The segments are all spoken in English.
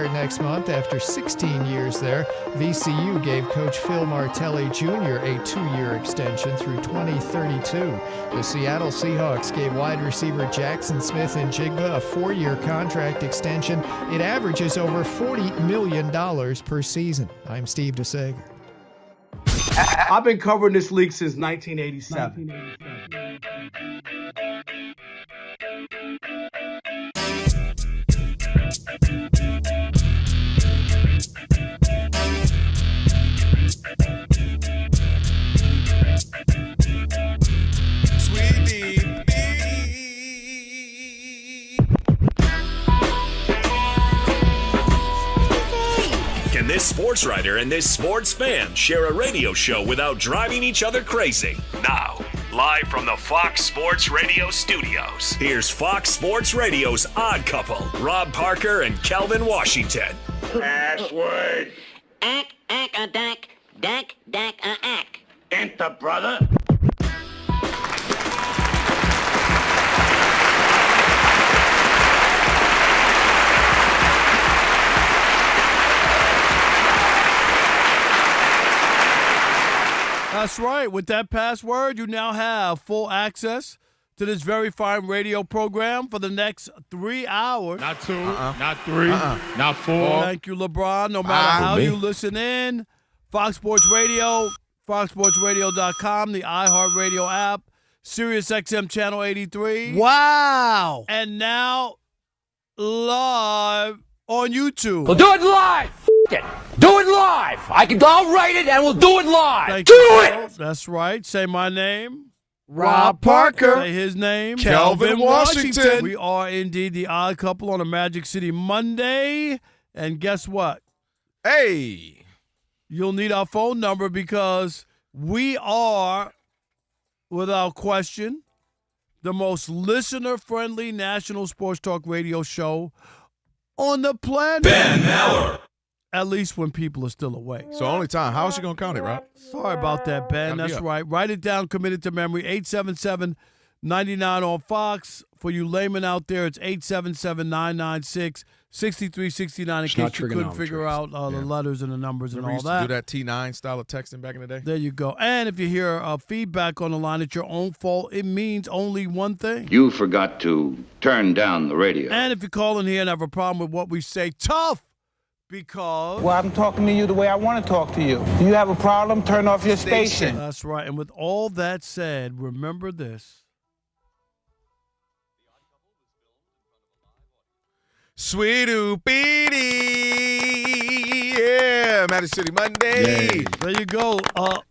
retired next month after 16 years there. VCU gave Coach Phil Martelli Jr. a 2-year extension through 2032. The Seattle Seahawks gave wide receiver Jackson Smith-Njigba a 4-year contract extension. It averages over $40 million per season. I'm Steve DeSager. I've been covering this league since 1987. Can this sports writer and this sports fan share a radio show without driving each other crazy? Now, live from the Fox Sports Radio studios, here's Fox Sports Radio's Odd Couple, Rob Parker and Kelvin Washington. Password. Ack, a dack, a ack. Enter, brother. That's right. With that password, you now have full access to this very fine radio program for the next 3 hours. Not 2, not 3, not 4. Thank you, LeBron. No matter how you listen in, Fox Sports Radio, foxsportsradio.com, the iHeartRadio app, Sirius XM Channel 83. Wow. And now live on YouTube. We'll do it live. It. Do it live. I'll write it and we'll do it live. Thank do you, it. Phil. That's right. Say my name. Rob Parker. Say his name. Kelvin Washington. We are indeed the Odd Couple on a Magic City Monday. And guess what? Hey. You'll need our phone number because we are, without question, the most listener-friendly national sports talk radio show on the planet. Ben Maller. At least when people are still awake. So only time. How is she going to count it, Rob? Sorry about that, Ben. That's right. Write it down, commit it to memory. 877-99 on Fox. For you laymen out there, it's 877-996-6369 in case you couldn't figure out the letters and the numbers and all that. Do that T9 style of texting back in the day? There you go. And if you hear feedback on the line, it's your own fault. It means only one thing. You forgot to turn down the radio. And if you call in here and have a problem with what we say, tough. Because well, I'm talking to you the way I want to talk to you. Do you have a problem? Turn off your station. That's right. And with all that said, remember this. Sweet Oopity. Yeah, Magic City Monday. Yay. There you go.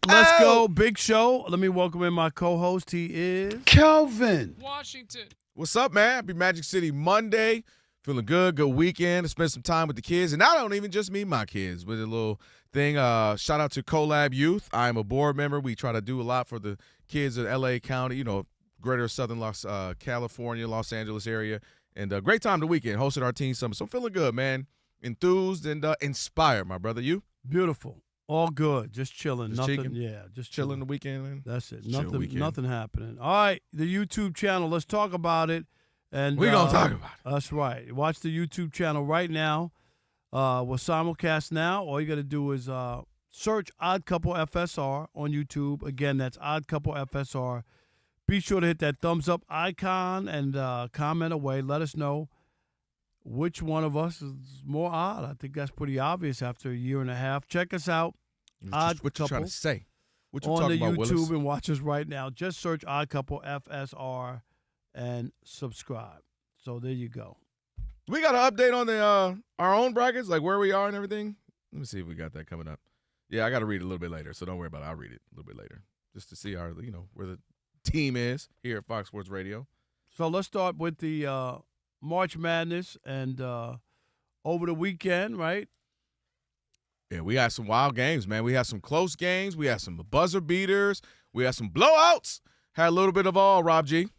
Let's go. Big show. Let me welcome in my co-host. He is Kelvin Washington. What's up, man? Happy Magic City Monday. Feeling good weekend. Spend some time with the kids. And I don't even just mean my kids, but a little thing. Shout out to Collab Youth. I'm a board member. We try to do a lot for the kids in L.A. County, greater Southern California, Los Angeles area. And great time the weekend. Hosted our teen summit. So I'm feeling good, man. Enthused and inspired, my brother. You? Beautiful. All good. Just chilling. Just nothing. cheeking? Yeah, just chilling the weekend, man. That's it. Weekend. Nothing happening. All right, the YouTube channel. Let's talk about it. And we're going to talk about it. That's right. Watch the YouTube channel right now. We're simulcast now. All you got to do is search Odd Couple FSR on YouTube. Again, that's Odd Couple FSR. Be sure to hit that thumbs up icon and comment away. Let us know which one of us is more odd. I think that's pretty obvious after a year and a half. Check us out. What you trying to say? What you on talking the about, YouTube Willis? and watch us right now. Just search Odd Couple FSR and subscribe. So there you go. We got an update on the our own brackets, like where we are and everything. Let me see if we got that coming up. Yeah, I got to read it a little bit later, so don't worry about it. I'll read it a little bit later just to see our, where the team is here at Fox Sports Radio. So let's start with the March Madness and over the weekend, right? Yeah, we had some wild games, man. We had some close games. We had some buzzer beaters. We had some blowouts. Had a little bit of all, Rob G.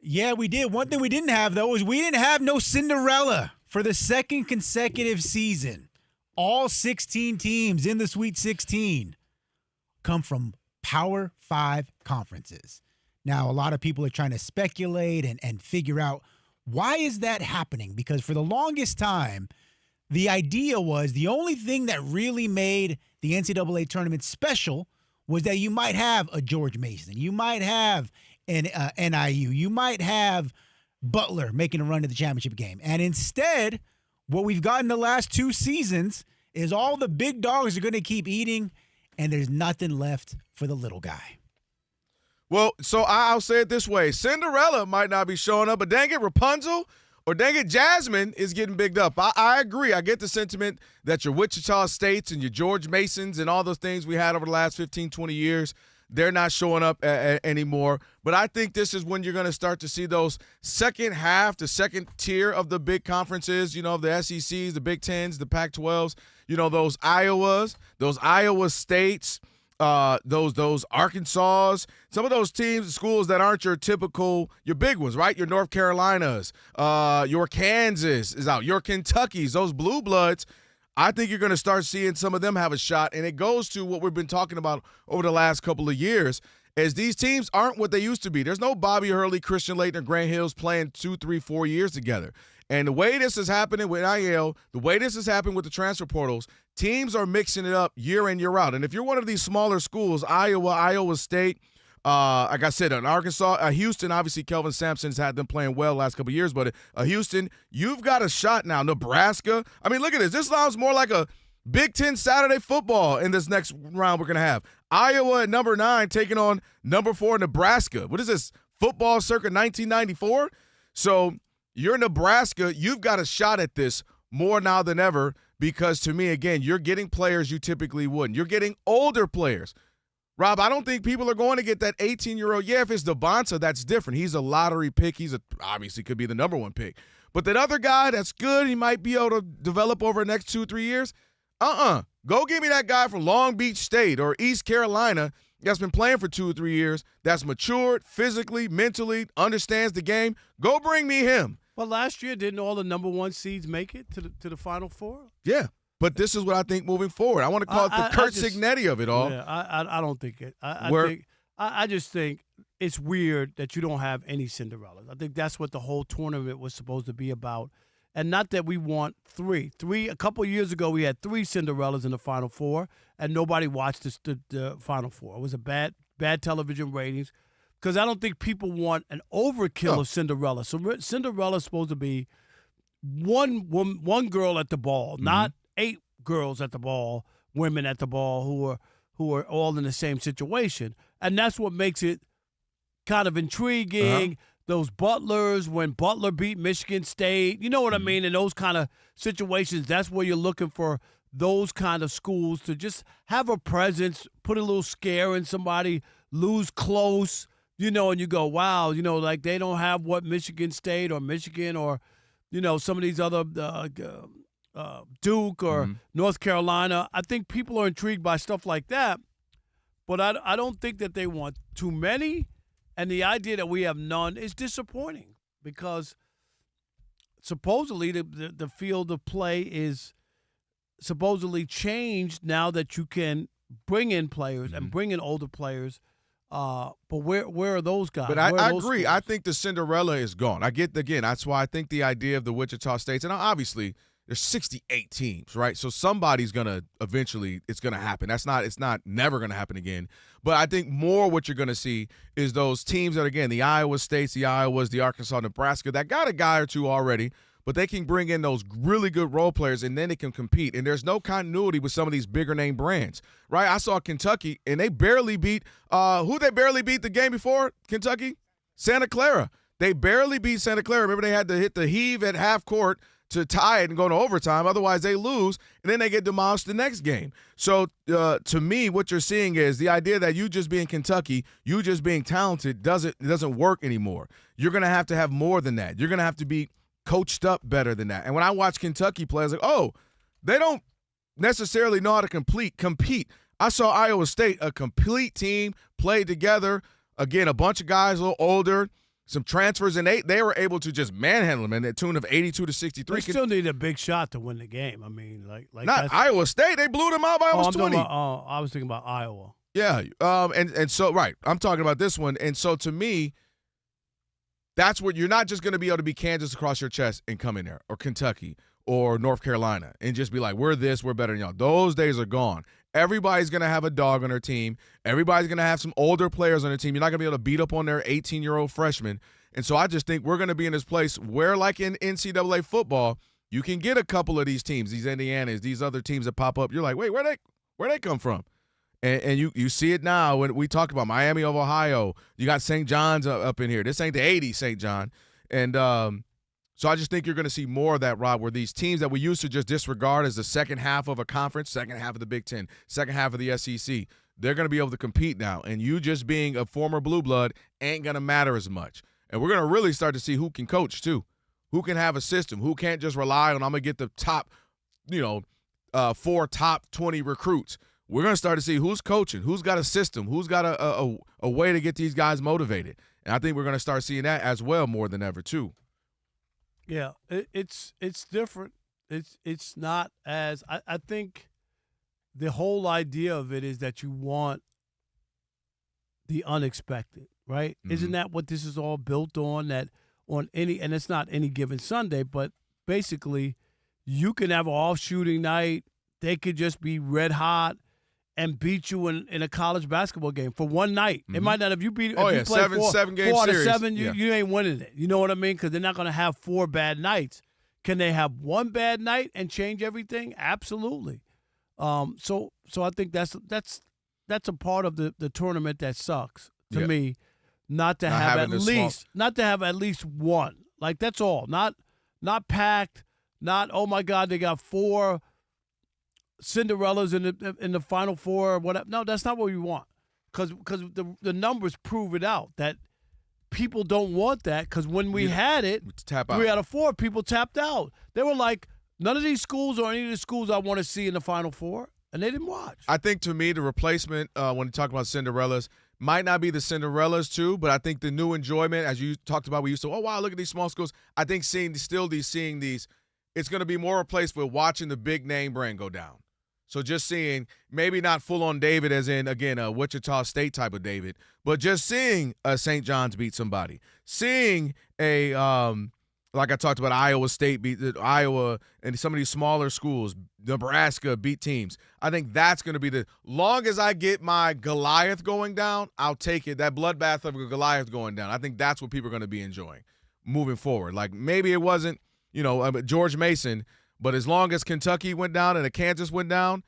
Yeah, we did. One thing we didn't have, though, is we didn't have no Cinderella for the second consecutive season. All 16 teams in the Sweet 16 come from Power 5 conferences. Now, a lot of people are trying to speculate and figure out why is that happening? Because for the longest time, the idea was the only thing that really made the NCAA tournament special was that you might have a George Mason, you might have an NIU, you might have Butler making a run to the championship game. And instead, what we've gotten the last 2 seasons is all the big dogs are going to keep eating, and there's nothing left for the little guy. Well, so I'll say it this way. Cinderella might not be showing up, but dang it, Rapunzel or dang it, Jasmine is getting bigged up. I agree. I get the sentiment that your Wichita States and your George Masons and all those things we had over the last 15, 20 years, they're not showing up anymore. But I think this is when you're going to start to see those second half, the second tier of the big conferences, you know, the SECs, the Big Tens, the Pac-12s, you know, those Iowas, those Iowa States, those Arkansas, some of those teams, schools that aren't your typical, your big ones, right? Your North Carolinas, your Kansas is out, your Kentuckys, those blue bloods. I think you're going to start seeing some of them have a shot, and it goes to what we've been talking about over the last couple of years, as these teams aren't what they used to be. There's no Bobby Hurley, Christian Laettner, Grant Hills playing 2, 3, 4 years together. And the way this is happening with NIL, the way this is happening with the transfer portals, teams are mixing it up year in, year out. And if you're one of these smaller schools, Iowa State, like I said, in Arkansas, Houston, obviously Kelvin Sampson's had them playing well the last couple of years, but Houston, you've got a shot now. Nebraska, I mean, look at this. This sounds more like a Big Ten Saturday football in this next round we're going to have. Iowa at number 9 taking on number 4 Nebraska. What is this, football circa 1994? So you're Nebraska, you've got a shot at this more now than ever because, to me, again, you're getting players you typically wouldn't. You're getting older players. Rob, I don't think people are going to get that 18-year-old. Yeah, if it's Devonta, that's different. He's a lottery pick. Obviously could be the number 1 pick. But that other guy that's good, he might be able to develop over the next 2 or 3 years. Go give me that guy from Long Beach State or East Carolina that's been playing for 2 or 3 years, that's matured physically, mentally, understands the game. Go bring me him. Well, last year, didn't all the number 1 seeds make it to the Final Four? Yeah, but this is what I think moving forward. I want to call it the Kurt Signetti of it all. Yeah, I don't think it. I just think it's weird that you don't have any Cinderellas. I think that's what the whole tournament was supposed to be about. And not that we want 3. A couple years ago, we had 3 Cinderellas in the Final Four, and nobody watched the Final Four. It was a bad television ratings. Because I don't think people want an overkill of Cinderella. So Cinderella's supposed to be one girl at the ball, not 8 girls at the ball, women at the ball who are all in the same situation. And that's what makes it kind of intriguing. Those Butlers, when Butler beat Michigan State, you know what I mean? In those kind of situations, that's where you're looking for those kind of schools to just have a presence, put a little scare in somebody, lose close. You know, and you go, wow, you know, like they don't have what Michigan State or Michigan or, you know, some of these other Duke or North Carolina. I think people are intrigued by stuff like that, but I don't think that they want too many. And the idea that we have none is disappointing because supposedly the field of play is supposedly changed now that you can bring in players and bring in older players. But where are those guys? But I agree. Schools? I think the Cinderella is gone. That's why I think the idea of the Wichita States, and obviously there's 68 teams, right? So somebody's going to eventually, it's going to happen. It's not never going to happen again. But I think more what you're going to see is those teams that, again, the Iowa States, the Iowas, the Arkansas, Nebraska, that got a guy or two already, but they can bring in those really good role players, and then they can compete. And there's no continuity with some of these bigger name brands, right? I saw Kentucky, and they barely beat who they barely beat the game before, Kentucky? Santa Clara. They barely beat Santa Clara. Remember, they had to hit the heave at half court to tie it and go to overtime. Otherwise, they lose, and then they get demolished the next game. So, to me, what you're seeing is the idea that you just being Kentucky, you just being talented doesn't work anymore. You're going to have more than that. You're going to have to be coached up better than that. And when I watch Kentucky play, I was like, oh, they don't necessarily know how to compete. I saw Iowa State, a complete team, played together. Again, a bunch of guys a little older, some transfers, and they were able to just manhandle them in a tune of 82-63. They still need a big shot to win the game. I mean, like not Iowa State. They blew them out by almost 20. I was thinking about Iowa. Yeah, and so, right, I'm talking about this one. And so, to me, that's what you're not just going to be able to be Kansas across your chest and come in there, or Kentucky, or North Carolina and just be like, we're this, we're better than y'all. Those days are gone. Everybody's going to have a dog on their team. Everybody's going to have some older players on their team. You're not going to be able to beat up on their 18-year-old freshmen. And so I just think we're going to be in this place where, like in NCAA football, you can get a couple of these teams, these Indianas, these other teams that pop up. You're like, wait, where they come from? And you see it now when we talk about Miami of Ohio. You got St. John's up in here. This ain't the 80s St. John. And so I just think you're going to see more of that, Rob, where these teams that we used to just disregard as the second half of a conference, second half of the Big Ten, second half of the SEC, they're going to be able to compete now. And you just being a former blue blood ain't going to matter as much. And we're going to really start to see who can coach too, who can have a system, who can't just rely on I'm going to get the top, 4 top 20 recruits. We're going to start to see who's coaching, who's got a system, who's got a way to get these guys motivated. And I think we're going to start seeing that as well more than ever too. Yeah, it's different. It's not as I think the whole idea of it is that you want the unexpected, right? Mm-hmm. Isn't that what this is all built on? That on any, and it's not any given Sunday, but basically you can have an off shooting night. They could just be red hot and beat you in a college basketball game for one night. Mm-hmm. It might not have you beat. Oh, if yeah, you play seven game four series. Out of 7, you ain't winning it. You know what I mean? Because they're not going to have 4 bad nights. Can they have one bad night and change everything? Absolutely. So I think that's a part of the tournament that sucks to me. Not to have at least one. Like that's all. Not packed. Not oh my God, they got 4 Cinderellas in the Final Four or whatever. No, that's not what we want. Because the numbers prove it out that people don't want that. Because when we had it, 3 out of 4 people tapped out. They were like, none of these schools or any of the schools I want to see in the Final Four, and they didn't watch. I think to me the replacement when you talk about Cinderellas might not be the Cinderellas too, but I think the new enjoyment, as you talked about, we used to, oh wow, look at these small schools. I think seeing these, it's going to be more replaced with watching the big name brand go down. So just seeing, maybe not full-on David as in, again, a Wichita State type of David, but just seeing a St. John's beat somebody. Seeing a, like I talked about, Iowa State beat Iowa and some of these smaller schools, Nebraska beat teams. I think that's going to be long as I get my Goliath going down, I'll take it. That bloodbath of a Goliath going down, I think that's what people are going to be enjoying moving forward. Like maybe it wasn't, George Mason, but as long as Kentucky went down and Kansas went down,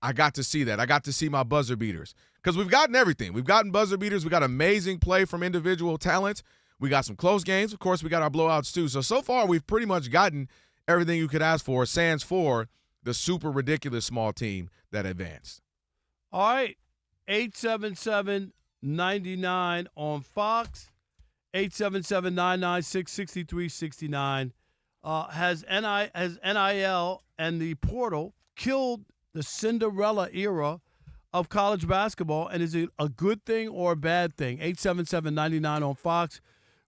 I got to see that. I got to see my buzzer beaters. Because we've gotten everything. We've gotten buzzer beaters. We got amazing play from individual talent. We got some close games. Of course, we got our blowouts too. So far, we've pretty much gotten everything you could ask for, sans for the super ridiculous small team that advanced. All right. 877-99 on Fox. 877-996-6369. Has NIL and the portal killed the Cinderella era of college basketball, and is it a good thing or a bad thing? 877-99 on Fox.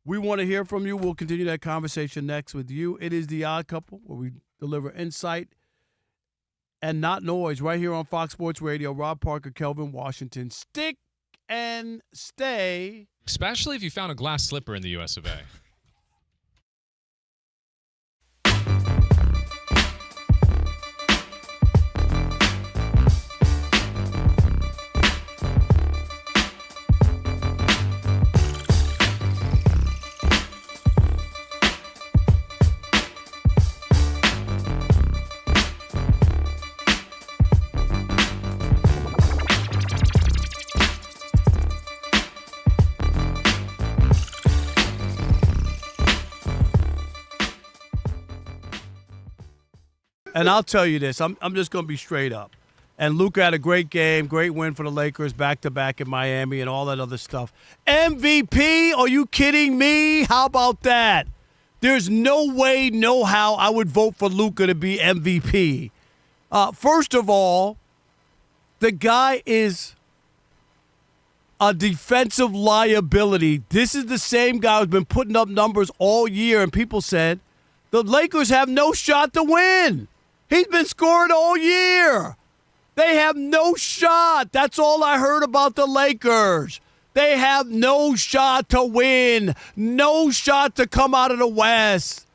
We want to hear from you. We'll continue that conversation next with you. It is The Odd Couple, where we deliver insight and not noise right here on Fox Sports Radio. Rob Parker, Kelvin Washington. Stick and stay. Especially if you found a glass slipper in the US of A. And I'll tell you this, I'm just going to be straight up. And Luka had a great game, great win for the Lakers, back-to-back in Miami and all that other stuff. MVP? Are you kidding me? How about that? There's no way, no how I would vote for Luka to be MVP. First of all, the guy is a defensive liability. This is the same guy who's been putting up numbers all year, and people said the Lakers have no shot to win. He's been scoring all year. They have no shot. That's all I heard about the Lakers. They have no shot to win. No shot to come out of the West.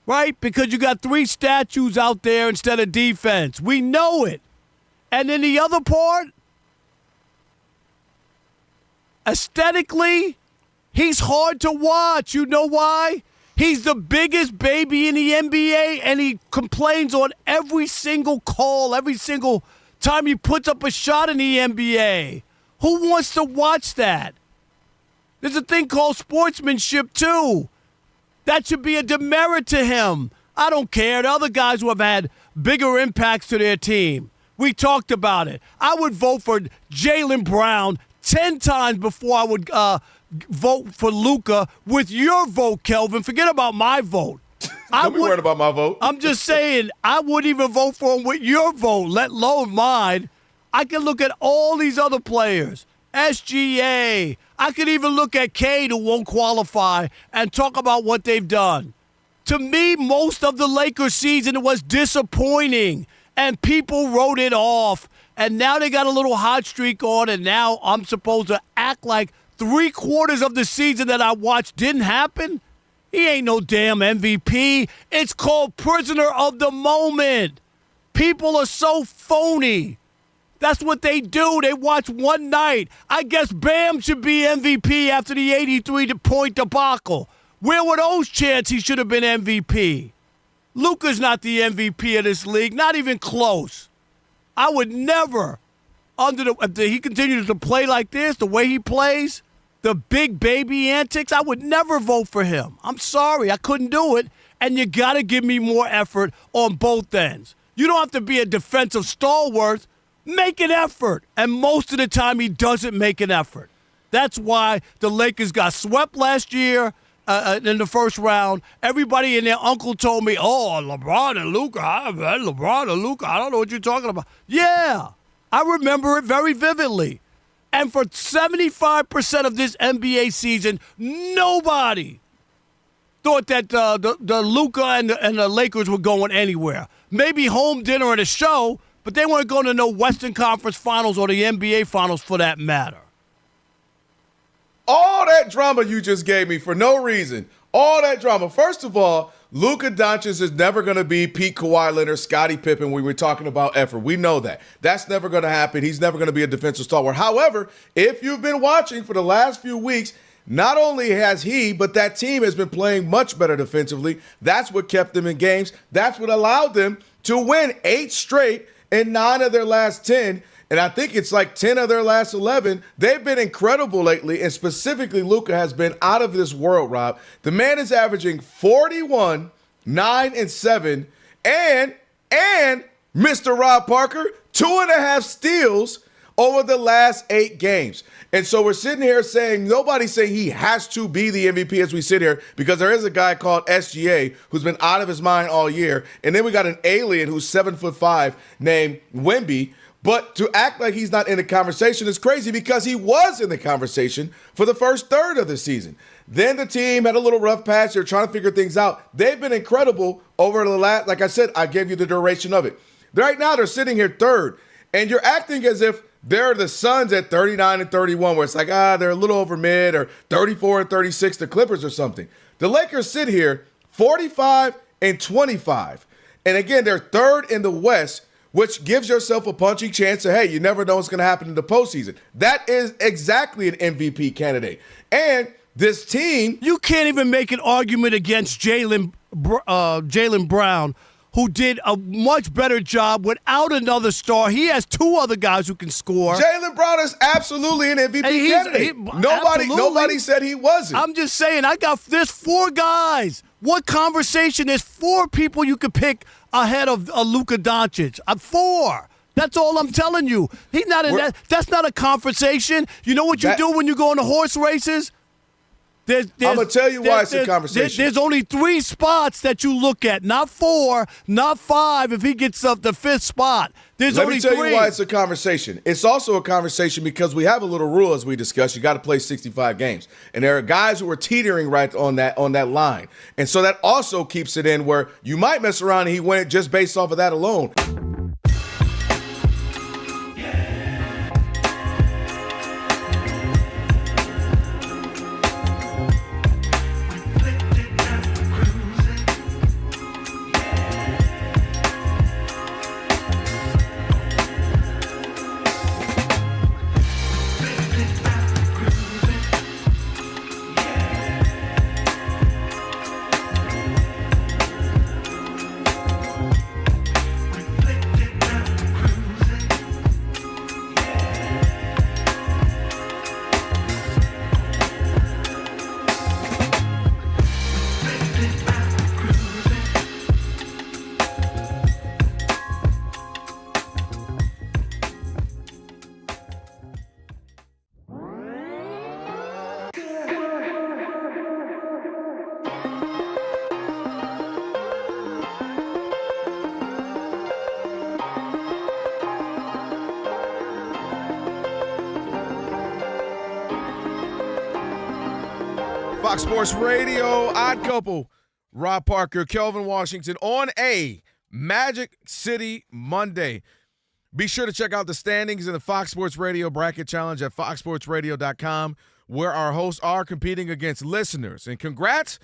right? Because you got 3 statues out there instead of defense. We know it. And then the other part, aesthetically, he's hard to watch. You know why? He's the biggest baby in the NBA, and he complains on every single call, every single time he puts up a shot in the NBA. Who wants to watch that? There's a thing called sportsmanship, too. That should be a demerit to him. I don't care. The other guys who have had bigger impacts to their team. We talked about it. I would vote for Jaylen Brown 10 times before I would vote for Luka with your vote, Kelvin. Forget about my vote. Don't be worried about my vote. I'm just saying, I wouldn't even vote for him with your vote, let alone mine. I can look at all these other players. SGA. I could even look at Cade, who won't qualify, and talk about what they've done. To me, most of the Lakers season was disappointing, and people wrote it off. And now they got a little hot streak on, and now I'm supposed to act like 3/4 of the season that I watched didn't happen? He ain't no damn MVP. It's called prisoner of the moment. People are so phony. That's what they do. They watch one night. I guess Bam should be MVP after the 83-point debacle. Where were those chances he should have been MVP? Luka's not the MVP of this league, not even close. I would never, if he continues to play like this, the way he plays, the big baby antics, I would never vote for him. I'm sorry, I couldn't do it, and you got to give me more effort on both ends. You don't have to be a defensive stalwart. Make an effort, and most of the time he doesn't make an effort. That's why the Lakers got swept last year in the first round. Everybody and their uncle told me, LeBron and Luka, I don't know what you're talking about. Yeah, I remember it very vividly. And for 75% of this NBA season, nobody thought that the Luka and the Lakers were going anywhere. Maybe home dinner at a show, but they weren't going to no Western Conference Finals or the NBA Finals for that matter. All that drama you just gave me for no reason. All that drama. First of all, Luka Doncic is never going to be Pete Kawhi Leonard, Scottie Pippen when we were talking about effort. We know that. That's never going to happen. He's never going to be a defensive stalwart. However, if you've been watching for the last few weeks, not only has he, but that team has been playing much better defensively. That's what kept them in games. That's what allowed them to win 8 straight and 9 of their last 10. And I think it's like 10 of their last 11. They've been incredible lately, and specifically Luka has been out of this world, Rob. The man is averaging 41, 9, and 7, and Mr. Rob Parker, 2.5 steals over the last 8 games. And so we're sitting here saying, nobody's saying he has to be the MVP as we sit here, because there is a guy called SGA who's been out of his mind all year. And then we got an alien who's 7'5" named Wemby. But to act like he's not in the conversation is crazy, because he was in the conversation for the first third of the season. Then the team had a little rough patch. They're trying to figure things out. They've been incredible over the last, like I said, I gave you the duration of it. Right now they're sitting here third, and you're acting as if they're the Suns at 39 and 31, where it's like, they're a little over mid, or 34 and 36, the Clippers or something. The Lakers sit here 45 and 25. And again, they're third in the West, which gives yourself a punching chance of, hey, you never know what's going to happen in the postseason. That is exactly an MVP candidate. And this team... You can't even make an argument against Jaylen Brown, who did a much better job without another star. He has 2 other guys who can score. Jaylen Brown is absolutely an MVP candidate. Nobody said he wasn't. I'm just saying, there's 4 guys. What conversation? There's 4 people you could pick ahead of Luka Doncic. 4. That's all I'm telling you. He's not in that. That's not a conversation. You know what you do when you go into horse races? I'm going to tell you why it's a conversation. There's only 3 spots that you look at, not 4, not 5 if he gets up the 5th spot. Let me tell you why it's a conversation. It's also a conversation because we have a little rule, as we discussed. You got to play 65 games. And there are guys who are teetering right on that line. And so that also keeps it in where you might mess around and he win it just based off of that alone. Fox Sports Radio, Odd Couple, Rob Parker, Kelvin Washington on a Magic City Monday. Be sure to check out the standings in the Fox Sports Radio Bracket Challenge at foxsportsradio.com, where our hosts are competing against listeners. And congrats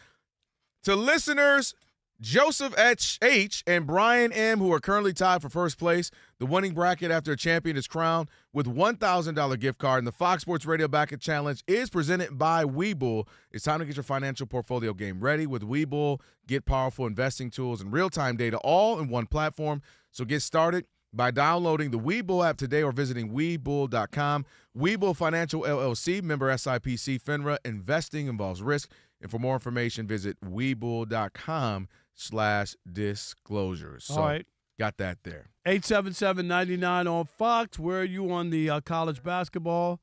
to listeners Joseph H. and Brian M., who are currently tied for first place. The winning bracket after a champion is crowned with $1,000 gift card. And the Fox Sports Radio Bracket Challenge is presented by Webull. It's time to get your financial portfolio game ready with Webull. Get powerful investing tools and real-time data all in one platform. So get started by downloading the Webull app today or visiting Webull.com. Webull Financial LLC, member SIPC, FINRA. Investing involves risk. And for more information, visit Webull.com/disclosures. So, all right. Got that there. 877-99 on Fox. Where are you on the college basketball?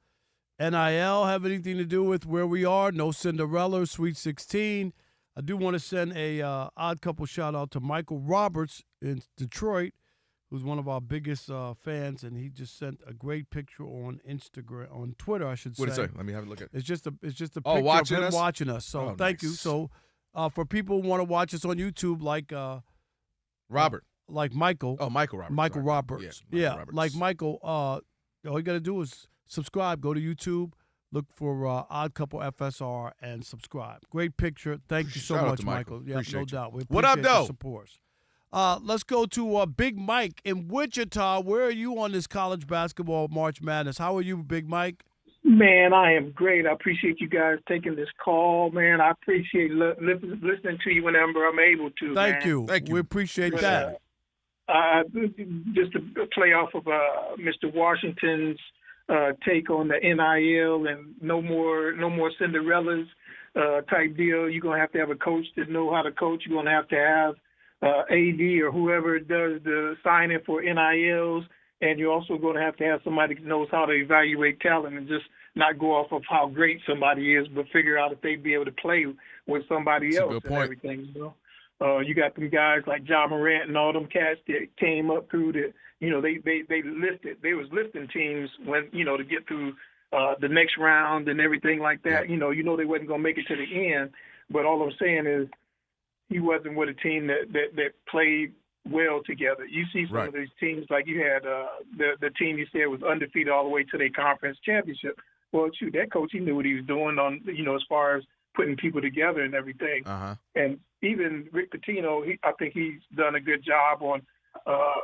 NIL have anything to do with where we are? No Cinderella, Sweet 16. I do want to send a odd couple shout-out to Michael Roberts in Detroit, who's one of our biggest fans, and he just sent a great picture on Instagram, on Twitter, I should say. What did it say? Let me have a look at it. It's just a picture watching of him us? watching us. So thank you. So for people who want to watch us on YouTube, like Robert. Like Michael. Oh, Michael Roberts. Michael Sorry. Roberts. Yeah, Roberts. Like Michael. All you got to do is subscribe. Go to YouTube, look for Odd Couple FSR, and subscribe. Great picture. Thank you so Shout out much, to Michael. Yeah, Appreciate no you. doubt. We What up, appreciate though? your support. Let's go to Big Mike in Wichita. Where are you on this college basketball March Madness? How are you, Big Mike? Man, I am great. I appreciate you guys taking this call, man. I appreciate listening to you whenever I'm able to. Thank you. We appreciate that. Just to play off of Mr. Washington's take on the NIL and no more Cinderellas type deal. You're gonna have to have a coach that know how to coach. You're gonna have to have AD or whoever does the signing for NILs, and you're also going to have somebody that knows how to evaluate talent and just not go off of how great somebody is, but figure out if they'd be able to play with somebody else and everything. You know, you got them guys like Ja Morant and all them cats that came up through the, you know, they was lifting teams when, you know, to get through the next round and everything like that. You know they wasn't going to make it to the end, but all I'm saying is, he wasn't with a team that played well together. You see some of these teams, like you had the team you said was undefeated all the way to their conference championship. Well, shoot, that coach, he knew what he was doing on, you know, as far as putting people together and everything. And even Rick Pitino, I think he's done a good job on,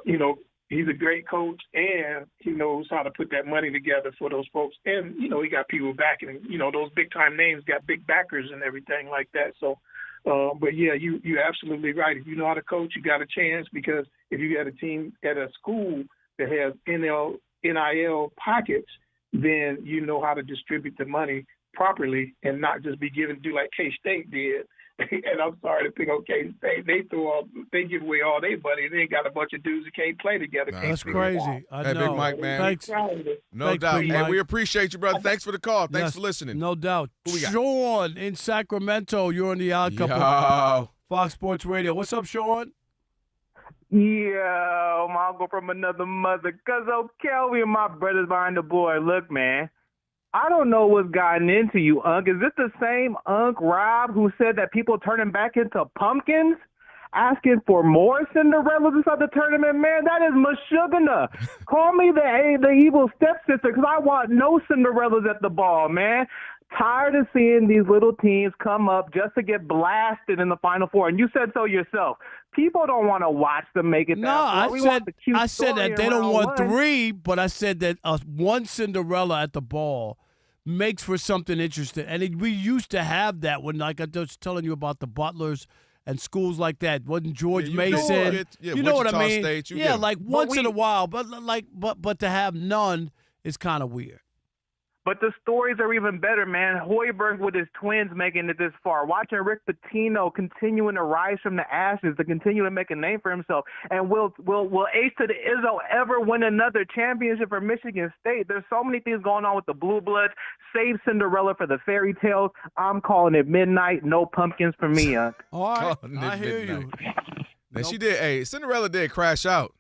you know, he's a great coach and he knows how to put that money together for those folks. And, you know, he got people backing him. You know, those big-time names got big backers and everything like that. So, but yeah, you're absolutely right. If you know how to coach, you got a chance, because if you got a team at a school that has NIL pockets, then you know how to distribute the money properly and not just be do like K-State did. And I'm sorry to pick on K-State. They give away all their money. They ain't got a bunch of dudes that can't play together. That's crazy. I know. Big Mike, man. Thanks. No doubt. And we appreciate you, brother. Thanks for the call. Thanks for listening. No doubt. Who we got? Sean in Sacramento. You're on the Odd Couple. Fox Sports Radio. What's up, Sean? Yeah, my uncle from another mother. Cuzzo Kelvin, my brother's behind the boy. Look, man, I don't know what's gotten into you, Unc. Is this the same Unc Rob who said that people turning back into pumpkins, asking for more Cinderellas inside the tournament? Man, that is Meshuggah. Call me the evil stepsister, because I want no Cinderellas at the ball, man. Tired of seeing these little teams come up just to get blasted in the Final Four. And you said so yourself. People don't want to watch them make it. No, I said that they don't want three, but I said that one Cinderella at the ball makes for something interesting. And we used to have that when, like I was telling you about the Butlers and schools like that. Wasn't George Mason? You know what I mean? State, like once in a while, but to have none is kind of weird. But the stories are even better, man. Hoiberg with his twins making it this far. Watching Rick Pitino continuing to rise from the ashes to continue to make a name for himself. And will Ace to the Izzo ever win another championship for Michigan State? There's so many things going on with the Blue Bloods. Save Cinderella for the fairy tales. I'm calling it midnight. No pumpkins for me, Unc. All right, I hear you. And she did. Hey, Cinderella did crash out.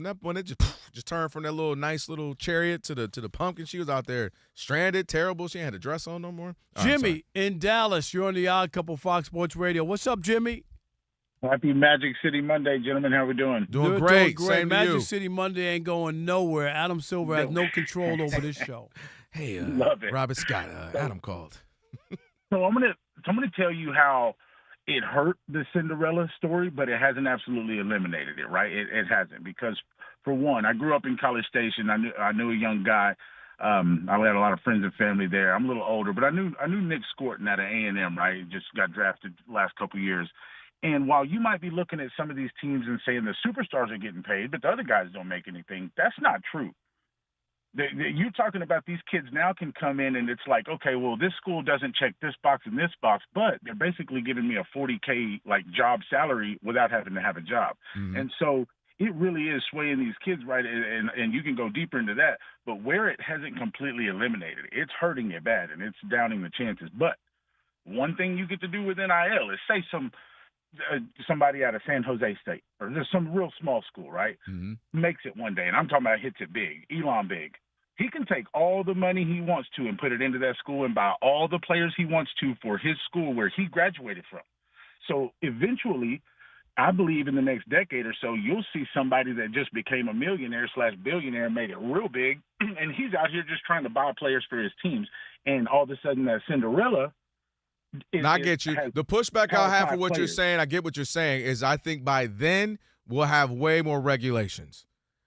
And that when it just turned from that little nice little chariot to the pumpkin, she was out there stranded, terrible. She ain't had a dress on no more. Jimmy in Dallas, you're on the Odd Couple Fox Sports Radio. What's up, Jimmy? Happy Magic City Monday, gentlemen. How we doing? Doing great. Same to Magic you. City Monday ain't going nowhere. Adam Silver has no control over this show. Hey, Love it. Robert Scott, Adam called. So I'm gonna tell you how it hurt the Cinderella story, but it hasn't absolutely eliminated it, right? It hasn't, because for one, I grew up in College Station. I knew a young guy. I had a lot of friends and family there. I'm a little older, but I knew Nick Scorton out of A&M, right? He just got drafted the last couple of years. And while you might be looking at some of these teams and saying the superstars are getting paid, but the other guys don't make anything, that's not true. You're talking about these kids now can come in and it's like, okay, well, this school doesn't check this box and this box, but they're basically giving me a $40K like job salary without having to have a job. Mm-hmm. And so it really is swaying these kids, right? And you can go deeper into that, but where it hasn't completely eliminated, it's hurting it bad and it's downing the chances. But one thing you get to do with NIL is say somebody out of San Jose State or there's some real small school, right? Mm-hmm. Makes it one day. And I'm talking about hits it big, Elon Big. He can take all the money he wants to and put it into that school and buy all the players he wants to for his school where he graduated from. So eventually, I believe in the next decade or so, you'll see somebody that just became a millionaire/billionaire and made it real big. And he's out here just trying to buy players for his teams. And all of a sudden that Cinderella, I get you. The pushback I'll have for what you're saying, I get what you're saying, is I think by then we'll have way more regulations.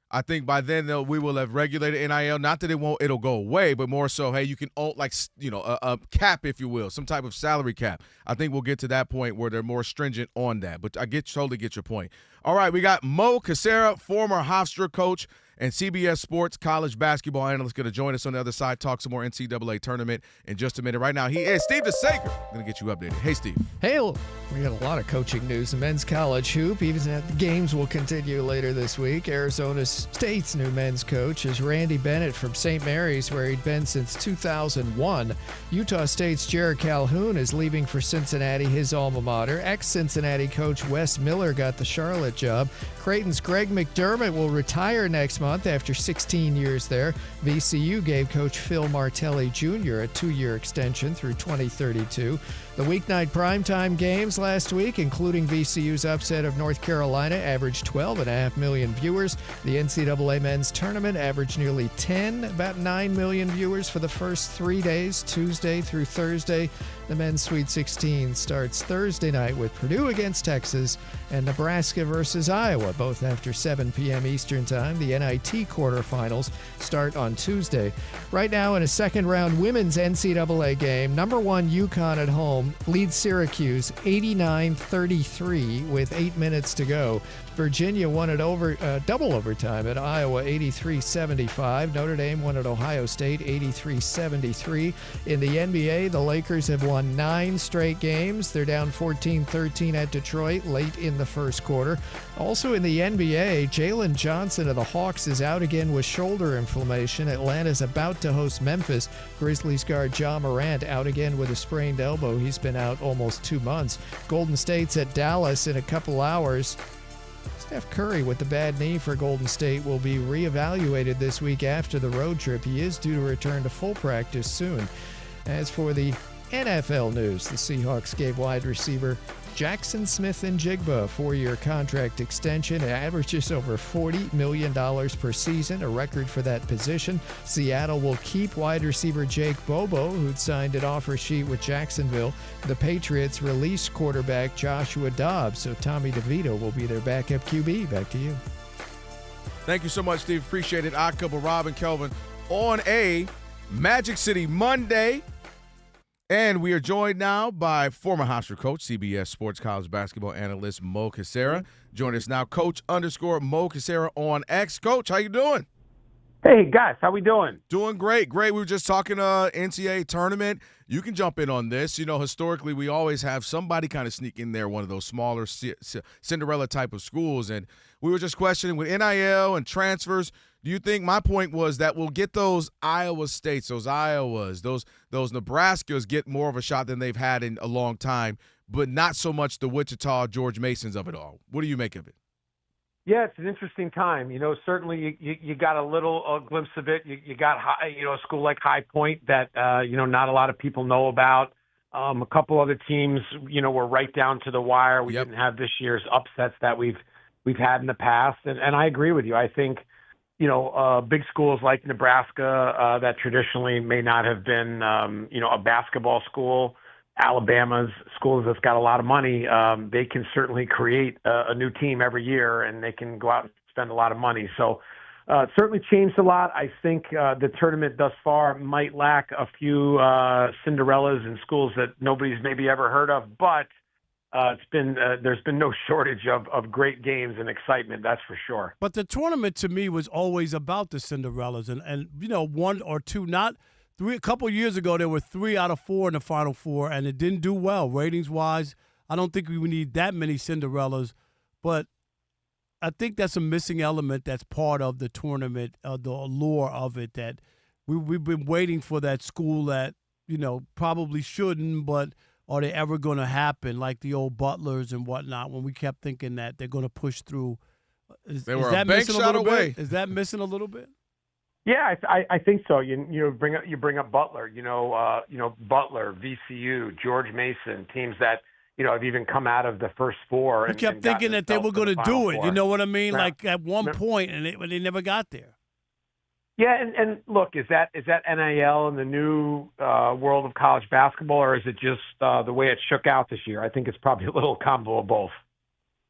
I think by then we will have regulated NIL. Not that it'll go away, but more so, hey, you can own a cap, if you will, some type of salary cap. I think we'll get to that point where they're more stringent on that. But I totally get your point. All right, we got Mo Cassara, former Hofstra coach and CBS Sports college basketball analyst, going to join us on the other side, talk some more NCAA tournament in just a minute. Right now, he is Steve DeSager. Going to get you updated. Hey, Steve. Hey, we got a lot of coaching news in men's college hoop. Even the games will continue later this week. Arizona State's new men's coach is Randy Bennett from St. Mary's, where he'd been since 2001. Utah State's Jared Calhoun is leaving for Cincinnati, his alma mater. Ex-Cincinnati coach Wes Miller got the Charlotte job. Creighton's Greg McDermott will retire next month after 16 years there. VCU gave coach Phil Martelli Jr. a 2-year extension through 2032. The weeknight primetime games last week, including VCU's upset of North Carolina, averaged 12.5 million viewers. The NCAA men's tournament averaged nearly 10, about 9 million viewers for the first 3 days, Tuesday through Thursday. The men's Sweet 16 starts Thursday night with Purdue against Texas and Nebraska versus Iowa, both after 7 p.m. Eastern Time. The NIT quarterfinals start on Tuesday. Right now in a second-round women's NCAA game, number 1 UConn at home leads Syracuse 89-33 with 8 minutes to go. Virginia won it double overtime at Iowa 83-75. Notre Dame won at Ohio State 83-73. In the NBA, the Lakers have won 9 straight games. They're down 14-13 at Detroit late in the first quarter. Also in the NBA, Jalen Johnson of the Hawks is out again with shoulder inflammation. Atlanta's about to host Memphis. Grizzlies guard Ja Morant out again with a sprained elbow. He's been out almost 2 months. Golden State's at Dallas in a couple hours. Steph Curry with the bad knee for Golden State will be reevaluated this week after the road trip. He is due to return to full practice soon. As for the NFL news, the Seahawks gave wide receiver Jackson Smith-Njigba a 4-year contract extension. It averages over $40 million per season, a record for that position. Seattle will keep wide receiver Jake Bobo, who'd signed an offer sheet with Jacksonville. The Patriots released quarterback Joshua Dobbs, so Tommy DeVito will be their backup QB. Back to you. Thank you so much, Steve. Appreciate it. Odd Couple, Rob and Kelvin on a Magic City Monday. And we are joined now by former Hofstra coach, CBS Sports college basketball analyst Mo Cassara. Join us now, Coach_Mo Cassara on X. Coach, how you doing? Hey, guys, how we doing? Doing great. We were just talking NCAA tournament. You can jump in on this. You know, historically, we always have somebody kind of sneak in there, one of those smaller Cinderella type of schools. And we were just questioning with NIL and transfers, do you think, my point was that we'll get those Iowa States, those Iowas, those Nebraskas get more of a shot than they've had in a long time, but not so much the Wichita, George Masons of it all. What do you make of it? Yeah, it's an interesting time. Certainly you got a little glimpse of it. You got, a school like High Point that, not a lot of people know about. A couple other teams, were right down to the wire. We didn't have this year's upsets that we've had in the past. And I agree with you. I think, big schools like Nebraska that traditionally may not have been, a basketball school, Alabama's schools that's got a lot of money, they can certainly create a new team every year, and they can go out and spend a lot of money. So it certainly changed a lot. I think the tournament thus far might lack a few Cinderellas in schools that nobody's maybe ever heard of, but there's been no shortage of great games and excitement, that's for sure. But the tournament to me was always about the Cinderellas, and one or two, not three. A couple years ago, there were 3 out of 4 in the Final Four, and it didn't do well ratings-wise. I don't think we need that many Cinderellas, but I think that's a missing element that's part of the tournament, the allure of it, that we've been waiting for that school that, probably shouldn't, but are they ever going to happen, like the old Butlers and whatnot, when we kept thinking that they're going to push through. They were a bank shot away. Is that missing a little bit? Yeah, I think so. You bring up Butler. Butler, VCU, George Mason, teams that have even come out of the first 4. We kept thinking that they were going to do it. 4. You know what I mean? Yeah. Like at one point, and they never got there. Yeah, and look, is that NIL in the new world of college basketball, or is it just the way it shook out this year? I think it's probably a little combo of both.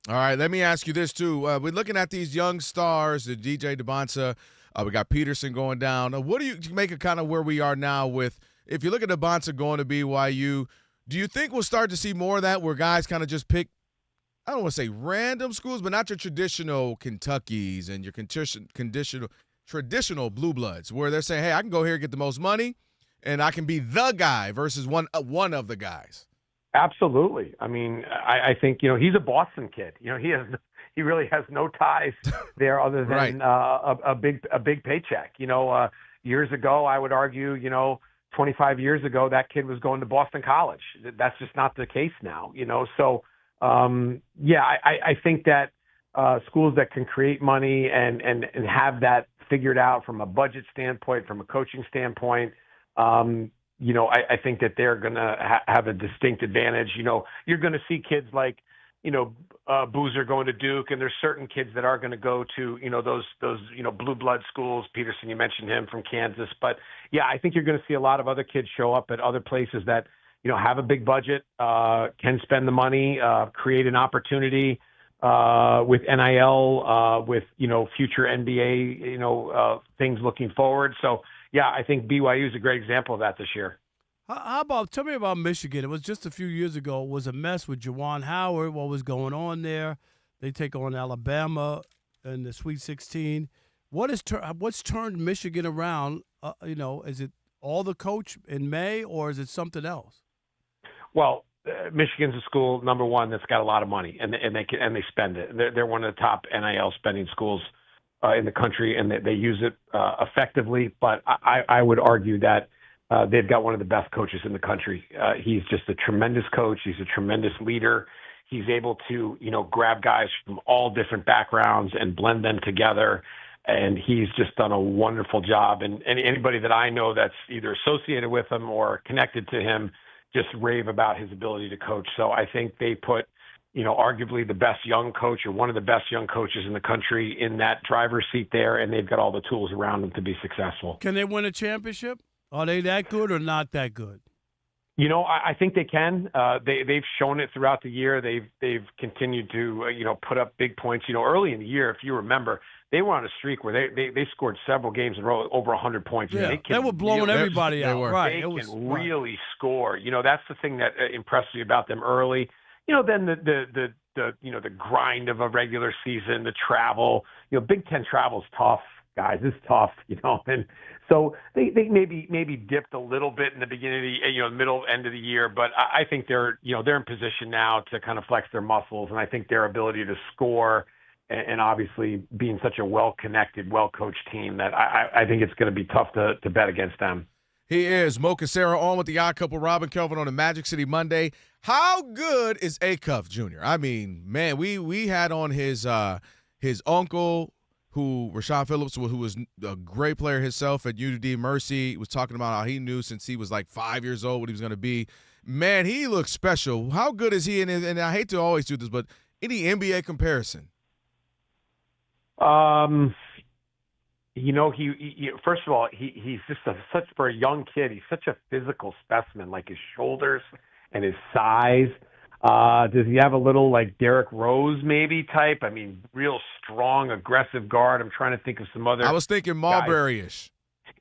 All right, let me ask you this too. We're looking at these young stars, the DJ DeBonsa. We got Peterson going down. What do you make of kind of where we are now with, if you look at DeBonsa going to BYU, do you think we'll start to see more of that where guys kind of just pick, I don't want to say random schools, but not your traditional Kentuckys and your traditional blue bloods, where they're saying, hey, I can go here and get the most money, and I can be the guy versus one of the guys? Absolutely. I mean, I think, he's a Boston kid. He really has no ties there other than a big paycheck. Years ago, I would argue, 25 years ago, that kid was going to Boston College. That's just not the case now, So, I think that schools that can create money and have that figured out from a budget standpoint, from a coaching standpoint, I think that they're going to have a distinct advantage. You're going to see kids like, Boozer going to Duke, and there's certain kids that are going to go to, those blue blood schools. Peterson, you mentioned him from Kansas. But, yeah, I think you're going to see a lot of other kids show up at other places that, have a big budget, can spend the money, create an opportunity with NIL, with, future NBA, things looking forward. So, yeah, I think BYU is a great example of that this year. Tell me about Michigan. It was just a few years ago. It was a mess with Juwan Howard. What was going on there? They take on Alabama in the Sweet 16. What's turned Michigan around? Is it all the coach in May, or is it something else? Well, Michigan's a school, number one, that's got a lot of money, and they spend it. They're one of the top NIL spending schools in the country, and they use it effectively. But I would argue that they've got one of the best coaches in the country. He's just a tremendous coach. He's a tremendous leader. He's able to, grab guys from all different backgrounds and blend them together. And he's just done a wonderful job. And anybody that I know that's either associated with him or connected to him just rave about his ability to coach. So I think they put, arguably the best young coach or one of the best young coaches in the country in that driver's seat there, and they've got all the tools around them to be successful. Can they win a championship? Are they that good or not that good? I think they can. They've shown it throughout the year. They've continued to, put up big points. Early in the year, if you remember, they were on a streak where they scored several games in a row over 100 points. Yeah, they were blowing everybody out. Right. They can really score. That's the thing that impressed me about them early. Then the grind of a regular season, the travel. Big Ten travel's tough, guys. It's tough. And so they maybe dipped a little bit in the beginning of the middle end of the year, but I think they're in position now to kind of flex their muscles, and I think their ability to score and obviously being such a well-connected, well-coached team that I think it's going to be tough to bet against them. He is Mo Cassara on with the Odd Couple, Rob and Kelvin on a Magic City Monday. How good is Acuff Jr.? I mean, man, we had on his his uncle, who Rashad Phillips, who was a great player himself at UD Mercy, was talking about how he knew since he was like 5 years old what he was going to be. Man, he looks special. How good is he? And I hate to always do this, but any NBA comparison? He first of all, he's just such for a young kid. He's such a physical specimen. Like his shoulders and his size. Does he have a little like Derrick Rose maybe type? I mean, real strong, aggressive guard. I'm trying to think of some other. I was thinking Marbury-ish.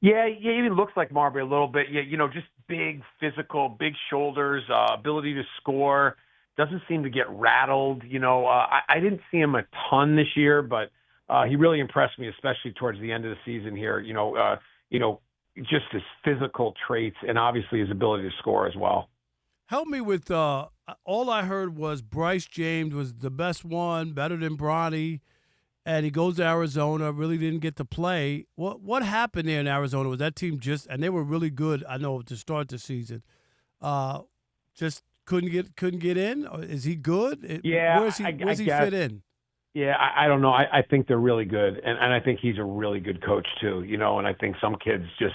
Yeah, he even looks like Marbury a little bit. Yeah, just big physical, big shoulders, ability to score. Doesn't seem to get rattled. I didn't see him a ton this year, but he really impressed me, especially towards the end of the season here. Just his physical traits and obviously his ability to score as well. Help me with all I heard was Bryce James was the best one, better than Bronny, and he goes to Arizona, really didn't get to play. What happened there in Arizona? Was that team and they were really good, I know, to start the season. Just couldn't get in? Is he good? Yeah. Where's he fit in? Yeah, I don't know. I think they're really good, and I think he's a really good coach too. And I think some kids just,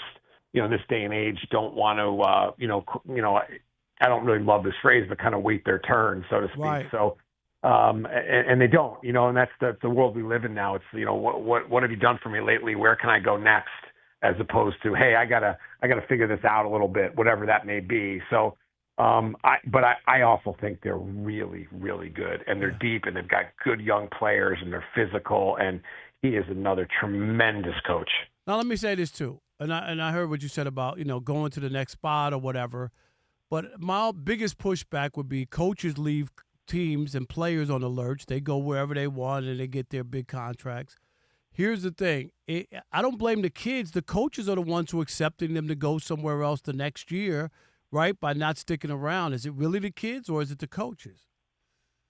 in this day and age, don't want to, I don't really love this phrase, but kind of wait their turn, so to speak. Right. So, and they don't, and that's the world we live in now. It's, what have you done for me lately? Where can I go next? As opposed to, hey, I gotta figure this out a little bit, whatever that may be. So, I also think they're really, really good, and they're deep, and they've got good young players, and they're physical, and he is another tremendous coach. Now, let me say this too, and I heard what you said about going to the next spot or whatever. But my biggest pushback would be coaches leave teams and players on the lurch. They go wherever they want and they get their big contracts. Here's the thing. I don't blame the kids. The coaches are the ones who are accepting them to go somewhere else the next year, right, by not sticking around. Is it really the kids or is it the coaches?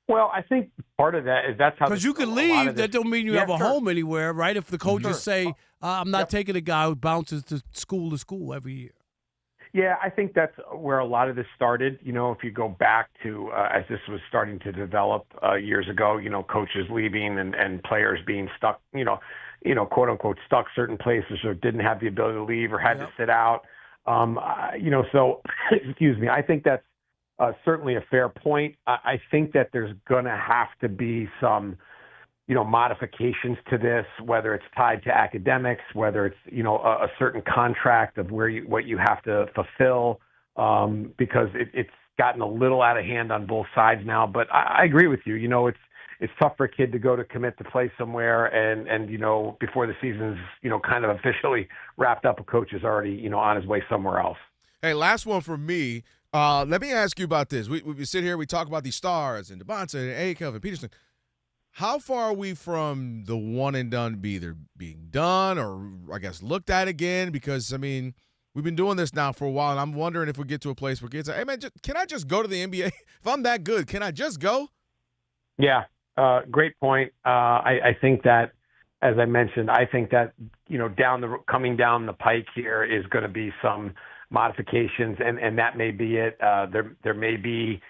Well, I think part of that is that's how. Because you can leave. That don't mean you have a home anywhere, right? If the coaches say, I'm not taking a guy who bounces to school every year. Yeah, I think that's where a lot of this started. If you go back to as this was starting to develop years ago, coaches leaving and players being stuck, quote unquote stuck certain places or didn't have the ability to leave or had to sit out. So excuse me. I think that's certainly a fair point. I think that there's going to have to be some, modifications to this, whether it's tied to academics, whether it's, a certain contract of what you have to fulfill, because it's gotten a little out of hand on both sides now. But I agree with you. It's tough for a kid to go to commit to play somewhere and before the season's, kind of officially wrapped up, a coach is already, on his way somewhere else. Hey, last one for me. Let me ask you about this. We sit here, we talk about these stars and Devontae and Kelvin Peterson. How far are we from the one and done either being done or, I guess, looked at again? Because, we've been doing this now for a while, and I'm wondering if we get to a place where kids say, hey, man, can I just go to the NBA? If I'm that good, can I just go? Yeah, great point. I think that, as I mentioned, I think that, coming down the pike here is going to be some modifications, and that may be it. There may be,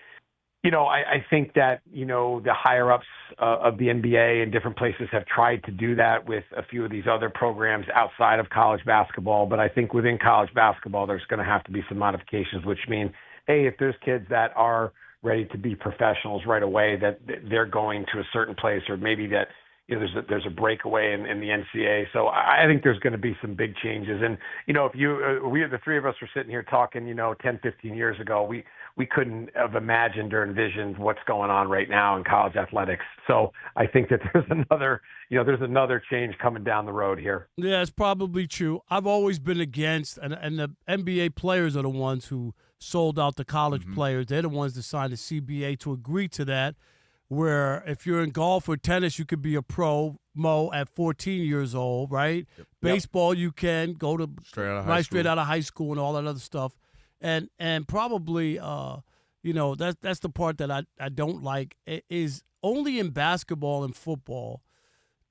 I think that, the higher-ups of the NBA and different places have tried to do that with a few of these other programs outside of college basketball. But I think within college basketball, there's going to have to be some modifications, which mean, hey, if there's kids that are ready to be professionals right away, that they're going to a certain place, or maybe that, there's a breakaway in the NCAA. So I think there's going to be some big changes. And, if the three of us were sitting here talking, 10, 15 years ago, we couldn't have imagined or envisioned what's going on right now in college athletics. So I think that there's another change coming down the road here. Yeah, it's probably true. I've always been against, and the NBA players are the ones who sold out the college players. They're the ones that signed the CBA to agree to that, where if you're in golf or tennis, you could be a pro, Mo, at 14 years old, right? Yep. Baseball, you can go to straight out of high school and all that other stuff. And probably, that's the part that I don't like, is only in basketball and football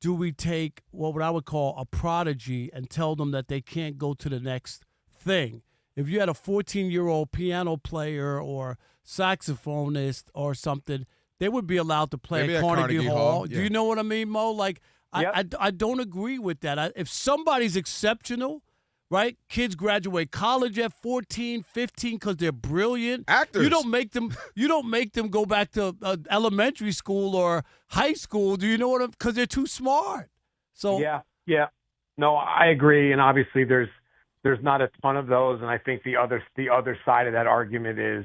do we take what I would call a prodigy and tell them that they can't go to the next thing. If you had a 14-year-old piano player or saxophonist or something, they would be allowed to play Maybe at Carnegie Hall. Yeah. Do you know what I mean, Mo? Like, I don't agree with that. If somebody's exceptional, right? Kids graduate college at 14, 15 because they're brilliant. Actors. You don't make them go back to elementary school or high school. Do you know what I'm? Because they're too smart. So yeah. No, I agree. And obviously, there's not a ton of those. And I think the other side of that argument is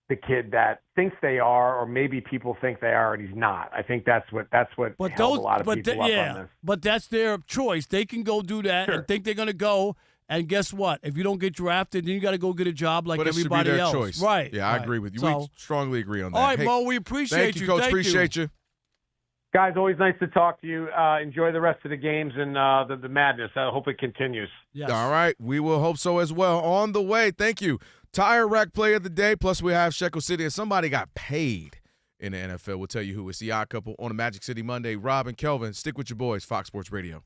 the kid that thinks they are, or maybe people think they are, and he's not. I think that's what held a lot of people up on this. But that's their choice. They can go do that and think they're going to go. And guess what? If you don't get drafted, then you got to go get a job like everybody else. But it should be their choice. Right. Yeah, I agree with you. So, we strongly agree on that. All right, hey, Mo, we appreciate you. Coach. Thank appreciate you. Guys, always nice to talk to you. Enjoy the rest of the games and the madness. I hope it continues. Yes. All right. We will hope so as well. On the way, thank you. Tire Rack Player of the Day, plus we have Shekel City, and somebody got paid in the NFL. We'll tell you who. It's the Odd Couple on a Magic City Monday. Rob and Kelvin, stick with your boys, Fox Sports Radio.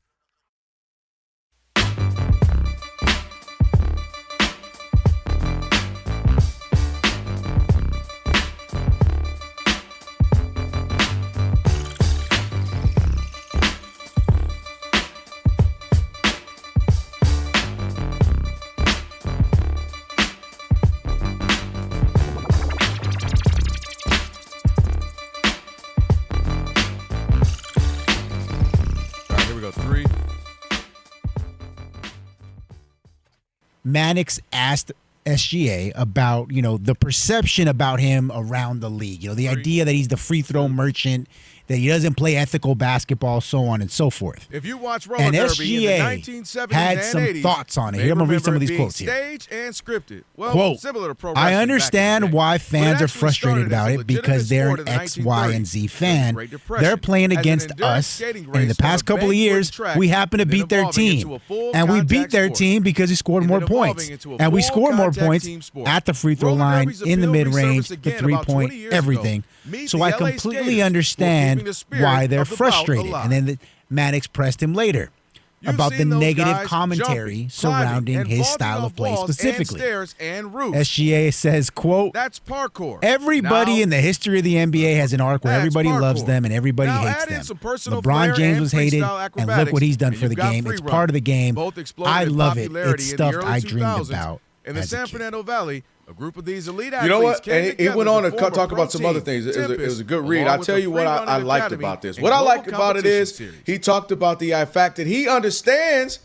Mannix asked SGA about, the perception about him around the league. The idea that he's the free throw merchant, that he doesn't play ethical basketball, so on and so forth. If you watch roller and derby in the SGA 1970s had and some 80s, thoughts on it. Here, I'm going to read some of these quotes here. Staged and scripted. Well, quote, similar to pro I wrestling understand back in the day. why fans are frustrated about it because they're an sport in the X, Y, and Z fan. Great Depression. They're playing As an against endurance us. skating And in the race past on a couple of years, bank-work we track, happen to then beat their evolving team. into a full And we beat contact their sport. team because he scored And more then evolving points. into a And we full scored more contact points team sport. at the free throw Roller line, derby's in the appeal mid-range, resurfaced the again about 20 three-point, years ago. everything. Meet So the I LA completely Skaters for understand keeping the spirit why they're of the bout frustrated. alive. And then Mannix pressed him later about the seen those negative guys commentary jumping, surrounding climbing, his and style vaulting of play off walls specifically. And stairs and roofs. SGA says, quote, That's parkour. everybody Now, in the history of the NBA has an arc where that's everybody loves parkour. them and everybody Now hates add in them. some personal flair LeBron James and was hated, freestyle and look acrobatics, what he's done and for the you've got game. free It's run. part of the game. Both exploded I in love it. popularity It's in stuff the early I dreamed 2000s. about In the as a San kid. Fernando Valley, a group of these elite athletes You know what? came And he together went on to form a talk pro about some team. other things. It was Tempest, a good read. along I'll with tell the you what I Free-Running liked Academy about this. and What I Global like about it is Competition Series. he talked about the fact that he understands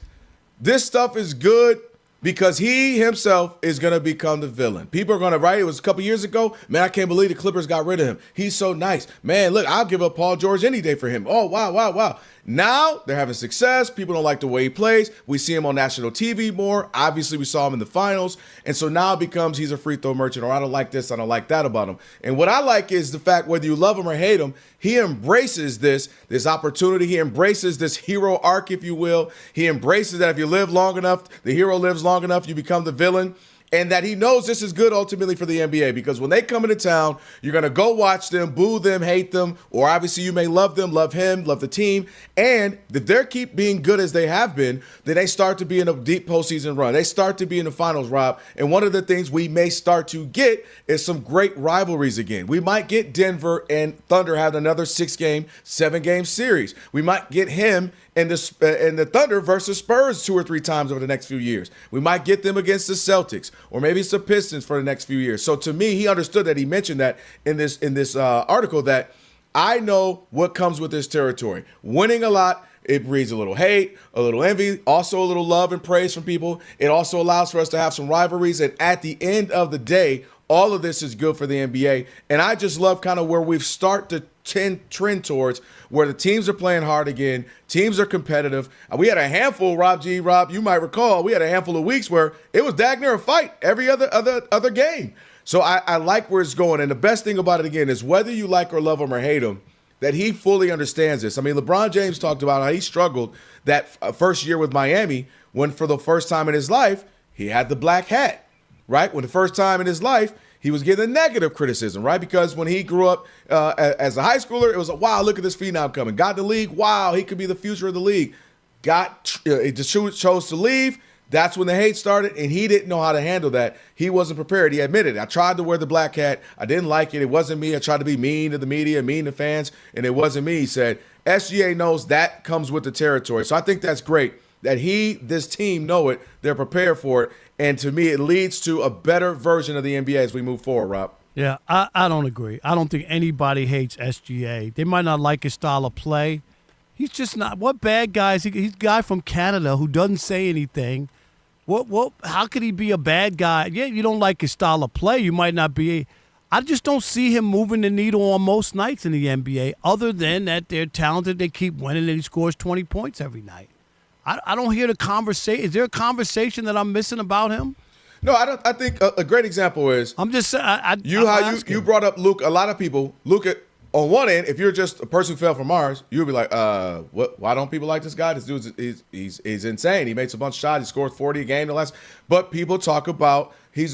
this stuff is good because he himself is going to become the villain. People are going to write, it was a couple years ago, man, I can't believe the Clippers got rid of him. He's so nice. Man, look, I'll give up Paul George any day for him. Oh, wow. Now they're having success. People don't like the way he plays. We see him on national TV more. Obviously, we saw him in the finals. And so now it becomes he's a free throw merchant, or I don't like this, I don't like that about him. And what I like is the fact whether you love him or hate him, he embraces this opportunity. He embraces this hero arc, if you will. He embraces that if you live long enough, the hero lives long enough, you become the villain. And that he knows this is good ultimately for the NBA because when they come into town, you're going to go watch them, boo them, hate them, or obviously you may love them, love him, love the team. And if they keep being good as they have been, then they start to be in a deep postseason run. They start to be in the finals, Rob. And one of the things we may start to get is some great rivalries again. We might get Denver and Thunder have another 6-game, 7-game series. We might get him and the Thunder versus Spurs 2 or 3 times over the next few years. We might get them against the Celtics, or maybe it's the Pistons for the next few years. So to me, he understood that. He mentioned that in this article that I know what comes with this territory. Winning a lot, it breeds a little hate, a little envy, also a little love and praise from people. It also allows for us to have some rivalries. And at the end of the day, all of this is good for the NBA. And I just love kind of where we've started to trend towards where the teams are playing hard again. Teams are competitive. We had a handful, Rob, you might recall, we had a handful of weeks where it was dag near a fight every other game. So I like where it's going. And the best thing about it, again, is whether you like or love him or hate him, that he fully understands this. I mean, LeBron James talked about how he struggled that first year with Miami when for the first time in his life, he had the black hat, right? When the first time in his life, he was getting a negative criticism, right? Because when he grew up as a high schooler, it was like, wow, look at this phenom coming. Got the league, wow, he could be the future of the league. He just chose to leave, That's when the hate started, and he didn't know how to handle that. He wasn't prepared. He admitted it. I tried to wear the black hat. I didn't like it. It wasn't me. I tried to be mean to the media, mean to fans, and it wasn't me, he said. SGA knows that comes with the territory. So I think that's great that this team know it. They're prepared for it. And to me, it leads to a better version of the NBA as we move forward, Rob. Yeah, I don't agree. I don't think anybody hates SGA. They might not like his style of play. He's just not. What bad guy is he? He's a guy from Canada who doesn't say anything. What? How could he be a bad guy? Yeah, you don't like his style of play. You might not be. I just don't see him moving the needle on most nights in the NBA, other than that they're talented, they keep winning, and he scores 20 points every night. I don't hear the conversation. Is there a conversation that I'm missing about him? No, I don't. I think a great example is I'm just saying. You brought up Luka. A lot of people, Luka, on one end, if you're just a person who fell from Mars, you would be like, what? Why don't people like this guy? This dude's he's insane. He makes a bunch of shots. He scores 40 a game. But people talk about he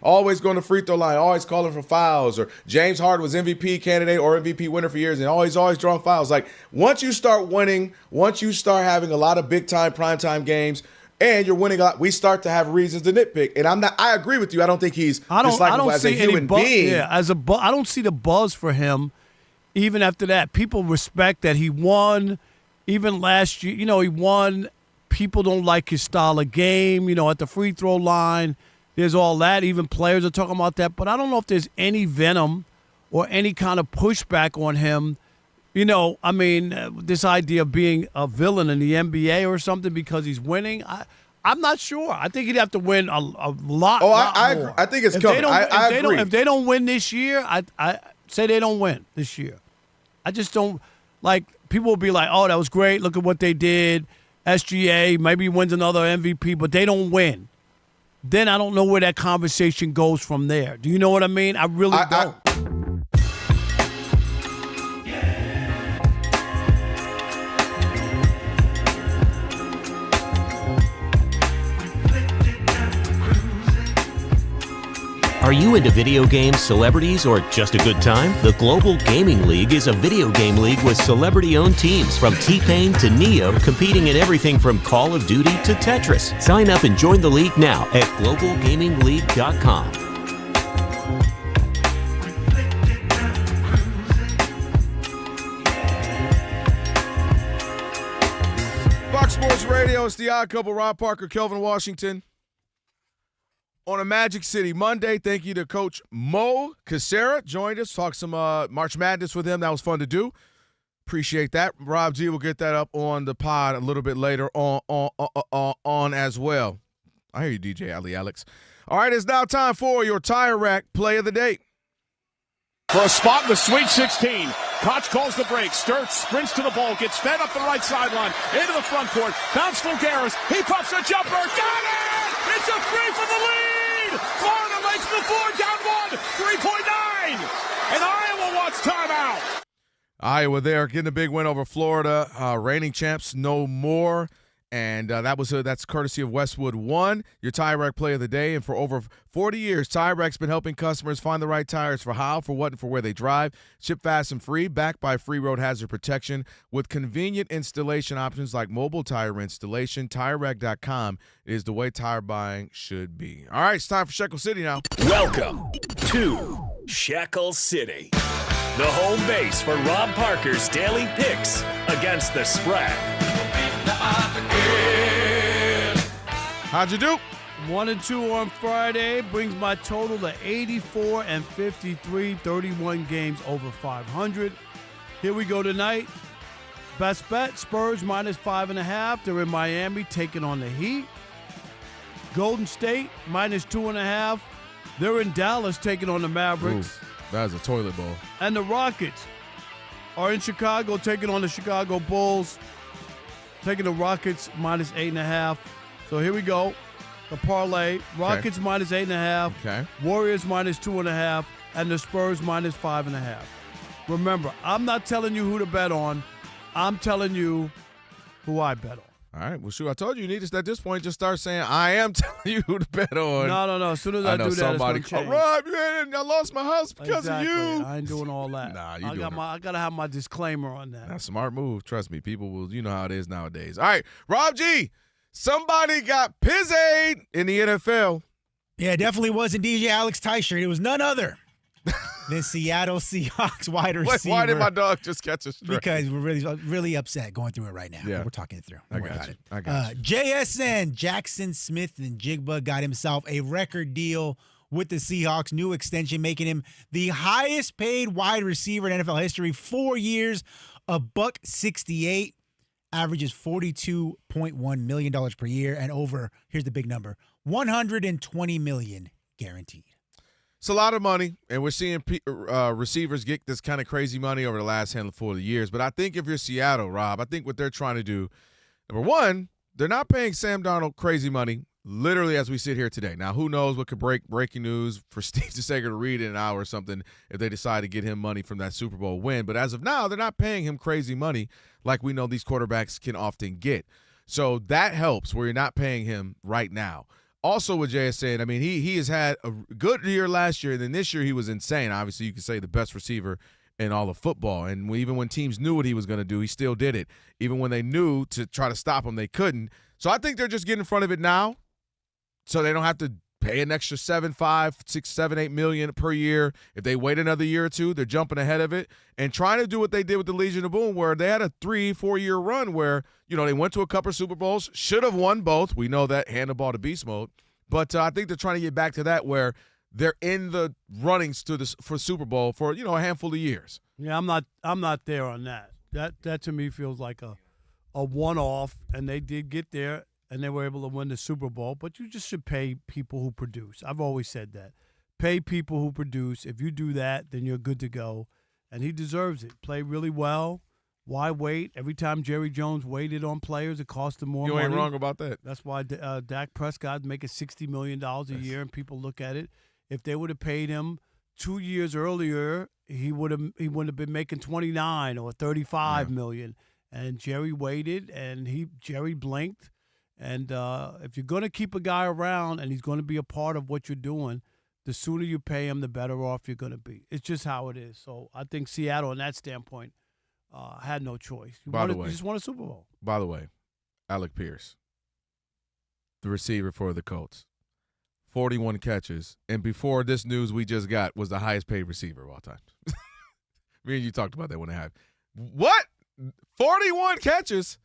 always going to free throw line, always calling for fouls. Or James Harden was MVP candidate or MVP winner for years, and always drawing fouls. Like once you start winning, once you start having a lot of big time primetime games, and you're winning a lot, we start to have reasons to nitpick. And I agree with you. I don't think he's dislikable as a human being. Yeah, I don't see the buzz for him. Even after that, people respect that he won. Even last year, he won. People don't like his style of game. At the free throw line, there's all that. Even players are talking about that. But I don't know if there's any venom or any kind of pushback on him. This idea of being a villain in the NBA or something because he's winning, I'm not sure. I think he'd have to win a lot. Oh, I agree. I think it's coming. I agree. If they don't win this year, I say they don't win this year. I just don't like. People will be like, "Oh, that was great. Look at what they did." SGA maybe wins another MVP, but they don't win. Then I don't know where that conversation goes from there. Do you know what I mean? I really don't. Are you into video games, celebrities, or just a good time? The Global Gaming League is a video game league with celebrity-owned teams from T-Pain to Neo, competing in everything from Call of Duty to Tetris. Sign up and join the league now at globalgamingleague.com. Fox Sports Radio, it's the Odd Couple, Rob Parker, Kelvin Washington. On a Magic City Monday, thank you to Coach Mo Cassara. Joined us, talked some March Madness with him. That was fun to do. Appreciate that. Rob G will get that up on the pod a little bit later on as well. I hear you, DJ Ali Alex. All right, it's now time for your Tire Rack Play of the Day. For a spot in the Sweet 16. Koch calls the break. Sturts sprints to the ball. Gets fed up the right sideline. Into the front court. Bounce Fulgaris. He pops a jumper. Got it! It's a three for the lead! Florida makes the floor down 1. 3.9. And Iowa wants timeout. Iowa there getting a big win over Florida. Reigning champs no more. And that's courtesy of Westwood One, your Tire Rack Play of the Day. And for over 40 years, Tire Rack's been helping customers find the right tires for how, for what, and for where they drive. Ship fast and free, backed by free road hazard protection with convenient installation options like mobile tire installation. TireRack.com is the way tire buying should be. All right, it's time for Shekel City now. Welcome to Shekel City, the home base for Rob Parker's daily picks against the spread. How'd you do? 1-2 on Friday brings my total to 84 and 53, 31 games over 500. Here we go tonight. Best bet, Spurs minus 5.5. They're in Miami taking on the Heat. Golden State minus 2.5. They're in Dallas taking on the Mavericks. Ooh, that is a toilet bowl. And the Rockets are in Chicago taking on the Chicago Bulls. Taking the Rockets minus 8.5. So here we go. The parlay. Rockets minus 8.5. Okay. Warriors minus 2.5. And the Spurs minus 5.5. Remember, I'm not telling you who to bet on. I'm telling you who I bet on. All right. Well, shoot, I told you need to, at this point, just start saying, I am telling you who to bet on. No. As soon as I do that, somebody it's going to change. Rob, man, I lost my house because of you. I ain't doing all that. Nah, I got to have my disclaimer on that. That's a smart move. Trust me. People will, you know how it is nowadays. All right. Rob G, somebody got pizzade in the NFL. Yeah, it definitely wasn't DJ Alex Teichert. It was none other than Seattle Seahawks wide receiver. Why did my dog just catch a stray? Because we're really upset going through it right now. Yeah. We're talking it through. I got you. JSN, Jackson Smith and Jigba got himself a record deal with the Seahawks. New extension, making him the highest paid wide receiver in NFL history. 4 years, $168. Averages $42.1 million per year and over, here's the big number, $120 million guaranteed. It's a lot of money, and we're seeing receivers get this kind of crazy money over the last handful of years. But I think if you're Seattle, Rob, I think what they're trying to do, number one, they're not paying Sam Darnold crazy money, literally as we sit here today. Now, who knows what could break breaking news for Steve DeSager to read in an hour or something if they decide to get him money from that Super Bowl win. But as of now, they're not paying him crazy money like we know these quarterbacks can often get. So that helps where you're not paying him right now. Also with JSN, I mean, he has had a good year last year, and then this year he was insane. Obviously, you could say the best receiver in all of football. And even when teams knew what he was going to do, he still did it. Even when they knew to try to stop him, they couldn't. So I think they're just getting in front of it now so they don't have to pay an extra $7, $5, $6, $7, $8 million per year. If they wait another year or two, they're jumping ahead of it and trying to do what they did with the Legion of Boom, where they had a 3-4 year run where, you know, they went to a couple of Super Bowls, should have won both. We know that, hand the ball to beast mode. But I think they're trying to get back to that where they're in the runnings for Super Bowl for, you know, a handful of years. Yeah, I'm not there on that. That to me feels like a one-off, and they did get there. And they were able to win the Super Bowl, but you just should pay people who produce. I've always said that. Pay people who produce. If you do that, then you're good to go. And he deserves it. Played really well. Why wait? Every time Jerry Jones waited on players, it cost him more money. You ain't wrong about that. That's why Dak Prescott making $60 million a year, and people look at it. If they would have paid him 2 years earlier, he wouldn't have been making $29 or $35 million. And Jerry waited, and Jerry blinked. And if you're going to keep a guy around and he's going to be a part of what you're doing, the sooner you pay him, the better off you're going to be. It's just how it is. So I think Seattle, in that standpoint, had no choice. You just won a Super Bowl. By the way, Alec Pierce, the receiver for the Colts, 41 catches. And before this news we just got, was the highest paid receiver of all time. Me and you talked about that when they had. What? 41 catches?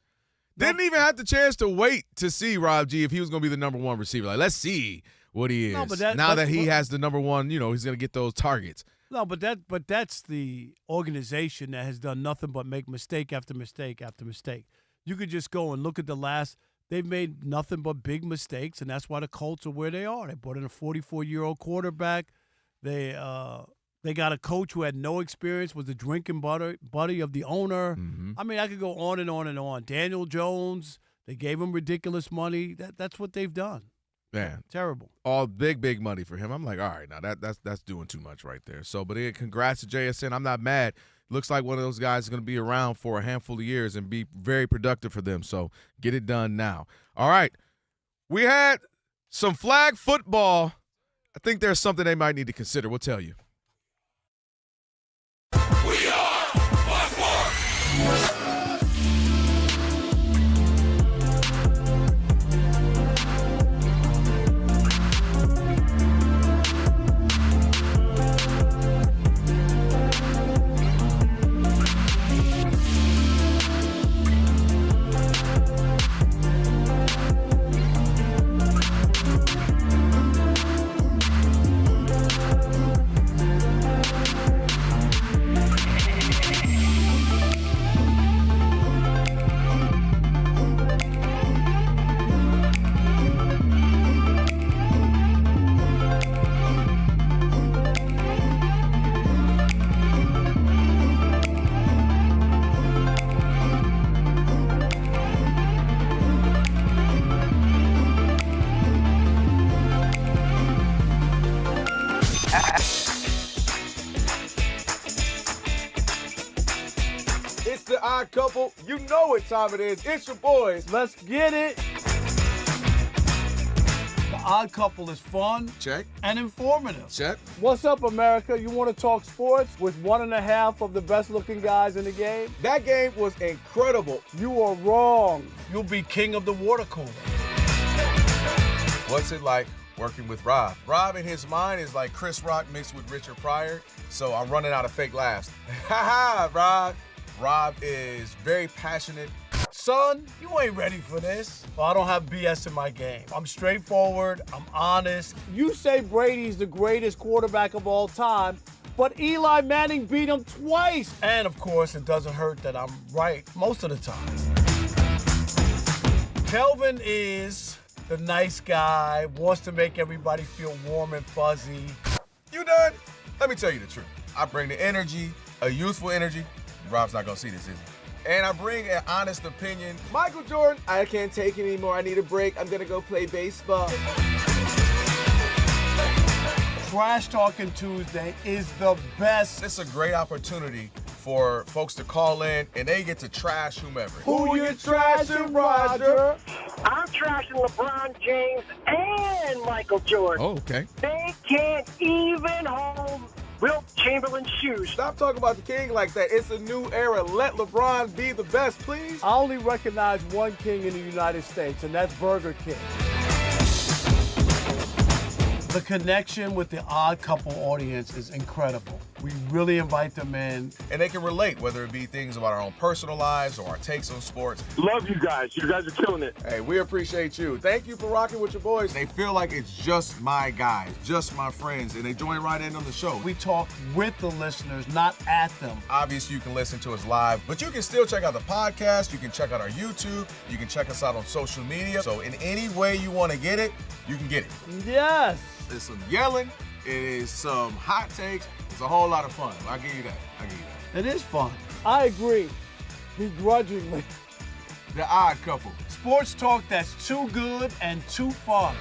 Didn't even have the chance to wait to see Rob G if he was going to be the number one receiver. Like, let's see what he is. No, but now that he has the number one, you know, he's going to get those targets. No, but that's the organization that has done nothing but make mistake after mistake after mistake. You could just go and look at the last. They've made nothing but big mistakes, and that's why the Colts are where they are. They brought in a 44-year-old quarterback. They got a coach who had no experience, was the drinking buddy of the owner. Mm-hmm. I mean, I could go on and on and on. Daniel Jones, they gave him ridiculous money. That's what they've done. Man, terrible. All big money for him. I'm like, all right, now that's doing too much right there. So, but congrats to JSN. I'm not mad. Looks like one of those guys is going to be around for a handful of years and be very productive for them. So get it done now. All right, we had some flag football. I think there's something they might need to consider. We'll tell you. We are Fox Sports. It's the Odd Couple. You know what time it is. It's your boys. Let's get it. The Odd Couple is fun. Check. And informative. Check. What's up, America? You want to talk sports with 1.5 of the best-looking guys in the game? That game was incredible. You are wrong. You'll be king of the water cooler. What's it like working with Rob? Rob in his mind is like Chris Rock mixed with Richard Pryor, so I'm running out of fake laughs. Ha ha, Rob. Rob is very passionate. Son, you ain't ready for this. Well, I don't have BS in my game. I'm straightforward. I'm honest. You say Brady's the greatest quarterback of all time, but Eli Manning beat him twice. And, of course, it doesn't hurt that I'm right most of the time. Kelvin is the nice guy, wants to make everybody feel warm and fuzzy. You done? Let me tell you the truth. I bring the energy, a youthful energy. Rob's not going to see this, is he? And I bring an honest opinion. Michael Jordan, I can't take it anymore. I need a break. I'm going to go play baseball. Trash Talking Tuesday is the best. It's a great opportunity for folks to call in, and they get to trash whomever. Who you trashing, Roger? I'm trashing LeBron James and Michael Jordan. Oh, okay. They can't even hold Wilt Chamberlain's shoes. Stop talking about the king like that. It's a new era. Let LeBron be the best, please. I only recognize one king in the United States, and that's Burger King. The connection with the Odd Couple audience is incredible. We really invite them in. And they can relate, whether it be things about our own personal lives or our takes on sports. Love you guys. You guys are killing it. Hey, we appreciate you. Thank you for rocking with your boys. They feel like it's just my guys, just my friends, and they join right in on the show. We talk with the listeners, not at them. Obviously, you can listen to us live, but you can still check out the podcast. You can check out our YouTube. You can check us out on social media. So in any way you want to get it, you can get it. Yes. There's some yelling. It is some hot takes. It's a whole lot of fun. I'll give you that. It is fun. I agree. Begrudgingly. The Odd Couple. Sports talk that's too good and too fun.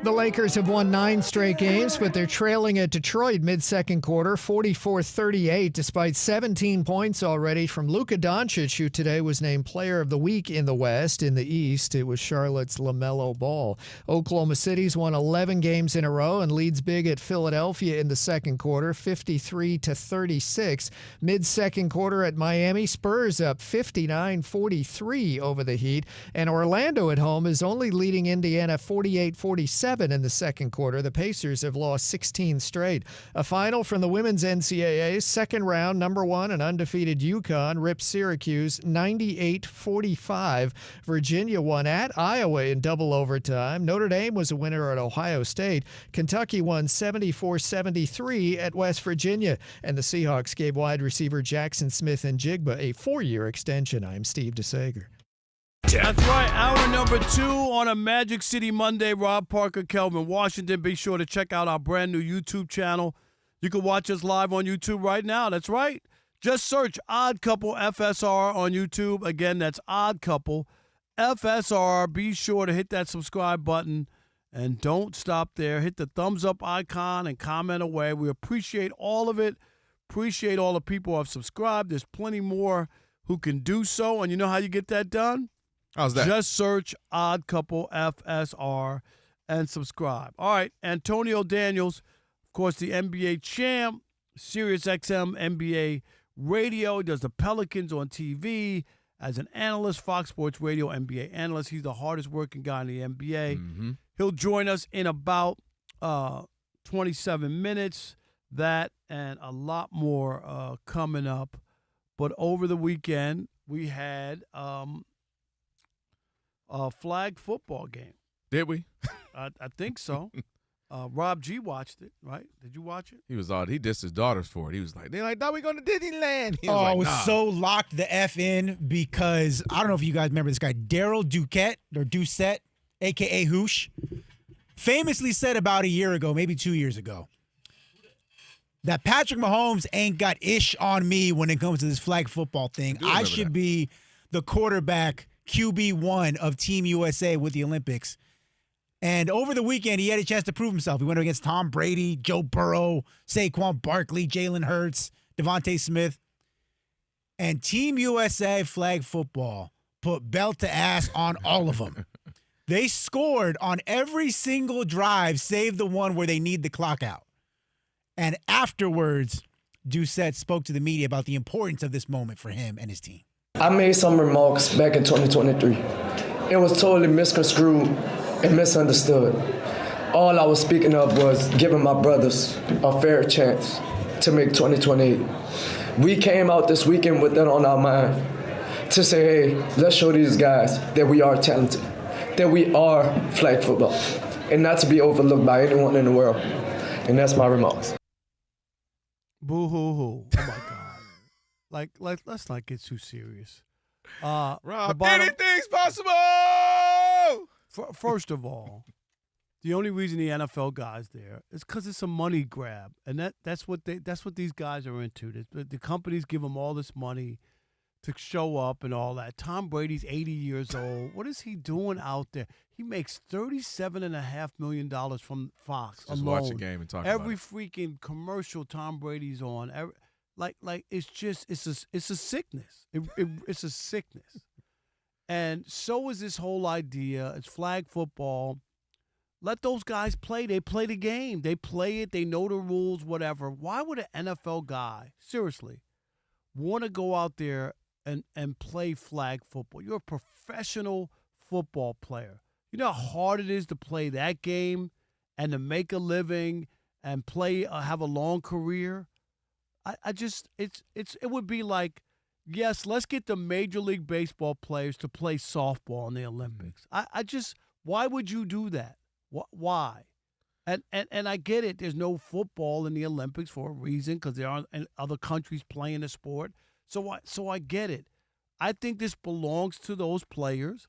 The Lakers have won 9 straight games, but they're trailing at Detroit mid-second quarter, 44-38, despite 17 points already from Luka Doncic, who today was named Player of the Week in the West. In the East, it was Charlotte's LaMelo Ball. Oklahoma City's won 11 games in a row and leads big at Philadelphia in the second quarter, 53-36. Mid-second quarter at Miami, Spurs up 59-43 over the Heat, and Orlando at home is only leading Indiana 48-47 7 in the second quarter. The Pacers have lost 16 straight. A final from the women's NCAA. Second round, number 1 and undefeated UConn ripped Syracuse 98-45. Virginia won at Iowa in double overtime. Notre Dame was a winner at Ohio State. Kentucky won 74-73 at West Virginia. And the Seahawks gave wide receiver Jackson Smith-Njigba a 4-year extension. I'm Steve DeSager. That's right. Hour number 2 on a Magic City Monday. Rob Parker, Kelvin Washington. Be sure to check out our brand new YouTube channel. You can watch us live on YouTube right now. That's right. Just search Odd Couple FSR on YouTube. Again, that's Odd Couple FSR. Be sure to hit that subscribe button and don't stop there. Hit the thumbs up icon and comment away. We appreciate all of it. Appreciate all the people who have subscribed. There's plenty more who can do so. And you know how you get that done? How's that? Just search Odd Couple FSR and subscribe. All right, Antonio Daniels, of course, the NBA champ, Sirius XM NBA Radio. He does the Pelicans on TV as an analyst, Fox Sports Radio NBA analyst. He's the hardest working guy in the NBA. Mm-hmm. He'll join us in about 27 minutes. That and a lot more coming up. But over the weekend, we had a flag football game. Did we? I think so. Rob G watched it, right? Did you watch it? He was odd. He dissed his daughters for it. He was like, they're like, no, we going to Disneyland. He was I like, was nah. so locked the F in because I don't know if you guys remember this guy, Daryl Doucette, a.k.a. Hoosh, famously said about a year ago, maybe 2 years ago, that Patrick Mahomes ain't got ish on me when it comes to this flag football thing. I should be the quarterback QB1 of Team USA with the Olympics. And over the weekend, he had a chance to prove himself. He went against Tom Brady, Joe Burrow, Saquon Barkley, Jalen Hurts, Devontae Smith. And Team USA flag football put belt to ass on all of them. They scored on every single drive, save the one where they need the clock out. And afterwards, Doucette spoke to the media about the importance of this moment for him and his team. I made some remarks back in 2023. It was totally misconstrued and misunderstood. All I was speaking of was giving my brothers a fair chance to make 2028. We came out this weekend with that on our mind to say, hey, let's show these guys that we are talented, that we are flag football, and not to be overlooked by anyone in the world. And that's my remarks. Boo-hoo-hoo. Oh, my God. Let's not get too serious. Rob, anything's possible! First of all, the only reason the NFL guy's there is because it's a money grab. And that's what these guys are into. The companies give them all this money to show up and all that. Tom Brady's 80 years old. What is he doing out there? He makes $37.5 million from Fox Just alone. watch a game and talk Every about it. freaking commercial Tom Brady's on. It's a sickness. It's a sickness. And so is this whole idea. It's flag football. Let those guys play. They play the game. They play it. They know the rules, whatever. Why would an NFL guy, seriously, want to go out there and play flag football? You're a professional football player. You know how hard it is to play that game and to make a living and play, have a long career? It would be like, yes, let's get the Major League Baseball players to play softball in the Olympics. Why would you do that? Why? And I get it. There's no football in the Olympics for a reason because there aren't other countries playing the sport. So I get it. I think this belongs to those players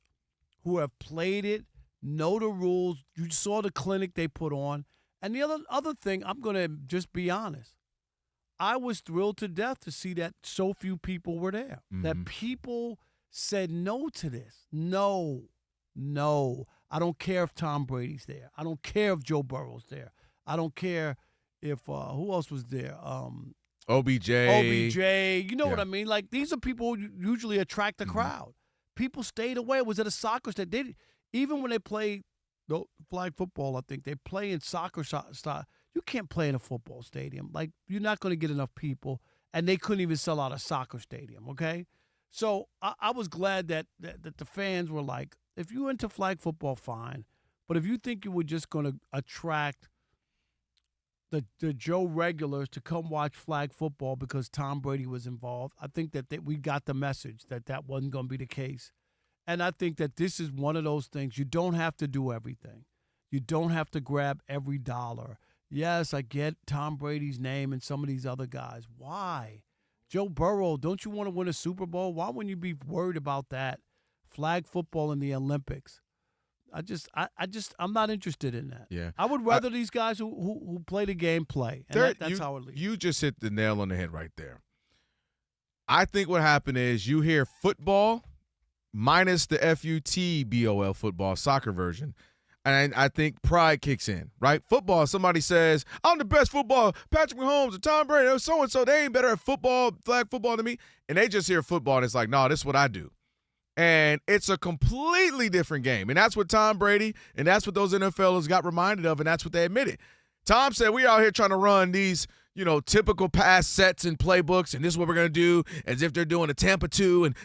who have played it, know the rules. You saw the clinic they put on. And the other thing, I'm going to just be honest. I was thrilled to death to see that so few people were there. Mm-hmm. That people said no to this. No. I don't care if Tom Brady's there. I don't care if Joe Burrow's there. I don't care if who else was there? OBJ. You know what I mean? Like, these are people who usually attract the crowd. People stayed away. It was at a soccer stadium. Even when they play flag football, I think they play in soccer style. You can't play in a football stadium. Like, you're not going to get enough people, and they couldn't even sell out a soccer stadium, okay? So I was glad that the fans were like, if you're into flag football, fine. But if you think you were just going to attract the Joe regulars to come watch flag football because Tom Brady was involved, I think that we got the message that wasn't going to be the case. And I think that this is one of those things. You don't have to do everything. You don't have to grab every dollar. Yes, I get Tom Brady's name and some of these other guys. Why? Joe Burrow, don't you want to win a Super Bowl? Why wouldn't you be worried about that? Flag football in the Olympics. I'm not interested in that. Yeah. I would rather these guys who play the game play. And that's how it leads. You just hit the nail on the head right there. I think what happened is you hear football minus the FUTBOL football, soccer version. And I think pride kicks in, right? Football, somebody says, I'm the best football, Patrick Mahomes or Tom Brady or so-and-so. They ain't better at football, flag football than me. And they just hear football, and it's like, no, this is what I do. And it's a completely different game. And that's what Tom Brady and that's what those NFLers got reminded of, and that's what they admitted. Tom said, we out here trying to run these, typical pass sets and playbooks, and this is what we're going to do, as if they're doing a Tampa 2. And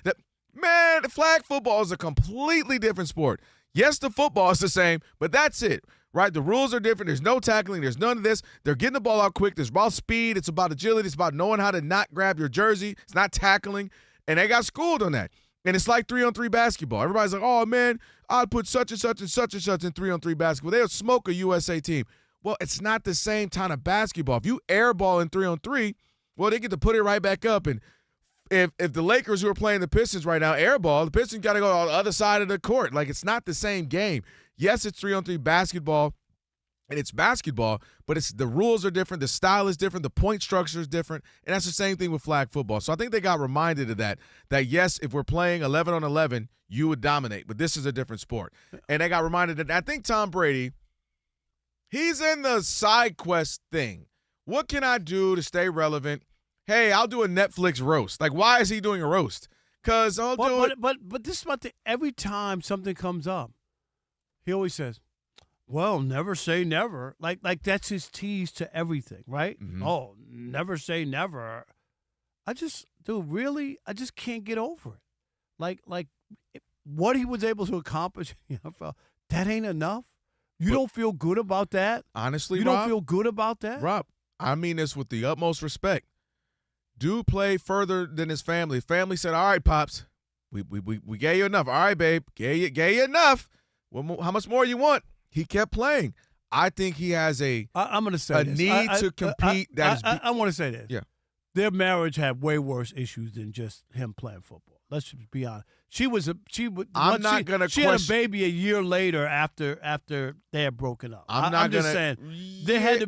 man, flag football is a completely different sport. Yes, the football is the same, but that's it, right? The rules are different. There's no tackling. There's none of this. They're getting the ball out quick. There's about speed. It's about agility. It's about knowing how to not grab your jersey. It's not tackling. And they got schooled on that. And it's like 3-on-3 basketball. Everybody's like, oh, man, I'd put such and such and such and such in 3-on-3 basketball. They'll smoke a USA team. Well, it's not the same kind of basketball. If you airball in 3-on-3, well, they get to put it right back up. And if the Lakers who are playing the Pistons right now airball, the Pistons got to go on the other side of the court. Like, it's not the same game. Yes, it's 3-on-3 basketball, and it's basketball, but the rules are different. The style is different. The point structure is different, and that's the same thing with flag football. So I think they got reminded of that yes, if we're playing 11-on-11, you would dominate, but this is a different sport. And they got reminded that I think Tom Brady, he's in the side quest thing. What can I do to stay relevant? Hey, I'll do a Netflix roast. Like, why is he doing a roast? Because But this is my thing. Every time something comes up, he always says, well, never say never. Like that's his tease to everything, right? Mm-hmm. Oh, never say never. I just can't get over it. Like what he was able to accomplish in the NFL, that ain't enough. You don't feel good about that? Honestly, you don't feel good about that? Rob, I mean this with the utmost respect. Dude played further than his family. Family said, all right, Pops, we gave you enough. All right, babe, gave you enough. Well, how much more you want? He kept playing. I think he has I'm going to say this. Need to compete. I want to say this. Yeah. Their marriage had way worse issues than just him playing football. Let's just be honest. She had a baby a year later after they had broken up. I'm just saying there had to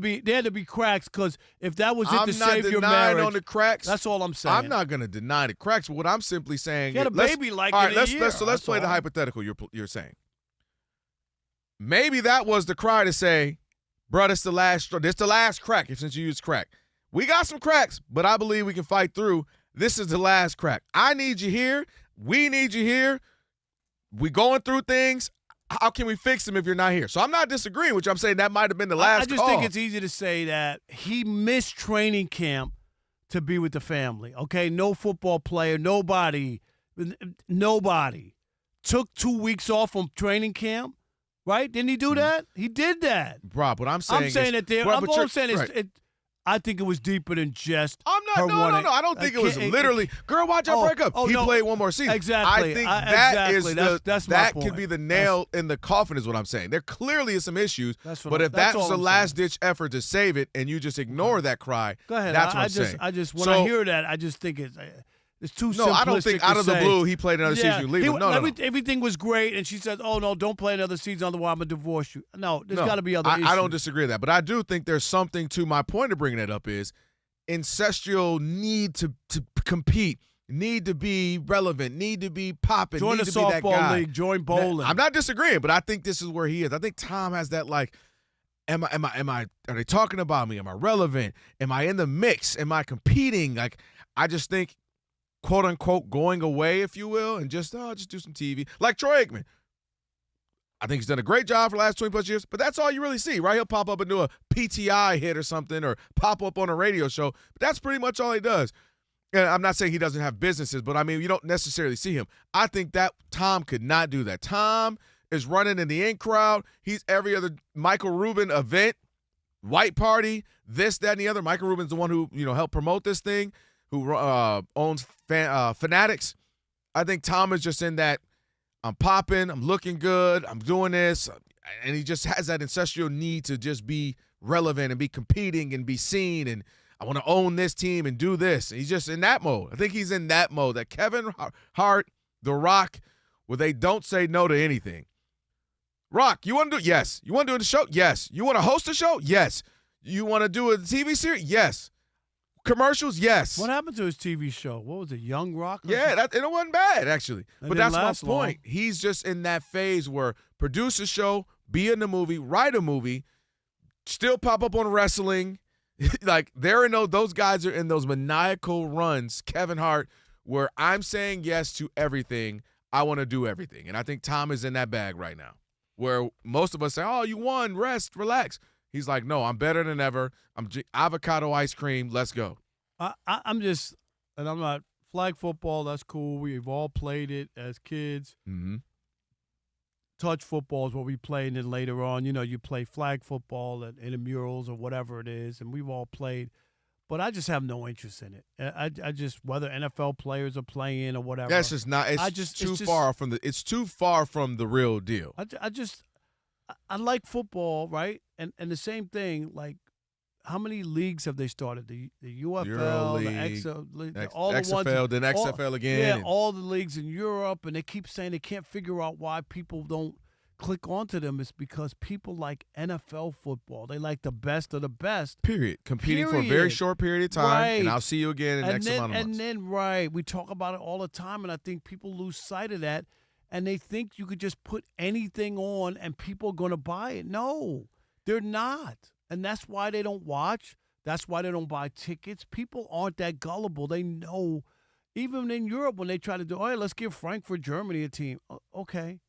be cracks, because if that was it to save your marriage, on the cracks. That's all I'm saying. I'm not going to deny the cracks. What I'm simply saying, she had a baby in a year. Let's play the hypothetical you're saying. Maybe that was the cry to say, bro, this the last crack, since you used crack. We got some cracks, but I believe we can fight through. This is the last crack. I need you here. We need you here. We going through things. How can we fix them if you're not here? So I'm not disagreeing with you. I'm saying that might have been the last I just think it's easy to say that he missed training camp to be with the family, okay? No football player, nobody took 2 weeks off from training camp. Right? Didn't he do that? He did that. Rob, what I'm saying is... I think it was deeper than just No. I don't think it was literally, girl, watch out, break up. He played one more season. Exactly. I think that's my point. could be the nail in the coffin is what I'm saying. There clearly is some issues, but if that's was a last-ditch effort to save it and you just ignore that cry, go ahead. That's what I'm saying. I hear that, I just think it's too simplistic. No, I don't think out of the blue he played another season. You leave him. No. Everything was great, and she said, "Oh no, don't play another season, otherwise I'm gonna divorce you." No, there's got to be other issues. I don't disagree with that, but I do think there's something to my point of bringing that up is incestual need to compete, need to be relevant, need to be popping, join need the to be that guy. softball league, join bowling. I'm not disagreeing, but I think this is where he is. I think Tom has that like. Am I? Are they talking about me? Am I relevant? Am I in the mix? Am I competing? Like, I just think, quote unquote, going away, if you will, and just do some TV. Like Troy Aikman. I think he's done a great job for the last 20 plus years, but that's all you really see, right? He'll pop up and do a PTI hit or something, or pop up on a radio show. But that's pretty much all he does. And I'm not saying he doesn't have businesses, but I mean, you don't necessarily see him. I think that Tom could not do that. Tom is running in the in crowd. He's every other Michael Rubin event, white party, this, that, and the other. Michael Rubin's the one who, helped promote this thing, who owns Fanatics. I think Tom is just in that, I'm popping, I'm looking good, I'm doing this, and he just has that ancestral need to just be relevant and be competing and be seen, and I want to own this team and do this. He's just in that mode. I think he's in that mode. That Kevin Hart, The Rock, where they don't say no to anything. Rock, you want to do it? Yes. You want to do the show? Yes. You want to host a show? Yes. You want to do a TV series? Yes. Commercials? Yes. What happened to his TV show? What was it, Young Rock? Yeah, it wasn't bad, actually. But that's my point. Long. He's just in that phase where produce a show, be in the movie, write a movie, still pop up on wrestling. Like, those guys are in those maniacal runs, Kevin Hart, where I'm saying yes to everything. I want to do everything. And I think Tom is in that bag right now, where most of us say, oh, you won, rest, relax. He's like, no, I'm better than ever. I'm avocado ice cream. Let's go. I'm not, flag football, that's cool. We've all played it as kids. Mm-hmm. Touch football is what we play, and then later on, you play flag football at intramurals or whatever it is, and we've all played. But I just have no interest in it. I just, whether NFL players are playing or whatever. That's just not. It's too far from the real deal. I like football, right? And the same thing, like, how many leagues have they started? The UFL, all the XFL, ones, then XFL again. Yeah, all the leagues in Europe, and they keep saying they can't figure out why people don't click onto them. It's because people like NFL football. They like the best of the best. Period. Competing for a very short period of time, right. And I'll see you again in X amount of months. And then, right, we talk about it all the time, and I think people lose sight of that, and they think you could just put anything on and people are going to buy it. No, they're not. And that's why they don't watch. That's why they don't buy tickets. People aren't that gullible. They know, even in Europe, when they try to do, all right, let's give Frankfurt, Germany a team. Okay.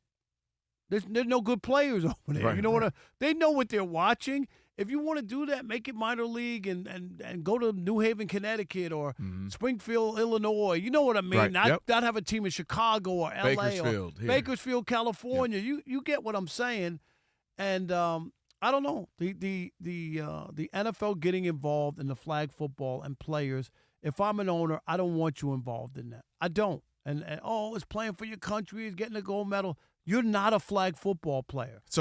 There's no good players over there. Right, you know what? They know what they're watching. If you want to do that, make it minor league and go to New Haven, Connecticut, or Springfield, Illinois. You know what I mean? Right, Not have a team in Chicago or L.A. Bakersfield, or Bakersfield, California. Yep. You get what I'm saying. And I don't know. The NFL getting involved in the flag football and players, if I'm an owner, I don't want you involved in that. I don't. And it's playing for your country, it's getting a gold medal. You're not a flag football player. It's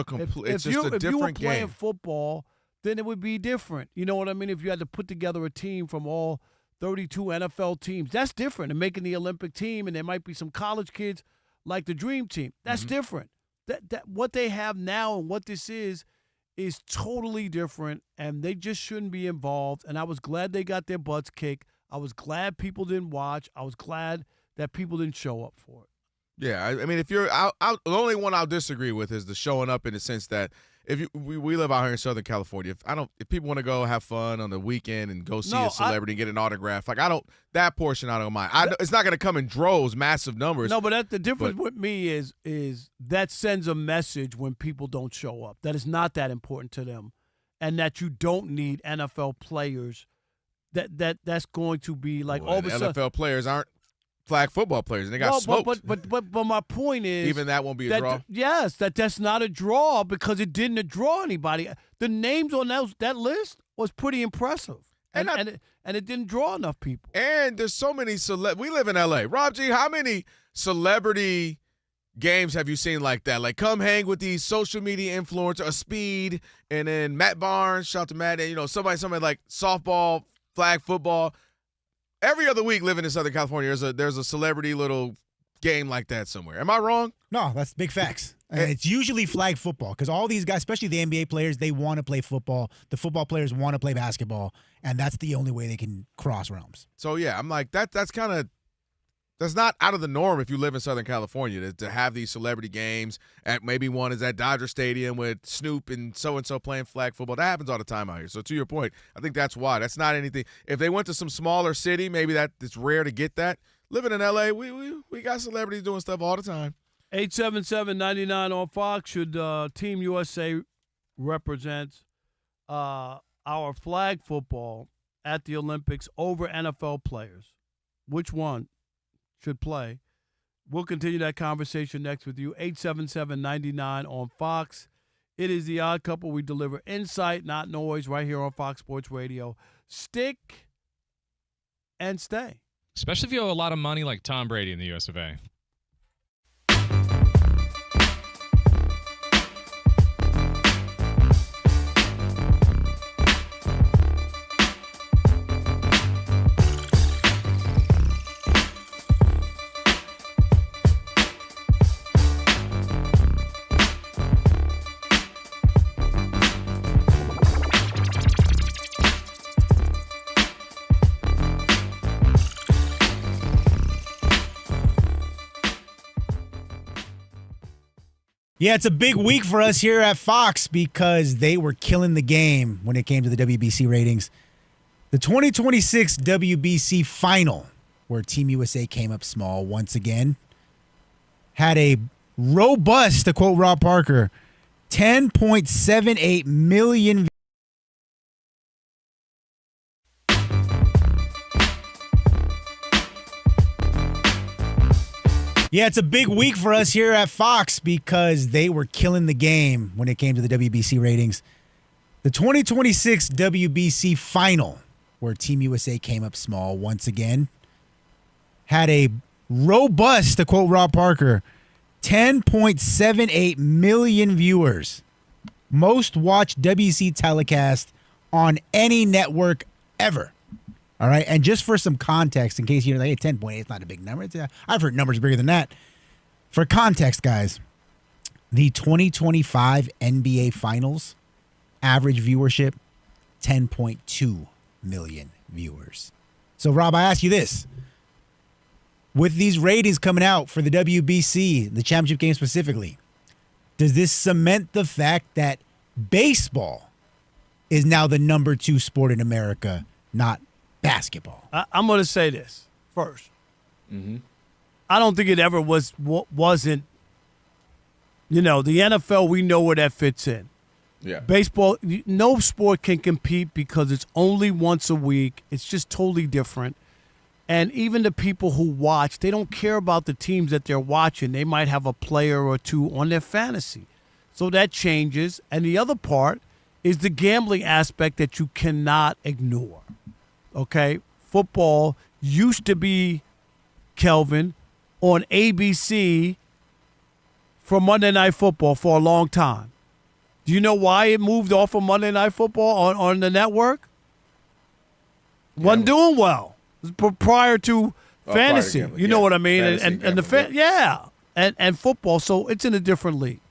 just a different game. If you were playing football, then it would be different. You know what I mean? If you had to put together a team from all 32 NFL teams, that's different. And making the Olympic team, and there might be some college kids like the Dream Team. That's different. That what they have now and what this is totally different, and they just shouldn't be involved. And I was glad they got their butts kicked. I was glad people didn't watch. I was glad that people didn't show up for it. Yeah, I mean, if you're out, the only one I'll disagree with is the showing up, in the sense that we live out here in Southern California. If people want to go have fun on the weekend and go see a celebrity and get an autograph, that portion I don't mind. It's not going to come in droves, massive numbers. No, but the difference with me is that sends a message when people don't show up. That is not that important to them, and that you don't need NFL players. That's going to be like all of a sudden NFL players aren't flag football players, and they got smoked. But my point is, even that won't be a draw. Yes, that's not a draw because it didn't draw anybody. The names on that list was pretty impressive, and it didn't draw enough people. And there's so many we live in LA. Rob G, how many celebrity games have you seen like that? Like, come hang with these social media influencers, Speed, and then Matt Barnes, shout out to Matt, and somebody like softball, flag football. Every other week living in Southern California, there's a celebrity little game like that somewhere. Am I wrong? No, that's big facts. It's usually flag football because all these guys, especially the NBA players, they want to play football. The football players want to play basketball, and that's the only way they can cross realms. So, yeah, I'm like, that's kind of – that's not out of the norm if you live in Southern California to have these celebrity games. Maybe one is at Dodger Stadium with Snoop and so playing flag football. That happens all the time out here. So to your point, I think that's why. That's not anything. If they went to some smaller city, maybe it's rare to get that. Living in L.A., we got celebrities doing stuff all the time. 877-99 on Fox. Should Team USA represent our flag football at the Olympics over NFL players? Which one should play? We'll continue that conversation next with you. 877-99 on Fox. It is The Odd Couple. We deliver insight, not noise, right here on Fox Sports Radio. Stick and stay. Especially if you owe a lot of money like Tom Brady in the US of A. Yeah, it's a big week for us here at Fox because they were killing the game when it came to the WBC ratings. The 2026 WBC final, where Team USA came up small once again, had a robust, to quote Rob Parker, 10.78 million. Yeah, it's a big week for us here at Fox because they were killing the game when it came to the WBC ratings. The 2026 WBC final, where Team USA came up small once again, had a robust, to quote Rob Parker, 10.78 million viewers. Most watched WBC telecast on any network ever. All right, and just for some context, in case you're like, hey, 10.8 is not a big number. I've heard numbers bigger than that. For context, guys, the 2025 NBA Finals average viewership, 10.2 million viewers. So, Rob, I ask you this. With these ratings coming out for the WBC, the championship game specifically, does this cement the fact that baseball is now the number 2 sport in America, not basketball? I'm going to say this first. Mm-hmm. I don't think it ever wasn't. The NFL, we know where that fits in. Yeah. Baseball, no sport can compete because it's only once a week. It's just totally different. And even the people who watch, they don't care about the teams that they're watching. They might have a player or two on their fantasy. So that changes. And the other part is the gambling aspect that you cannot ignore. Okay, football used to be, Kelvin, on ABC for Monday Night Football for a long time. Do you know why it moved off of Monday Night Football on the network? Wasn't doing well. It was prior to fantasy. Prior to you know what I mean? Fantasy And football. So it's in a different league.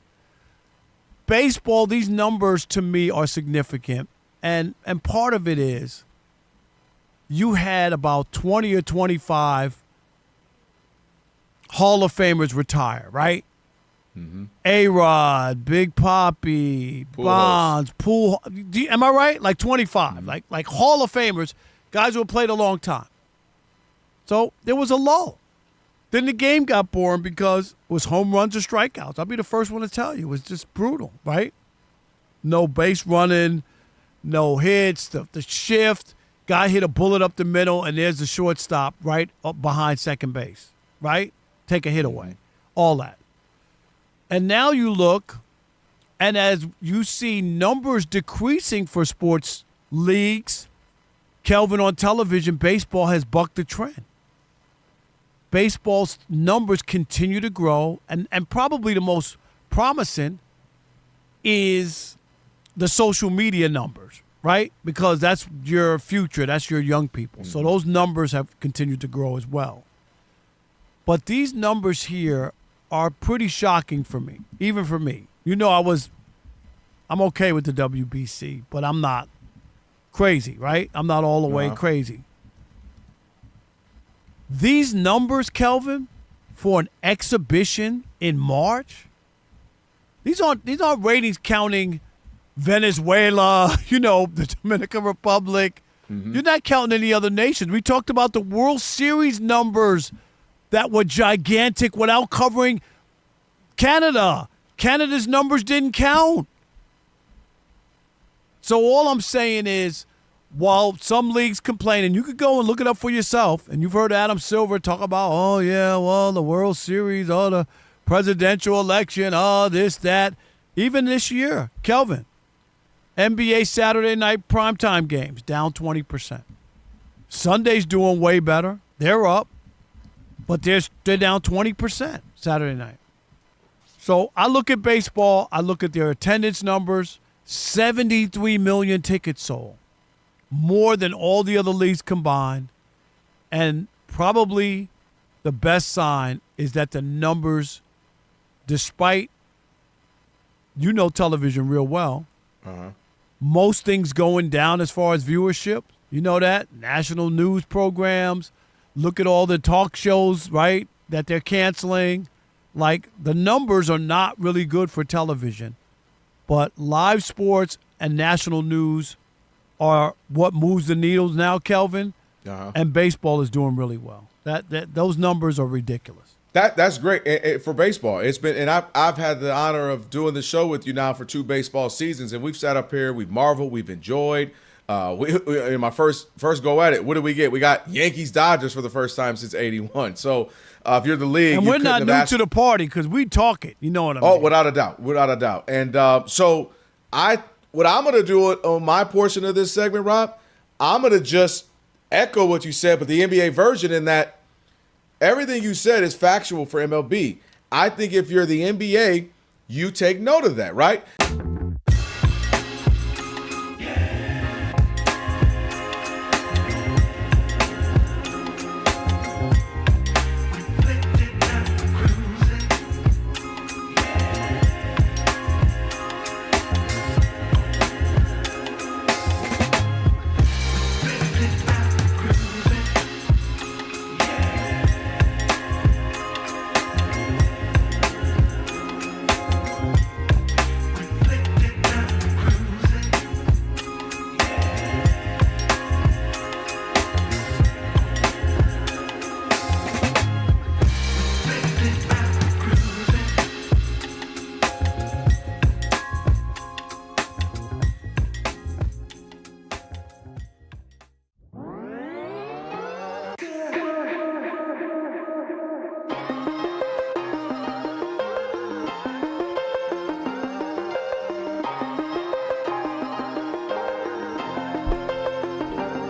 Baseball, these numbers to me are significant, and part of it is, you had about 20 or 25 Hall of Famers retire, right? Mm-hmm. A-Rod, Big Papi, Bonds, Poole. Am I right? Like 25. Mm-hmm. Like Hall of Famers, guys who have played a long time. So there was a lull. Then the game got boring because it was home runs or strikeouts. I'll be the first one to tell you. It was just brutal, right? No base running, no hits, the shift. Guy hit a bullet up the middle, and there's the shortstop right up behind second base, right? Take a hit away. All that. And now you look, and as you see numbers decreasing for sports leagues, Kelvin, on television, baseball has bucked the trend. Baseball's numbers continue to grow, and probably the most promising is the social media numbers. Right? Because that's your future. That's your young people. So those numbers have continued to grow as well. But these numbers here are pretty shocking for me, even for me. I'm okay with the WBC, but I'm not crazy, right? I'm not all the way crazy. These numbers, Kelvin, for an exhibition in March, these aren't ratings counting Venezuela, the Dominican Republic. Mm-hmm. You're not counting any other nations. We talked about the World Series numbers that were gigantic without covering Canada. Canada's numbers didn't count. So all I'm saying is while some leagues complain, and you could go and look it up for yourself, and you've heard Adam Silver talk about, oh, yeah, well, the World Series, oh, the presidential election, oh, this, that. Even this year, Kelvin, NBA Saturday night primetime games, down 20%. Sunday's doing way better. They're up, but they're down 20% Saturday night. So I look at baseball, I look at their attendance numbers, 73 million tickets sold. More than all the other leagues combined. And probably the best sign is that the numbers, despite, television real well, most things going down as far as viewership. You know that? National news programs. Look at all the talk shows, right, that they're canceling. Like, the numbers are not really good for television. But live sports and national news are what moves the needles now, Kelvin, and baseball is doing really well. Those numbers are ridiculous. That's great for baseball. It's been, and I've had the honor of doing the show with you now for 2 baseball seasons, and we've sat up here, we've marveled, we've enjoyed. In my first go at it, what did we get? We got Yankees Dodgers for the first time since '81. So if you're the league, and we're not new to the party because we talk it. You know what I mean? Oh, without a doubt. And so what I'm going to do on my portion of this segment, Rob, I'm going to just echo what you said, but the NBA version, in that everything you said is factual for MLB. I think if you're the NBA, you take note of that, right?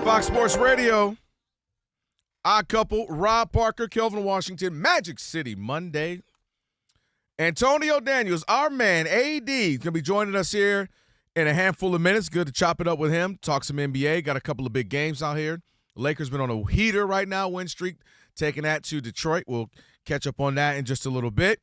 Fox Sports Radio, Odd Couple, Rob Parker, Kelvin Washington, Magic City Monday. Antonio Daniels, our man, AD, going to be joining us here in a handful of minutes. Good to chop it up with him, talk some NBA. Got a couple of big games out here. The Lakers been on a heater right now, win streak, taking that to Detroit. We'll catch up on that in just a little bit.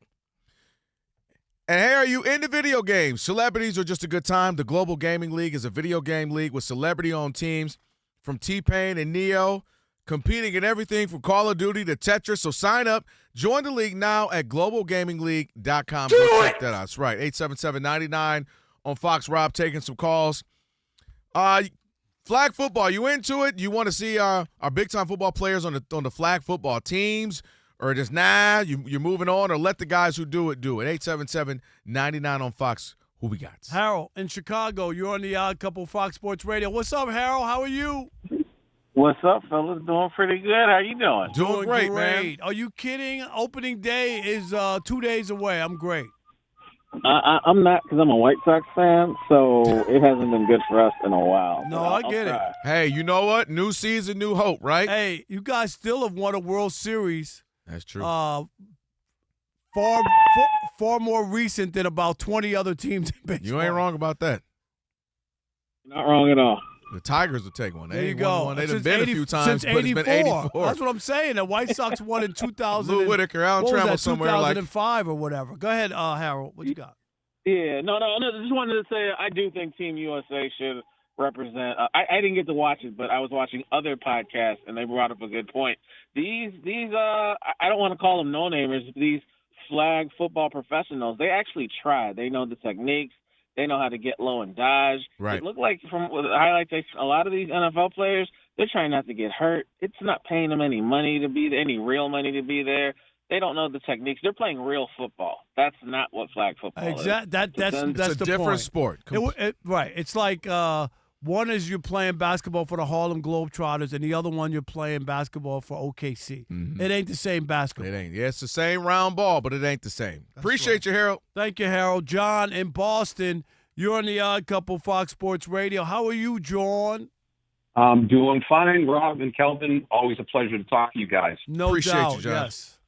And hey, are you into video games? Celebrities are just a good time. The Global Gaming League is a video game league with celebrity-owned teams from T-Pain and Neo, competing in everything from Call of Duty to Tetris. So sign up. Join the league now at globalgamingleague.com. Go check that out. That's right. 877-99 on Fox. Rob taking some calls. Flag football, you into it? You want to see our big-time football players on the flag football teams? Or just, you're moving on? Or let the guys who do it do it. 877-99 on Fox. Who we got? Harold in Chicago. You're on the Odd Couple Fox Sports Radio. What's up, Harold? How are you? What's up, fellas? Doing pretty good. How you doing? Doing great, man. Are you kidding? Opening day is 2 days away. I'm great. I'm not, because I'm a White Sox fan, so it hasn't been good for us in a while. No, I get it. Hey, you know what? New season, new hope, right? Hey, you guys still have won a World Series. That's true. Far more recent than about 20 other teams in baseball. You ain't wrong about that. Not wrong at all. The Tigers will take one. There you go. They've been a few times, but it's been 84. That's what I'm saying. The White Sox won in 2000. Lou Whitaker, Alan Trammell somewhere 2005 or whatever. Go ahead, Harold. What you got? Yeah, no. Just wanted to say I do think Team USA should represent. I didn't get to watch it, but I was watching other podcasts, and they brought up a good point. These I don't want to call them no-namers. These flag football professionals, they actually try. They know the techniques. They know how to get low and dodge. Right. It looked like from the highlights, a lot of these NFL players, they're trying not to get hurt. It's not paying them any money to be there, any real money to be there. They don't know the techniques. They're playing real football. That's not what flag football is. That's a the different point. sport. Right. It's like One is you're playing basketball for the Harlem Globetrotters, and the other one you're playing basketball for OKC. Mm-hmm. It ain't the same basketball. It ain't. Yeah, it's the same round ball, but it ain't the same. Appreciate you, Harold. Thank you, Harold. John in Boston, you're on the Odd Couple Fox Sports Radio. How are you, John? I'm doing fine, Rob and Kelvin. Always a pleasure to talk to you guys. No Appreciate doubt, you, John. yes.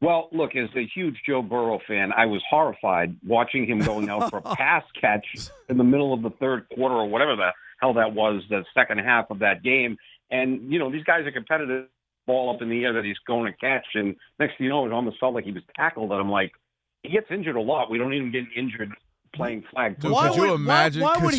Well, look, as a huge Joe Burrow fan, I was horrified watching him going out for a pass catch in the middle of the third quarter or whatever the hell that was, the second half of that game. And, you know, these guys are competitive, ball up in the air that he's going to catch. And next thing you know, it almost felt like he was tackled. And I'm like, he gets injured a lot. We don't even get injured playing flag. Dude, could you imagine? Why would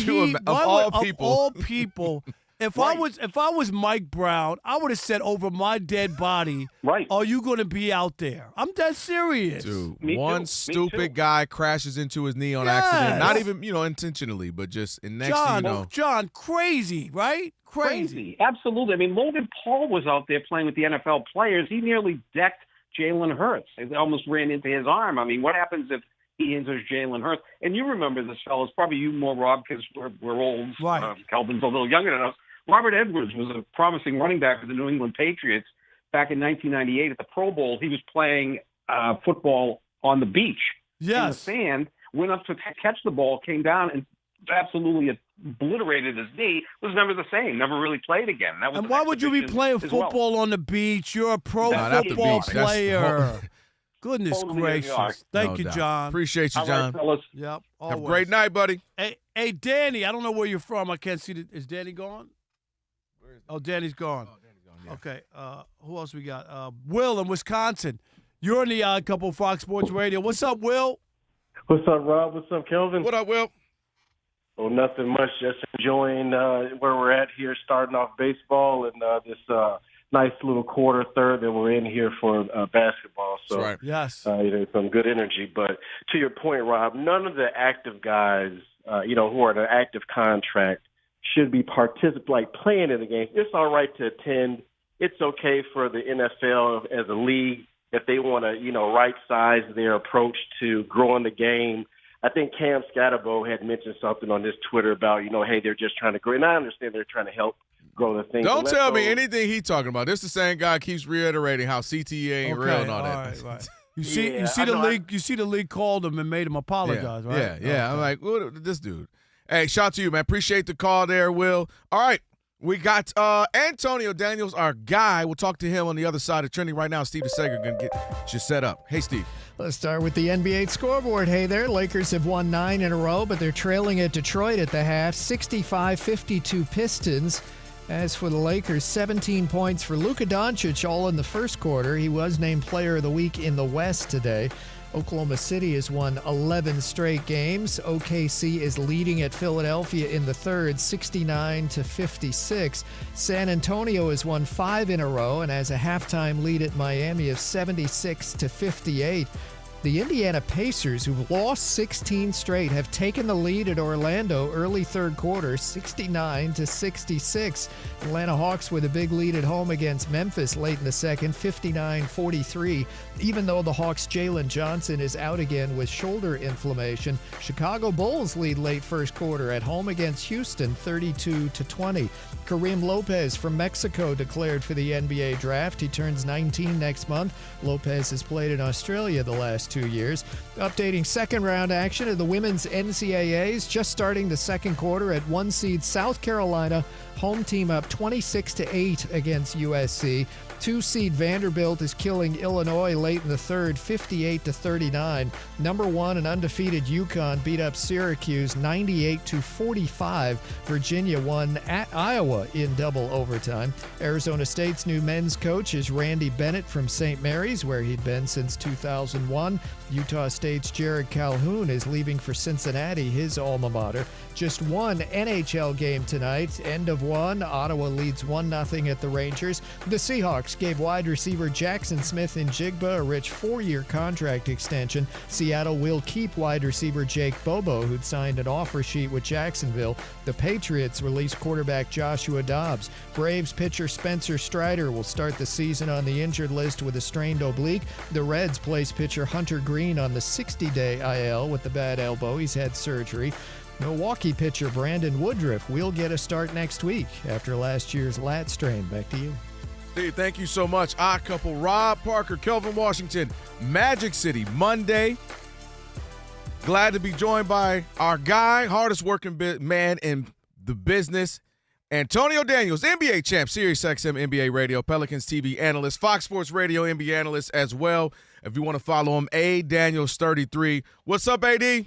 of all people, if I was Mike Brown, I would have said over my dead body, right? Are you going to be out there? I'm dead serious. Dude, Me one too. stupid guy crashes into his knee on accident. Not even, intentionally, but just next thing you know. John, crazy, right? Crazy. Absolutely. I mean, Logan Paul was out there playing with the NFL players. He nearly decked Jalen Hurts. It almost ran into his arm. I mean, what happens if he injures Jalen Hurts? And you remember this, fellas, probably you more, Rob, because we're old. Right. Kelvin's a little younger than us. Robert Edwards was a promising running back for the New England Patriots back in 1998 at the Pro Bowl. He was playing football on the beach in the sand, went up to catch the ball, came down and absolutely obliterated his knee, was never the same, never really played again. That was and why would you be playing football on the beach? You're a pro football player. Goodness gracious. Thank you, John. Appreciate you, All John. right, fellas. Yep. Have a great night, buddy. Hey, Danny, I don't know where you're from. I can't see is Danny gone? Oh, Danny's gone. Yeah. Okay. Who else we got? Will in Wisconsin. You're on the Odd Couple Fox Sports Radio. What's up, Will? What's up, Rob? What's up, Kelvin? What up, Will? Oh, nothing much. Just enjoying where we're at here, starting off baseball and this nice little quarter third that we're in here for basketball. So, that's right. Yes. Some good energy. But to your point, Rob, none of the active guys, who are in an active contract should be playing in the game. It's all right to attend. It's okay for the NFL as a league if they want to, right-size their approach to growing the game. I think Cam Scatterbo had mentioned something on his Twitter about, hey, they're just trying to grow. And I understand they're trying to help grow the thing. Don't tell me anything he's talking about. This the same guy keeps reiterating how CTE ain't real and all that. Right. You see the league called him and made him apologize, right? Yeah. Okay. I'm like, what this dude? Hey, shout out to you, man. Appreciate the call there, Will. All right. We got Antonio Daniels, our guy. We'll talk to him on the other side of trending right now. Steve DeSager going to get you set up. Hey, Steve. Let's start with the NBA scoreboard. Hey there, Lakers have won 9 in a row, but they're trailing at Detroit at the half, 65-52 Pistons. As for the Lakers, 17 points for Luka Doncic, all in the first quarter. He was named Player of the Week in the West today. Oklahoma City has won 11 straight games. OKC is leading at Philadelphia in the third, 69-56. San Antonio has won 5 in a row and has a halftime lead at Miami of 76-58. The Indiana Pacers, who've lost 16 straight, have taken the lead at Orlando early third quarter, 69-66. Atlanta Hawks with a big lead at home against Memphis late in the second, 59-43. Even though the Hawks' Jalen Johnson is out again with shoulder inflammation, Chicago Bulls lead late first quarter at home against Houston, 32-20. Kareem Lopez from Mexico declared for the NBA draft. He turns 19 next month. Lopez has played in Australia the last 2 years. Updating second round action of the women's NCAAs, just starting the second quarter at 1 seed South Carolina, home team up 26-8 against USC. 2 seed Vanderbilt is killing Illinois late in the third, 58-39. Number 1 and undefeated UConn beat up Syracuse 98-45. Virginia won at Iowa in double overtime. Arizona State's new men's coach is Randy Bennett from St. Mary's, where he'd been since 2001. Utah State's Jared Calhoun is leaving for Cincinnati, his alma mater. Just one NHL game tonight. End of one. Ottawa leads 1-0 at the Rangers. The Seahawks gave wide receiver Jackson Smith-Njigba a rich 4-year contract extension. Seattle will keep wide receiver Jake Bobo, who'd signed an offer sheet with Jacksonville. The Patriots released quarterback Joshua Dobbs. Braves pitcher Spencer Strider will start the season on the injured list with a strained oblique. The Reds place pitcher Hunter Green on the 60-day IL with the bad elbow. He's had surgery. Milwaukee pitcher Brandon Woodruff will get a start next week after last year's lat strain. Back to you. Steve, thank you so much. Odd Couple, Rob Parker, Kelvin Washington, Magic City, Monday. Glad to be joined by our guy, hardest working man in the business, Antonio Daniels, NBA champ, Sirius XM NBA Radio, Pelicans TV analyst, Fox Sports Radio NBA analyst as well. If you want to follow him, Daniels33. What's up, AD?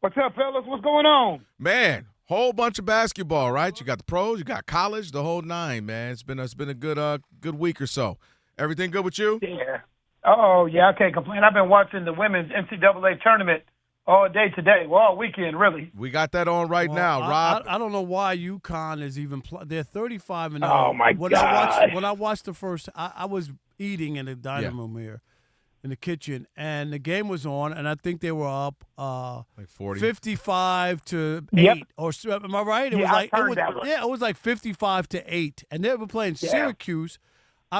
What's up, fellas? What's going on? Man, whole bunch of basketball, right? You got the pros, you got college, the whole nine, man. It's been a good week or so. Everything good with you? Yeah. Oh, yeah, I can't complain. I've been watching the women's NCAA tournament all day today. Well, all weekend, really. We got that on right now, Rob. I don't know why UConn is even they're 35-0. Oh, my God. When I watched the first, I was eating in the dining room here. In the kitchen, and the game was on, and I think they were up like 40, 55-8. Yep. Or am I right? It was like 55-8, and they were playing Syracuse.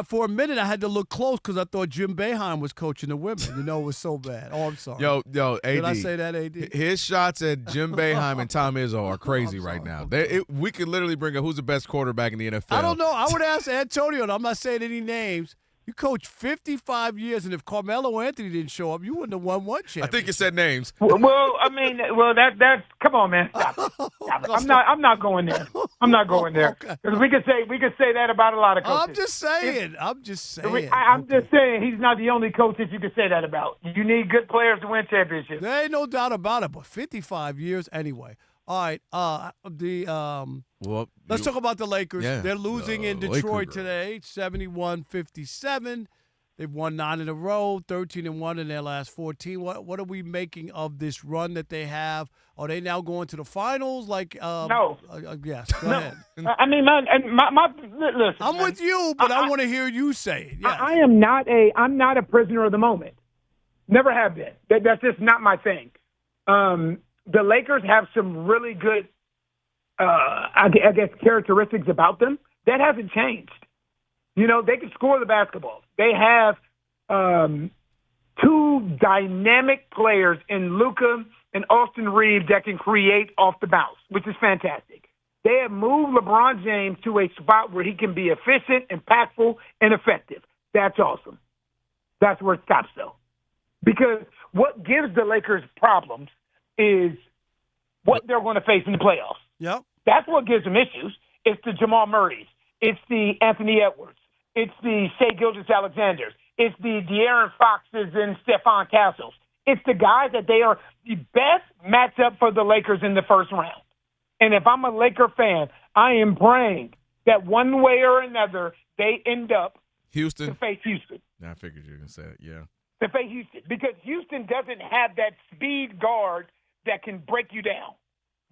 For a minute, I had to look close because I thought Jim Boeheim was coaching the women. It was so bad. Oh, I'm sorry. Yo, AD. Did I say that, AD? His shots at Jim Boeheim and Tom Izzo are crazy right now. We could literally bring up who's the best quarterback in the NFL. I don't know. I would ask Antonio, and I'm not saying any names. You coached 55 years, and if Carmelo Anthony didn't show up, you wouldn't have won one championship. I think you said names. Well, I mean, that's come on, man. Stop it. I'm not going there. I'm not going there because we could say that about a lot of coaches. I'm just saying. I'm just saying he's not the only coach that you could say that about. You need good players to win championships. There ain't no doubt about it. But 55 years anyway. All right. Let's talk about the Lakers. Yeah, they're losing in Detroit today, 71-57. They've won 9 in a row, 13-1 in their last 14. What are we making of this run that they have? Are they now going to the finals? No. Yes. Go ahead. I mean, listen. I'm with you, but I want to hear you say it. Yes. I'm not a prisoner of the moment. Never have been. That's just not my thing. The Lakers have some really good, I guess, characteristics about them. That hasn't changed. They can score the basketball. They have 2 dynamic players in Luka and Austin Reeves that can create off the bounce, which is fantastic. They have moved LeBron James to a spot where he can be efficient, impactful, and effective. That's awesome. That's where it stops, though. Because what gives the Lakers problems is what they're going to face in the playoffs. Yep. That's what gives them issues. It's the Jamal Murrays. It's the Anthony Edwards. It's the Shai Gilgeous-Alexanders. It's the De'Aaron Foxes and Stephon Castles. It's the guys that they are the best matchup for the Lakers in the first round. And if I'm a Laker fan, I am praying that one way or another they end up to face Houston. I figured you were going to say it, yeah. To face Houston, because Houston doesn't have that speed guard that can break you down.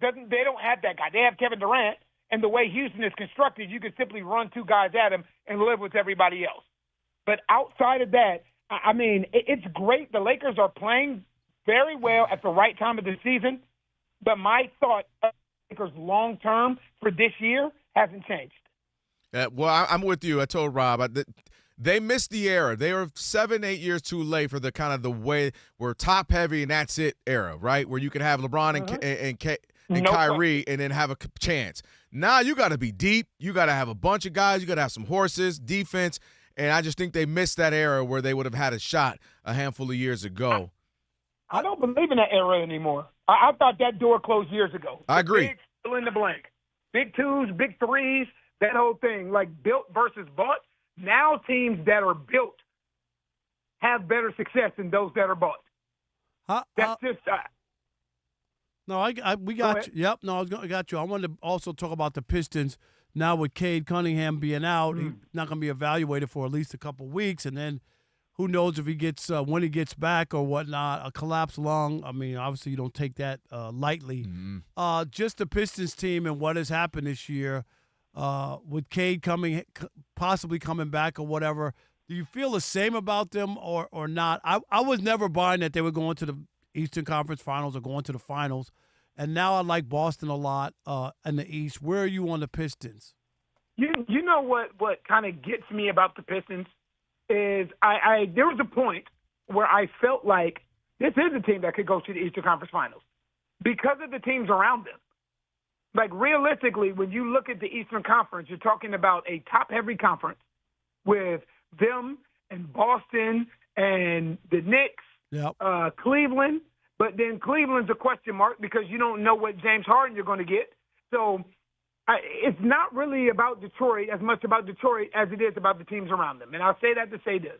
They don't have that guy. They have Kevin Durant, and the way Houston is constructed, you can simply run 2 guys at him and live with everybody else. But outside of that, I mean, it's great. The Lakers are playing very well at the right time of the season, but my thought of the Lakers long-term for this year hasn't changed. Well, I'm with you. I told Rob they missed the era. They were 7-8 years too late for the kind of the way we're top heavy and that's it era, right? Where you can have LeBron and Kyrie and then have a chance. Now you got to be deep. You got to have a bunch of guys. You got to have some horses, defense, and I just think they missed that era where they would have had a shot a handful of years ago. I don't believe in that era anymore. I thought that door closed years ago. I agree. Big fill in the blank. Big 2s, big 3s, that whole thing, like built versus bought. Now teams that are built have better success than those that are bought. That's just No, we got you. Yep, no, I got you. I wanted to also talk about the Pistons now with Cade Cunningham being out. He's not going to be evaluated for at least a couple weeks, and then who knows if he gets when he gets back or whatnot. A collapsed lung. I mean, obviously you don't take that lightly. Just the Pistons team and what has happened this year. With Cade possibly coming back or whatever, do you feel the same about them or not? I was never buying that they were going to the Eastern Conference Finals or going to the Finals, and now I like Boston a lot in the East. Where are you on the Pistons? You know what kind of gets me about the Pistons is there was a point where I felt like this is a team that could go to the Eastern Conference Finals. because of the teams around them. Like, realistically, when you look at the Eastern Conference, you're talking about a top-heavy conference with them and Boston and the Knicks, Cleveland. But then Cleveland's a question mark because you don't know what James Harden you're going to get. So it's not really about Detroit as much about Detroit as it is about the teams around them. And I'll say that to say this.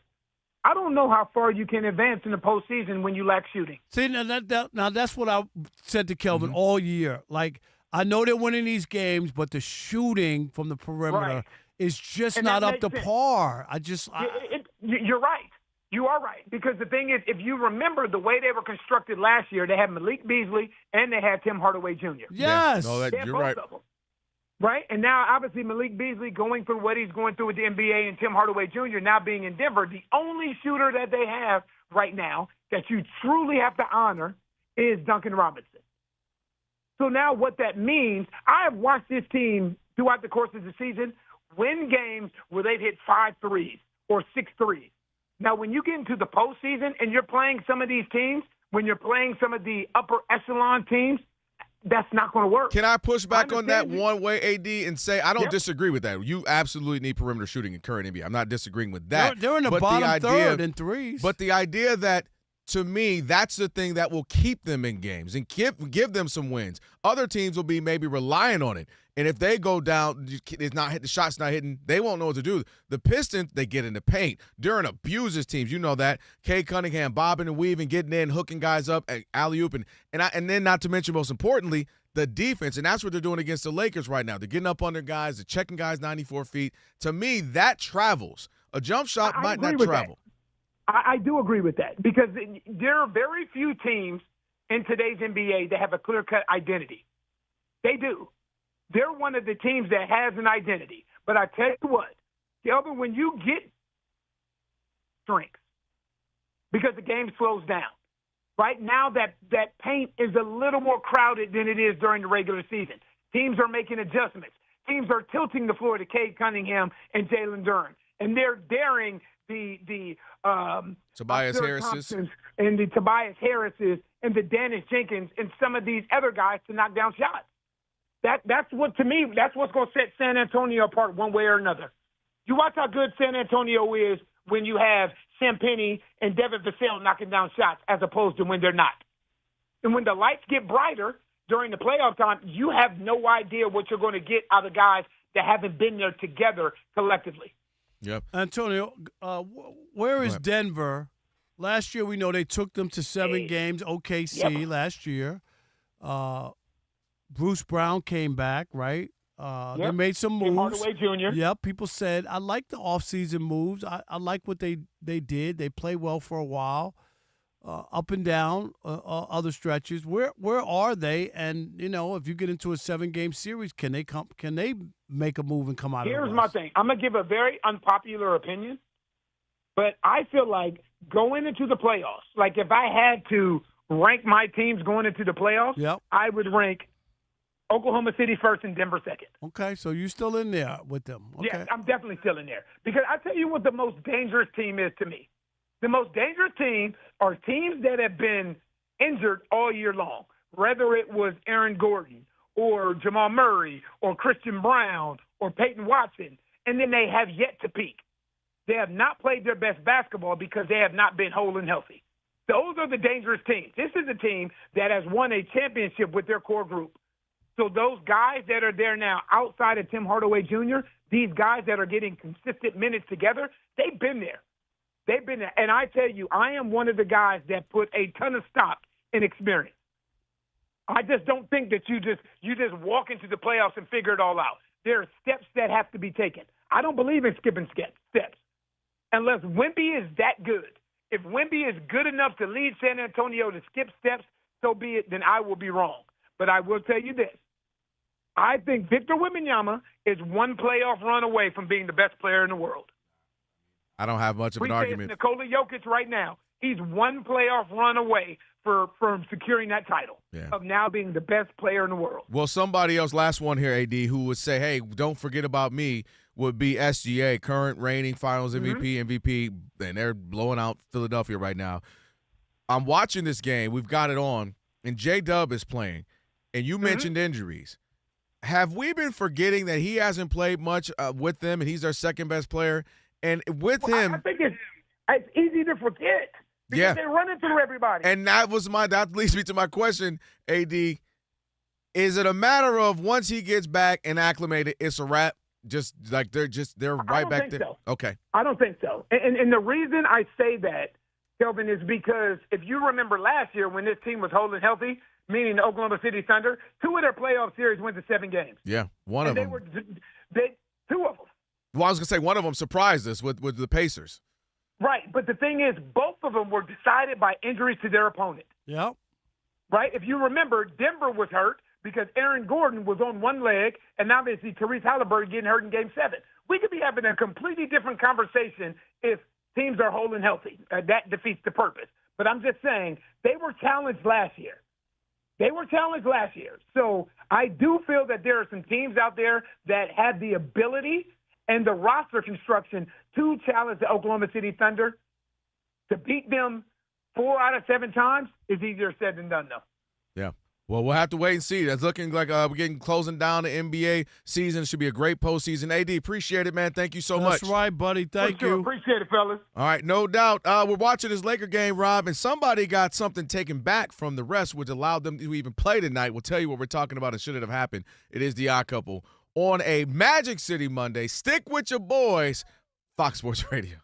I don't know how far you can advance in the postseason when you lack shooting. See, now that's what I said to Kelvin all year. Like, I know they're winning these games, but the shooting from the perimeter is just not up to par. You're right. You are right. Because the thing is, if you remember the way they were constructed last year, they had Malik Beasley and they had Tim Hardaway Jr. Yes. You're right. Right? And now, obviously, Malik Beasley going through what he's going through with the NBA and Tim Hardaway Jr. now being in Denver, the only shooter that they have right now that you truly have to honor is Duncan Robinson. So now what that means, I have watched this team throughout the course of the season win games where they've hit 5 threes or 6 threes. Now, when you get into the postseason and you're playing some of these teams, when you're playing some of the upper echelon teams, that's not going to work. Can I push back on that one way, AD, and say I don't disagree with that. You absolutely need perimeter shooting in current NBA. I'm not disagreeing with that. They're in the bottom third in threes. But the idea that, to me, that's the thing that will keep them in games and give them some wins. Other teams will be maybe relying on it. And if they go down, it's not hit, the shot's not hitting, they won't know what to do. The Pistons, they get in the paint. Durant abuses teams. You know that. Cade Cunningham bobbing and weaving, getting in, hooking guys up, alley-oop. And then not to mention, most importantly, the defense. And that's what they're doing against the Lakers right now. They're getting up on their guys. They're checking guys 94 feet. To me, that travels. A jump shot might not travel. I do agree with that because there are very few teams in today's NBA that have a clear-cut identity. They do. They're one of the teams that has an identity. But I tell you what, Kelvin, when you get strength, because the game slows down, right now that paint is a little more crowded than it is during the regular season. Teams are making adjustments. Teams are tilting the floor to Cade Cunningham and Jalen Durant, and they're daring the Tobias Harris's and the Tobias Harris's and the Dennis Jenkins and some of these other guys to knock down shots. That's what, to me, that's what's going to set San Antonio apart one way or another. You watch how good San Antonio is when you have Sam Penny and Devin Vassell knocking down shots as opposed to when they're not. And when the lights get brighter during the playoff time, you have no idea what you're going to get out of guys that haven't been there together collectively. Yep. Antonio, where is Denver? Last year we know they took them to 7 games, OKC last year. Bruce Brown came back, right? They made some moves. Hardaway Jr. Yep. People said, I like the offseason moves. I like what they did. They played well for a while, up and down, other stretches. Where are they? And, you know, if you get into a 7-game series, can they make a move and come out of the West? Here's my thing. I'm going to give a very unpopular opinion, but I feel like going into the playoffs, like if I had to rank my teams going into the playoffs, I would rank Oklahoma City first and Denver second. Okay, so you're still in there with them. Okay. Yes, I'm definitely still in there. Because I tell you what the most dangerous team is to me. The most dangerous team are teams that have been injured all year long, whether it was Aaron Gordon or Jamal Murray or Christian Brown or Peyton Watson, and then they have yet to peak. They have not played their best basketball because they have not been whole and healthy. Those are the dangerous teams. This is a team that has won a championship with their core group. So those guys that are there now outside of Tim Hardaway Jr., these guys that are getting consistent minutes together, they've been there. They've been there. And I tell you, I am one of the guys that put a ton of stock in experience. I just don't think that you just walk into the playoffs and figure it all out. There are steps that have to be taken. I don't believe in skipping steps. Unless Wemby is that good. If Wemby is good enough to lead San Antonio to skip steps, so be it, then I will be wrong. But I will tell you this. I think Victor Wembanyama is one playoff run away from being the best player in the world. I don't have much of an argument. Nikola Jokic right now, he's one playoff run away from securing that title of now being the best player in the world. Well, somebody else, last one here, AD, who would say, hey, don't forget about me, would be SGA, current reigning finals MVP, and they're blowing out Philadelphia right now. I'm watching this game. We've got it on. and J-Dub is playing, and you mentioned injuries, have we been forgetting that he hasn't played much with them, and he's their second-best player? And with him – I think it's easy to forget because they're running through everybody. And that leads me to my question, AD. Is it a matter of once he gets back and acclimated, it's a wrap? Just like they're right back there? So. Okay. I don't think so. And the reason I say that, Kelvin, is because if you remember last year when this team was holding healthy, meaning the Oklahoma City Thunder, 2 of their playoff series went to 7 games. Yeah, one of them. 2 of them. Well, I was going to say one of them surprised us with the Pacers. Right, but the thing is, both of them were decided by injuries to their opponent. Yep. Right? If you remember, Denver was hurt because Aaron Gordon was on one leg, and now they see Therese Halliburton getting hurt in Game 7. We could be having a completely different conversation if teams are holding healthy. That defeats the purpose. But I'm just saying, they were challenged last year. So I do feel that there are some teams out there that have the ability and the roster construction to challenge the Oklahoma City Thunder. To beat them 4 out of 7 times is easier said than done, though. Yeah. Well, we'll have to wait and see. That's looking like we're closing down the NBA season. It should be a great postseason. AD, appreciate it, man. Thank you so much. That's right, buddy. Thank you. Appreciate it, fellas. All right, no doubt. We're watching this Laker game, Rob, and somebody got something taken back from the rest, which allowed them to even play tonight. We'll tell you what we're talking about and should it have happened. It is the Odd Couple on a Magic City Monday. Stick with your boys, Fox Sports Radio.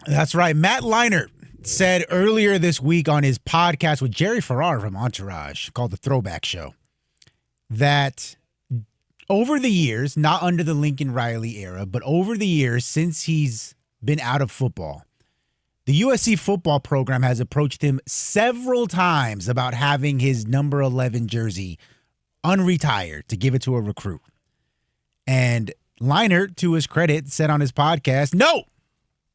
That's right. Matt Leinart said earlier this week on his podcast with Jerry Ferrara from Entourage called The Throwback Show that over the years, not under the Lincoln Riley era, but over the years since he's been out of football, the USC football program has approached him several times about having his number 11 jersey unretired to give it to a recruit. And Leinart, to his credit, said on his podcast, no.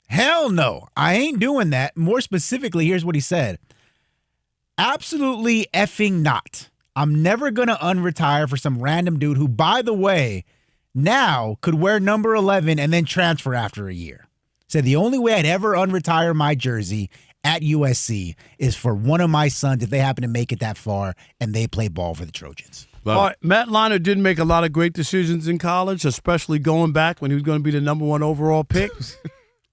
Hell no, I ain't doing that. More specifically, here's what he said. Absolutely effing not. I'm never going to unretire for some random dude who, by the way, now could wear number 11 and then transfer after a year. Said the only way I'd ever unretire my jersey at USC is for one of my sons if they happen to make it that far and they play ball for the Trojans. All right, Matt Leinart didn't make a lot of great decisions in college, especially going back when he was going to be the number 1 overall pick.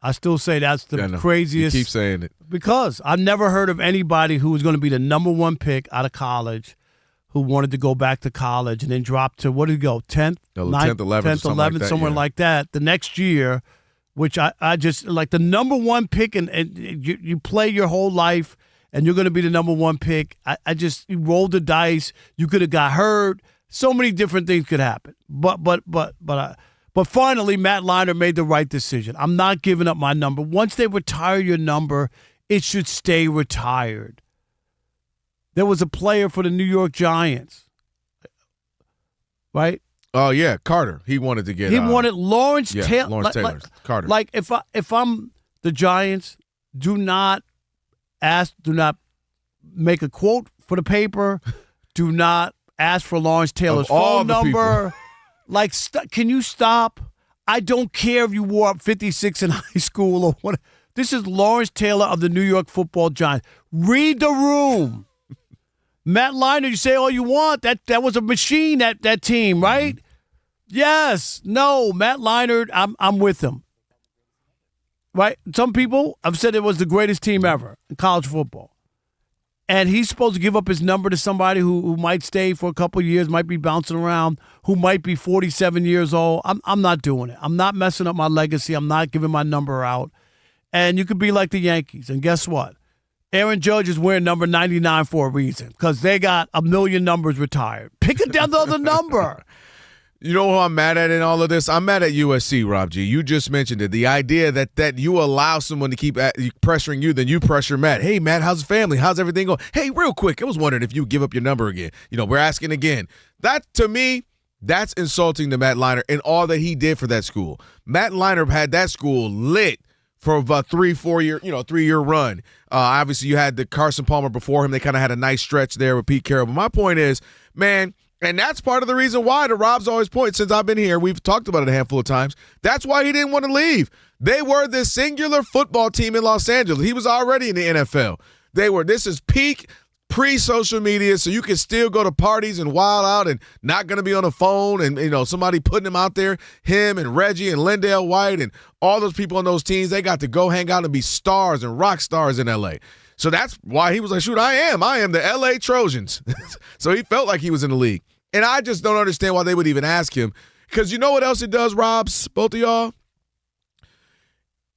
I still say that's the craziest. You keep saying it. Because I've never heard of anybody who was going to be the number 1 pick out of college who wanted to go back to college and then drop to, what did he go, 10th? 10th, 11th, somewhere like that. The next year, which I just, like the number 1 pick, and you play your whole life and you're going to be the number 1 pick. You rolled the dice. You could have got hurt. So many different things could happen. But finally, Matt Leinart made the right decision. I'm not giving up my number. Once they retire your number, it should stay retired. There was a player for the New York Giants, right? Oh, yeah, Carter. He wanted to get. He wanted Lawrence Taylor. Lawrence Taylor. Carter. Like if I'm the Giants, do not make a quote for the paper. Do not ask for Lawrence Taylor's phone number. Like, can you stop? I don't care if you wore up 56 in high school or what. This is Lawrence Taylor of the New York Football Giants. Read the room. Matt Leinart, you say all you want. That was a machine, that team, right? Yes. No, Matt Leinart, I'm with him. Right? Some people have said it was the greatest team ever in college football. And he's supposed to give up his number to somebody who might stay for a couple of years, might be bouncing around, who might be 47 years old. I'm not doing it. I'm not messing up my legacy. I'm not giving my number out. And you could be like the Yankees. And guess what? Aaron Judge is wearing number 99 for a reason because they got a million numbers retired. Pick another number. You know who I'm mad at in all of this? I'm mad at USC, Rob G. You just mentioned it. The idea that you allow someone to keep pressuring you, then you pressure Matt. Hey, Matt, how's the family? How's everything going? Hey, real quick, I was wondering if you give up your number again. We're asking again. That, to me, that's insulting to Matt Leinart and all that he did for that school. Matt Leinart had that school lit for about 3-4 year run. Obviously, you had the Carson Palmer before him. They kind of had a nice stretch there with Pete Carroll. But my point is, man, and that's part of the reason why, to Rob's always point, since I've been here, we've talked about it a handful of times, that's why he didn't want to leave. They were this singular football team in Los Angeles. He was already in the NFL. This is peak pre-social media, so you can still go to parties and wild out and not going to be on the phone and, somebody putting him out there, him and Reggie and Lindale White and all those people on those teams, they got to go hang out and be stars and rock stars in L.A. So that's why he was like, shoot, I am the L.A. Trojans. So he felt like he was in the league. And I just don't understand why they would even ask him. Because you know what else it does, Robs, both of y'all?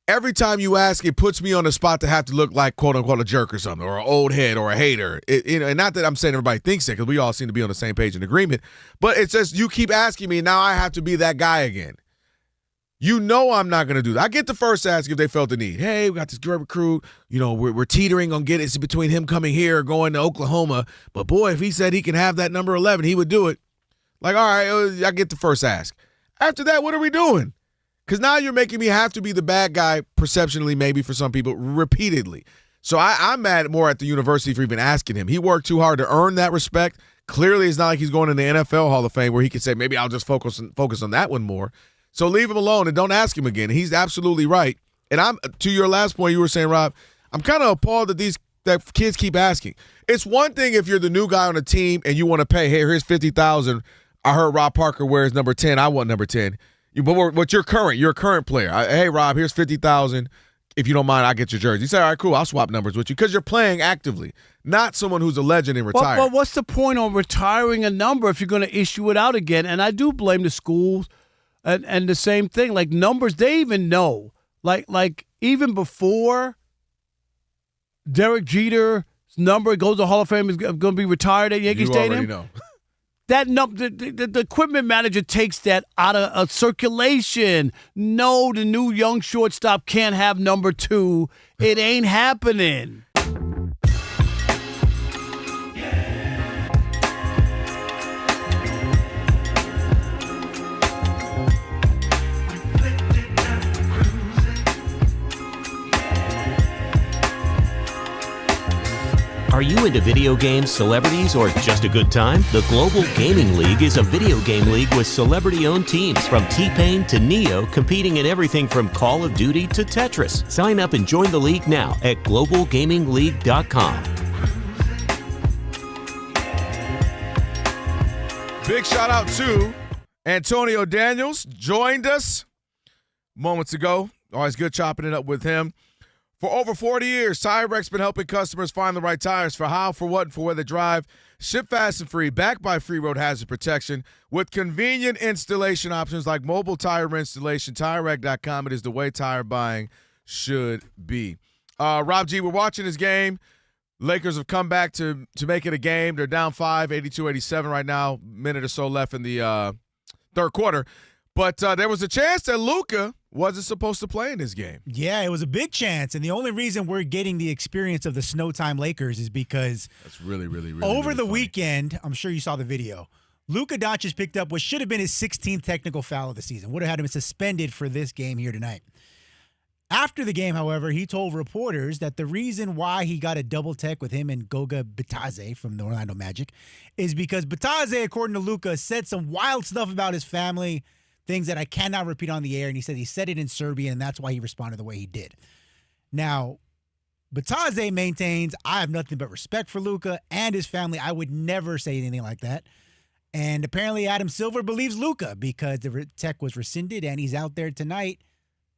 Every time you ask, it puts me on the spot to have to look like, quote-unquote, a jerk or something, or an old head or a hater. And not that I'm saying everybody thinks it, because we all seem to be on the same page in agreement. But it's just you keep asking me, now I have to be that guy again. You know I'm not going to do that. I get the first ask if they felt the need. Hey, we got this great recruit. We're teetering on getting it between him coming here or going to Oklahoma. But, boy, if he said he can have that number 11, he would do it. Like, all right, I get the first ask. After that, what are we doing? Because now you're making me have to be the bad guy, perceptionally maybe for some people, repeatedly. So I'm mad more at the university for even asking him. He worked too hard to earn that respect. Clearly, it's not like he's going in the NFL Hall of Fame where he can say, maybe I'll just focus on that one more. So leave him alone and don't ask him again. He's absolutely right. And I'm to your last point you were saying, Rob, I'm kind of appalled that kids keep asking. It's one thing if you're the new guy on the team and you want to pay, hey, here's $50,000. I heard Rob Parker wears number 10. I want number 10. But you're a current player. Hey, Rob, here's $50,000. If you don't mind, I'll get your jersey. You say, all right, cool, I'll swap numbers with you because you're playing actively, not someone who's a legend and retired. Well, what's the point on retiring a number if you're going to issue it out again? And I do blame the schools. And the same thing, like numbers, they even know. Like even before Derek Jeter's number goes to Hall of Fame is going to be retired at Yankee Stadium. You already know. That number, the equipment manager takes that out of circulation. No, the new young shortstop can't have number 2. It ain't happening. Are you into video games, celebrities, or just a good time? The Global Gaming League is a video game league with celebrity-owned teams from T-Pain to Neo, competing in everything from Call of Duty to Tetris. Sign up and join the league now at globalgamingleague.com. Big shout out to Antonio Daniels. Joined us moments ago. Always good chopping it up with him. For over 40 years, TireRec's been helping customers find the right tires for how, for what, and for where they drive. Ship fast and free, backed by free road hazard protection. With convenient installation options like mobile tire installation, TireRec.com. It is the way tire buying should be. Rob G, we're watching this game. Lakers have come back to make it a game. They're down 5, 82-87 right now. Minute or so left in the third quarter. But there was a chance that Luka wasn't supposed to play in this game. Yeah, it was a big chance. And the only reason we're getting the experience of the Snowtime Lakers is because that's really over the funny. weekend, I'm sure you saw the video, Luka Doncic picked up what should have been his 16th technical foul of the season. Would have had him suspended for this game here tonight. After the game, however, he told reporters that the reason why he got a double tech with him and Goga Bitadze from the Orlando Magic is because Bitadze, according to Luka, said some wild stuff about his family, things that I cannot repeat on the air, and he said it in Serbian, and that's why he responded the way he did. Now, Bitadze maintains, I have nothing but respect for Luka and his family. I would never say anything like that. And apparently Adam Silver believes Luka because the tech was rescinded, and he's out there tonight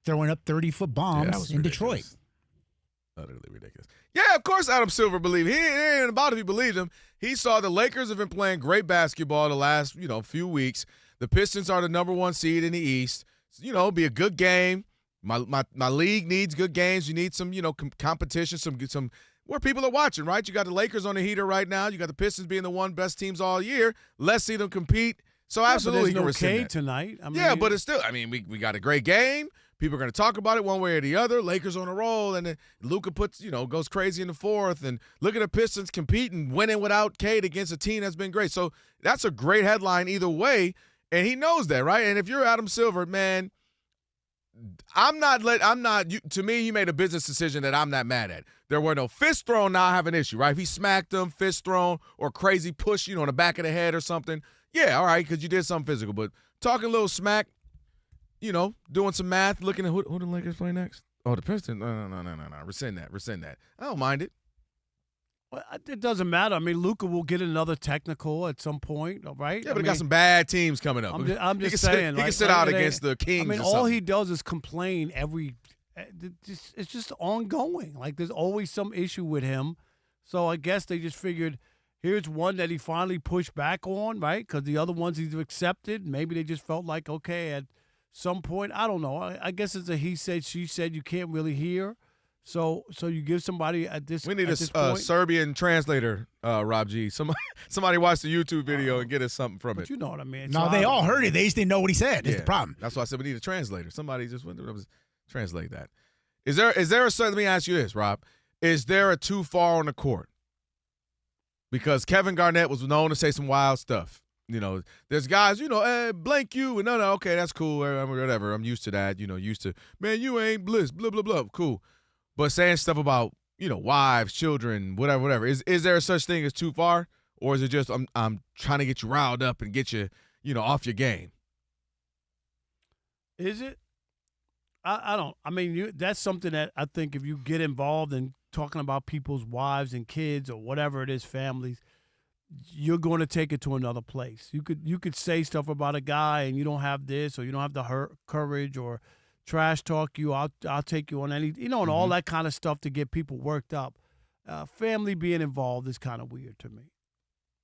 throwing up 30-foot bombs in Detroit. Utterly ridiculous. Yeah, of course Adam Silver believed. He ain't about if he believed him. He saw the Lakers have been playing great basketball the last, few weeks. The Pistons are the number 1 seed in the East. So, it'll be a good game. My league needs good games. You need some, competition, some where people are watching, right? You got the Lakers on the heater right now. You got the Pistons being the best teams all year. Let's see them compete. So absolutely, but there's no Cade that. tonight. I mean, yeah, but it's still. I mean, we got a great game. People are going to talk about it one way or the other. Lakers on a roll, and then Luka goes crazy in the fourth. And look at the Pistons competing, winning without Cade against a team that's been great. So that's a great headline either way, and he knows that, right? And if you're Adam Silver, man, to me, he made a business decision that I'm not mad at. There were no fists thrown. Now I have an issue, right? If he smacked him, fist thrown, or crazy push, on the back of the head or something, yeah, all right, because you did something physical. But talking a little smack, doing some math, looking at who the Lakers play next. Oh, the Pistons. No. Rescind that. I don't mind it. Well, it doesn't matter. I mean, Luka will get another technical at some point, right? Yeah, but he got some bad teams coming up. I'm just saying. He can sit out against the Kings. I mean, all he does is complain it's just ongoing. Like, there's always some issue with him. So I guess they just figured, here's one that he finally pushed back on, right? Because the other ones he's accepted. Maybe they just felt like, okay, at some point, I don't know. I guess it's a he said, she said. You can't really hear. So you give somebody at this. We need a point, Serbian translator, Rob G. Somebody watch the YouTube video and get us something from it. You know what I mean? No, they all heard it. They just didn't know what he said. That's the problem. That's why I said we need a translator. Somebody just went to translate that. Is there a certain? Let me ask you this, Rob. Is there a too far on the court? Because Kevin Garnett was known to say some wild stuff. There's guys, hey, blank you, and no, okay, that's cool, whatever. I'm used to that. Used to, man, you ain't bliss, blah blah blah. Cool. But saying stuff about, wives, children, whatever. Is there such thing as too far? Or is it just I'm trying to get you riled up and get you, off your game? Is it? I don't. I mean, that's something that I think if you get involved in talking about people's wives and kids or whatever it is, families, you're going to take it to another place. You could say stuff about a guy and you don't have this or you don't have the courage or trash talk you, I'll take you on any, and all that kind of stuff to get people worked up. Family being involved is kind of weird to me.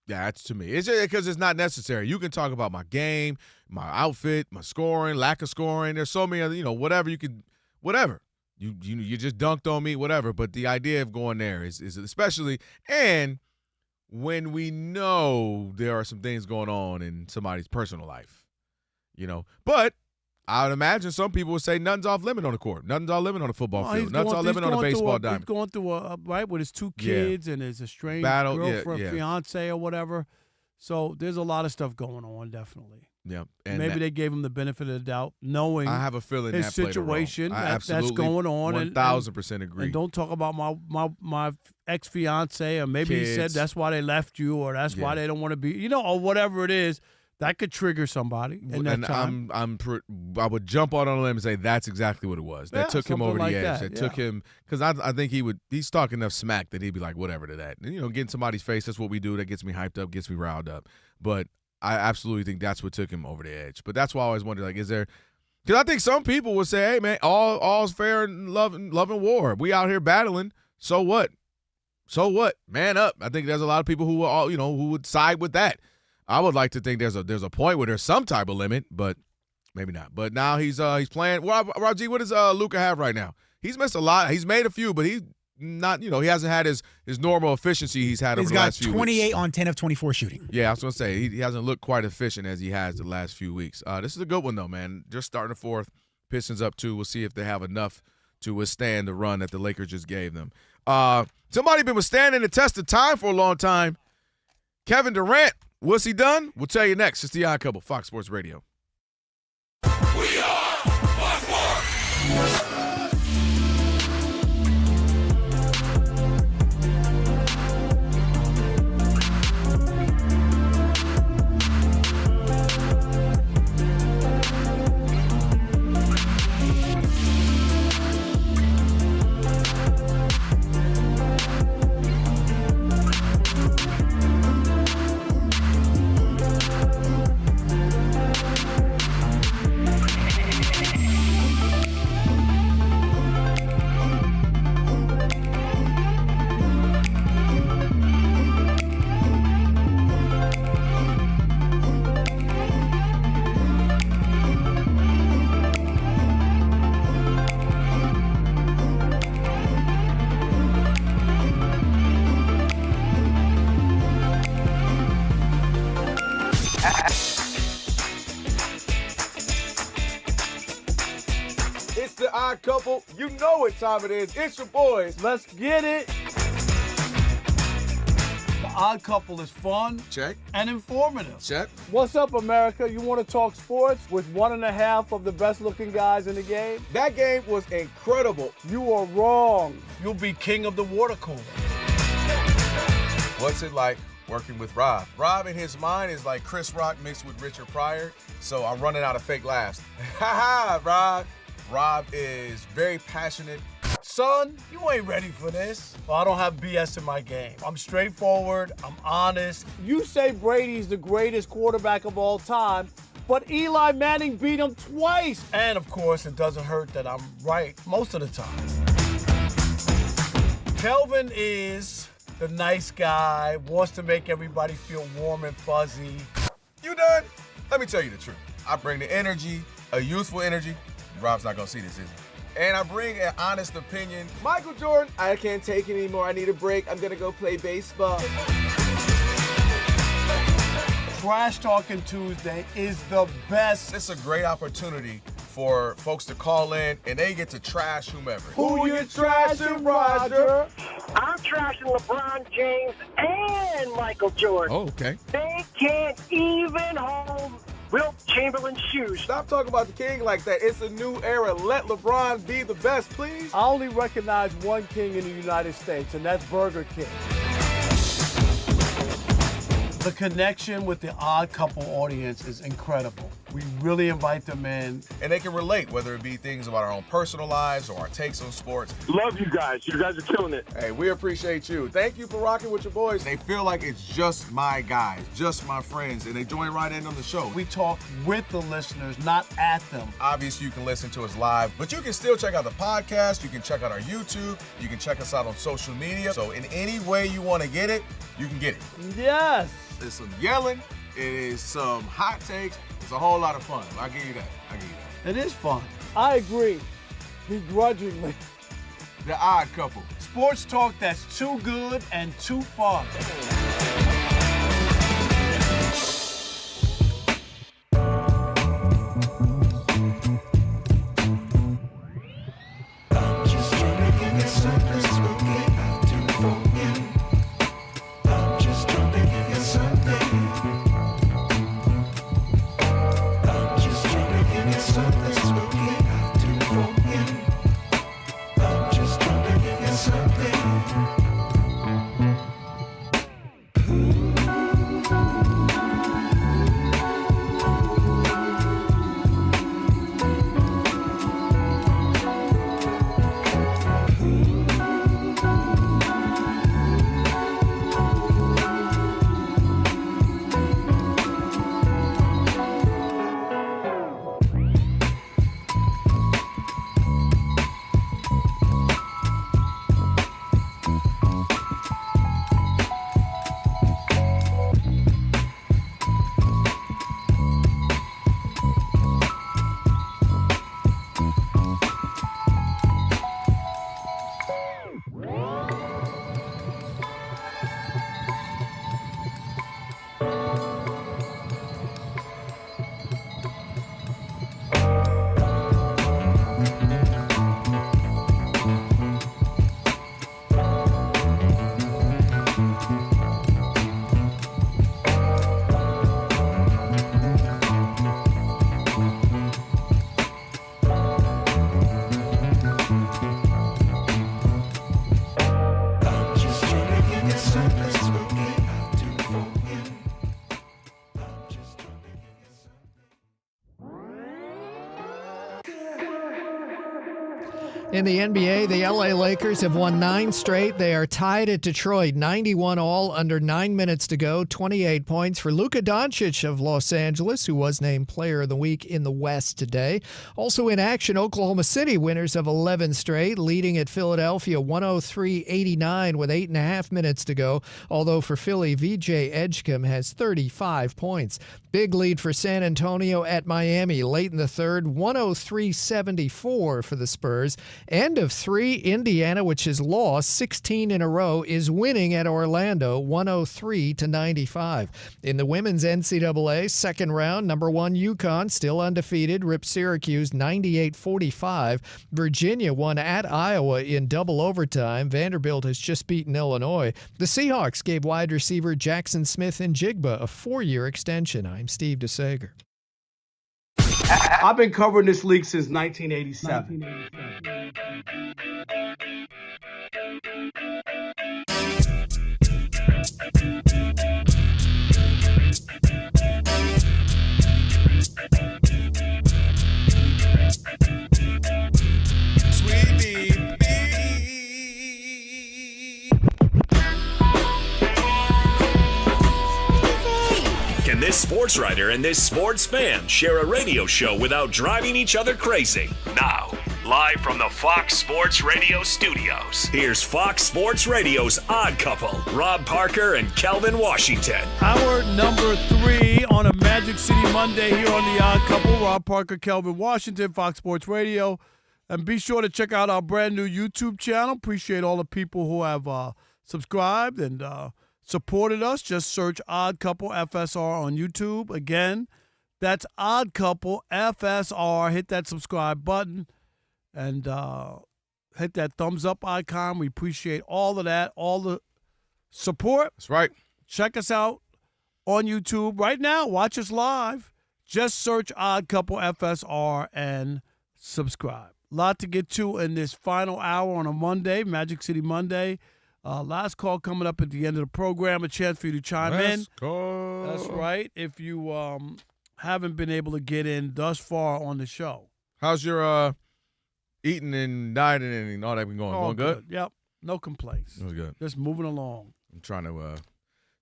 Yeah, that's to me. It's just because it's not necessary. You can talk about my game, my outfit, my scoring, lack of scoring. There's so many other, whatever you could, whatever. You just dunked on me, whatever. But the idea of going there is especially, and when we know there are some things going on in somebody's personal life, But I would imagine some people would say nothing's off limit on the court. Nothing's off limit on the football field. Nothing's off limit on a baseball diamond. He's going through right with his two kids and his estranged girlfriend, fiance or whatever. So there's a lot of stuff going on, definitely. Yeah, and maybe they gave him the benefit of the doubt, knowing I have a feeling his that situation that's going on. 1,000% agree. And don't talk about my ex-fiance, or maybe kids. He said that's why they left you, or that's why they don't want to be, or whatever it is. That could trigger somebody in that time. I would jump on a limb and say that's exactly what it was. That took him over the edge. That took him because I think he's talking enough smack that he'd be like whatever to that. And, get in somebody's face. That's what we do. That gets me hyped up, gets me riled up. But I absolutely think that's what took him over the edge. But that's why I always wonder, like, is there? Because I think some people would say, hey man, all's fair in love and war. We out here battling. So what? Man up. I think there's a lot of people who are who would side with that. I would like to think there's a point where there's some type of limit, but maybe not. But now he's playing. Well, Raji, what does Luka have right now? He's missed a lot. He's made a few, but he's not. He hasn't had his normal efficiency he's had over the last few weeks. He's got 28 on 10 of 24 shooting. Yeah, I was gonna say he hasn't looked quite efficient as he has the last few weeks. This is a good one though, man. Just starting the fourth, Pistons up 2. We'll see if they have enough to withstand the run that the Lakers just gave them. Somebody been withstanding the test of time for a long time. Kevin Durant. What's he done? We'll tell you next. It's the Odd Couple, Fox Sports Radio. We are Fox. Odd Couple. You know what time it is. It's your boys. Let's get it. The Odd Couple is fun. Check. And informative. Check. What's up, America? You want to talk sports with 1.5 of the best-looking guys in the game? That game was incredible. You are wrong. You'll be king of the water cooler. What's it like working with Rob? Rob in his mind is like Chris Rock mixed with Richard Pryor, so I'm running out of fake laughs. Ha ha, Rob. Rob is very passionate. Son, you ain't ready for this. Well, I don't have BS in my game. I'm straightforward. I'm honest. You say Brady's the greatest quarterback of all time, but Eli Manning beat him twice. And, of course, it doesn't hurt that I'm right most of the time. Kelvin is the nice guy, wants to make everybody feel warm and fuzzy. You done? Let me tell you the truth. I bring the energy, a youthful energy. Rob's not going to see this, is he? And I bring an honest opinion. Michael Jordan, I can't take it anymore. I need a break. I'm going to go play baseball. Trash Talking Tuesday is the best. It's a great opportunity for folks to call in and they get to trash whomever. Who you trashing, Roger? I'm trashing LeBron James and Michael Jordan. Oh, okay. They can't even hold Wilt Chamberlain's shoes. Stop talking about the king like that. It's a new era. Let LeBron be the best, please. I only recognize one king in the United States, and that's Burger King. The connection with the Odd Couple audience is incredible. We really invite them in. And they can relate, whether it be things about our own personal lives or our takes on sports. Love you guys. You guys are killing it. Hey, we appreciate you. Thank you for rocking with your boys. They feel like it's just my guys, just my friends, and they join right in on the show. We talk with the listeners, not at them. Obviously, you can listen to us live, but you can still check out the podcast. You can check out our YouTube. You can check us out on social media. So in any way you want to get it, you can get it. Yes. There's some yelling. It is some hot takes. It's a whole lot of fun. I'll give you that. It is fun. I agree. Begrudgingly. The Odd Couple. Sports talk that's too good and too fun. In the NBA, the LA Lakers have won 9 straight. They are tied at Detroit, 91 all, under 9 minutes to go. 28 points for Luka Doncic of Los Angeles, who was named Player of the Week in the West today. Also in action, Oklahoma City, winners of 11 straight, leading at Philadelphia 103-89 with 8.5 minutes to go. Although for Philly, VJ Edgecombe has 35 points. Big lead for San Antonio at Miami late in the third, 103-74 for the Spurs. End of 3, Indiana, which has lost 16 in a row, is winning at Orlando 103-95. In the women's NCAA second round, number 1 UConn, still undefeated, ripped Syracuse 98-45. Virginia won at Iowa in double overtime. Vanderbilt has just beaten Illinois. The Seahawks gave wide receiver Jackson Smith-Njigba a 4-year extension. I'm Steve DeSager. I've been covering this league since 1987. Can this sports writer and this sports fan share a radio show without driving each other crazy? Now, live from the Fox Sports Radio studios, here's Fox Sports Radio's Odd Couple, Rob Parker and Kelvin Washington. Hour number 3 on a Magic City Monday here on the Odd Couple. Rob Parker, Kelvin Washington, Fox Sports Radio. And be sure to check out our brand new YouTube channel. Appreciate all the people who have subscribed and supported us. Just search Odd Couple FSR on YouTube. Again, that's Odd Couple FSR. Hit that subscribe button and hit that thumbs up icon. We appreciate all of that, all the support. That's right. Check us out on YouTube right now. Watch us live. Just search Odd Couple FSR and subscribe. A lot to get to in this final hour on a Monday, Magic City Monday. Last call coming up at the end of the program. A chance for you to chime in. Call. That's right. If you haven't been able to get in thus far on the show. How's your eating and dieting and all that been going? All Going good? Yep. No complaints. It was good. Just moving along. I'm trying to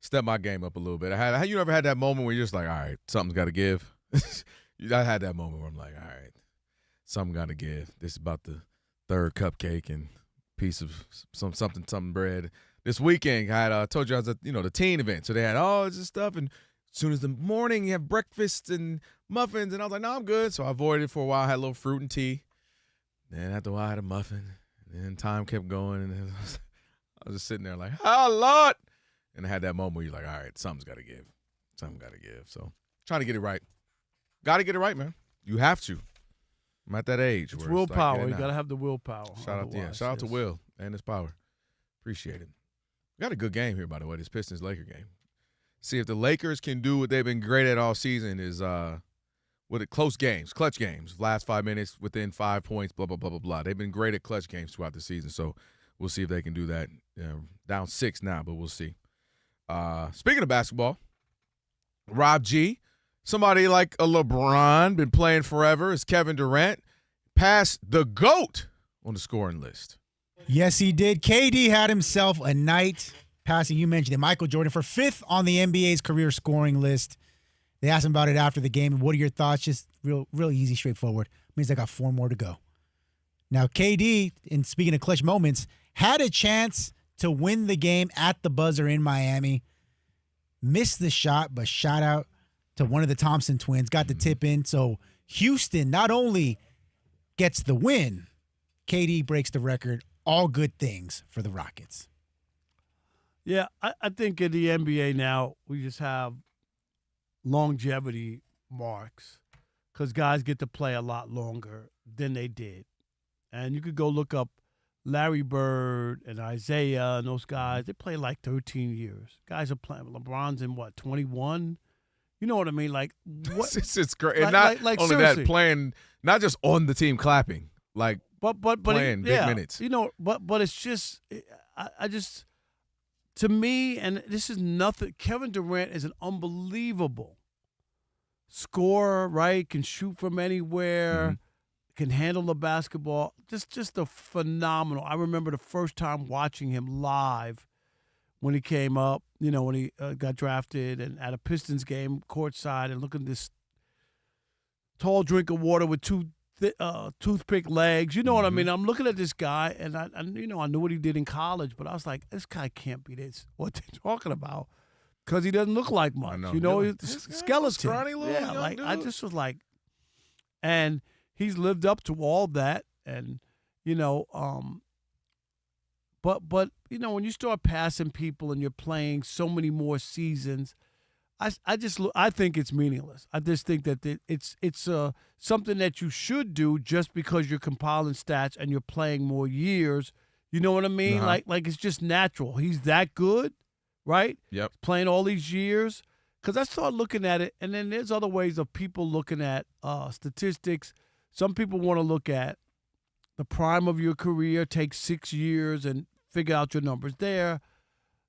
step my game up a little bit. You ever had that moment where you're just like, all right, something's got to give? I had that moment where I'm like, all right, something got to give. This is about the third cupcake and piece of something bread. This weekend, I told you I was at the teen event, so they had all this stuff, and as soon as the morning, you have breakfast and muffins, and I was like, no, I'm good. So I avoided it for a while. I had a little fruit and tea. Then after a while, I had a muffin. And then time kept going, and then I was just sitting there like, oh, Lord. And I had that moment where you're like, all right, something's got to give. Something got to give. So trying to get it right. Got to get it right, man. You have to. I'm at that age. It's where willpower. It's like, you got to have the willpower. Shout out to Will and his power. Appreciate it. We got a good game here, by the way, this Pistons-Lakers game. See if the Lakers can do what they've been great at all season is close games, clutch games, last 5 minutes, within 5 points, blah, blah, blah, blah, blah. They've been great at clutch games throughout the season, so we'll see if they can do that. Down 6 now, but we'll see. Speaking of basketball, Rob G., somebody like a LeBron, been playing forever, is Kevin Durant, passed the GOAT on the scoring list. Yes, he did. KD had himself a night passing, you mentioned it, Michael Jordan for 5th on the NBA's career scoring list. They asked him about it after the game. What are your thoughts? Just real easy, straightforward. Means I got 4 more to go. Now, KD, in speaking of clutch moments, had a chance to win the game at the buzzer in Miami. Missed the shot, but shout out to one of the Thompson twins. Got the tip in. So Houston not only gets the win, KD breaks the record. All good things for the Rockets. Yeah, I think in the NBA now we just have longevity marks because guys get to play a lot longer than they did. And you could go look up Larry Bird and Isaiah and those guys. They play like 13 years. Guys are playing. LeBron's in, 21? You know what I mean? Like, what? It's great. And not only seriously. that, playing, not just on the team clapping, like but playing big minutes. But it's just, I just, to me, and this is nothing, Kevin Durant is an unbelievable scorer, right? Can shoot from anywhere, can handle the basketball. Just a phenomenal. I remember the first time watching him live when he came up, when he got drafted and at a Pistons game courtside and looking at this tall drink of water with 2 toothpick legs. You know what I mean? I'm looking at this guy, and I knew what he did in college, but I was like, this guy can't be this. What they're talking about, because he doesn't look like much. He's a skeleton. Scrawny little young dude. I just was like, and he's lived up to all that, and But when you start passing people and you're playing so many more seasons, I think it's meaningless. I just think that it's something that you should do just because you're compiling stats and you're playing more years. You know what I mean? Uh-huh. Like it's just natural. He's that good, right? Yep. Playing all these years. Because I started looking at it, and then there's other ways of people looking at statistics. Some people want to look at the prime of your career, take 6 years and figure out your numbers there.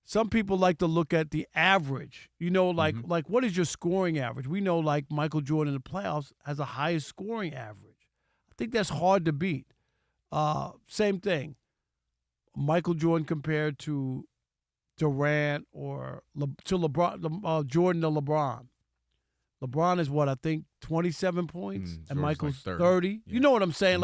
Some people like to look at the average. Like what is your scoring average? We know like Michael Jordan in the playoffs has the highest scoring average. I think that's hard to beat. Same thing. Michael Jordan compared to Durant or to LeBron, Jordan to LeBron. LeBron is what, I think 27 points and Michael's like 30. Yeah. You know what I'm saying?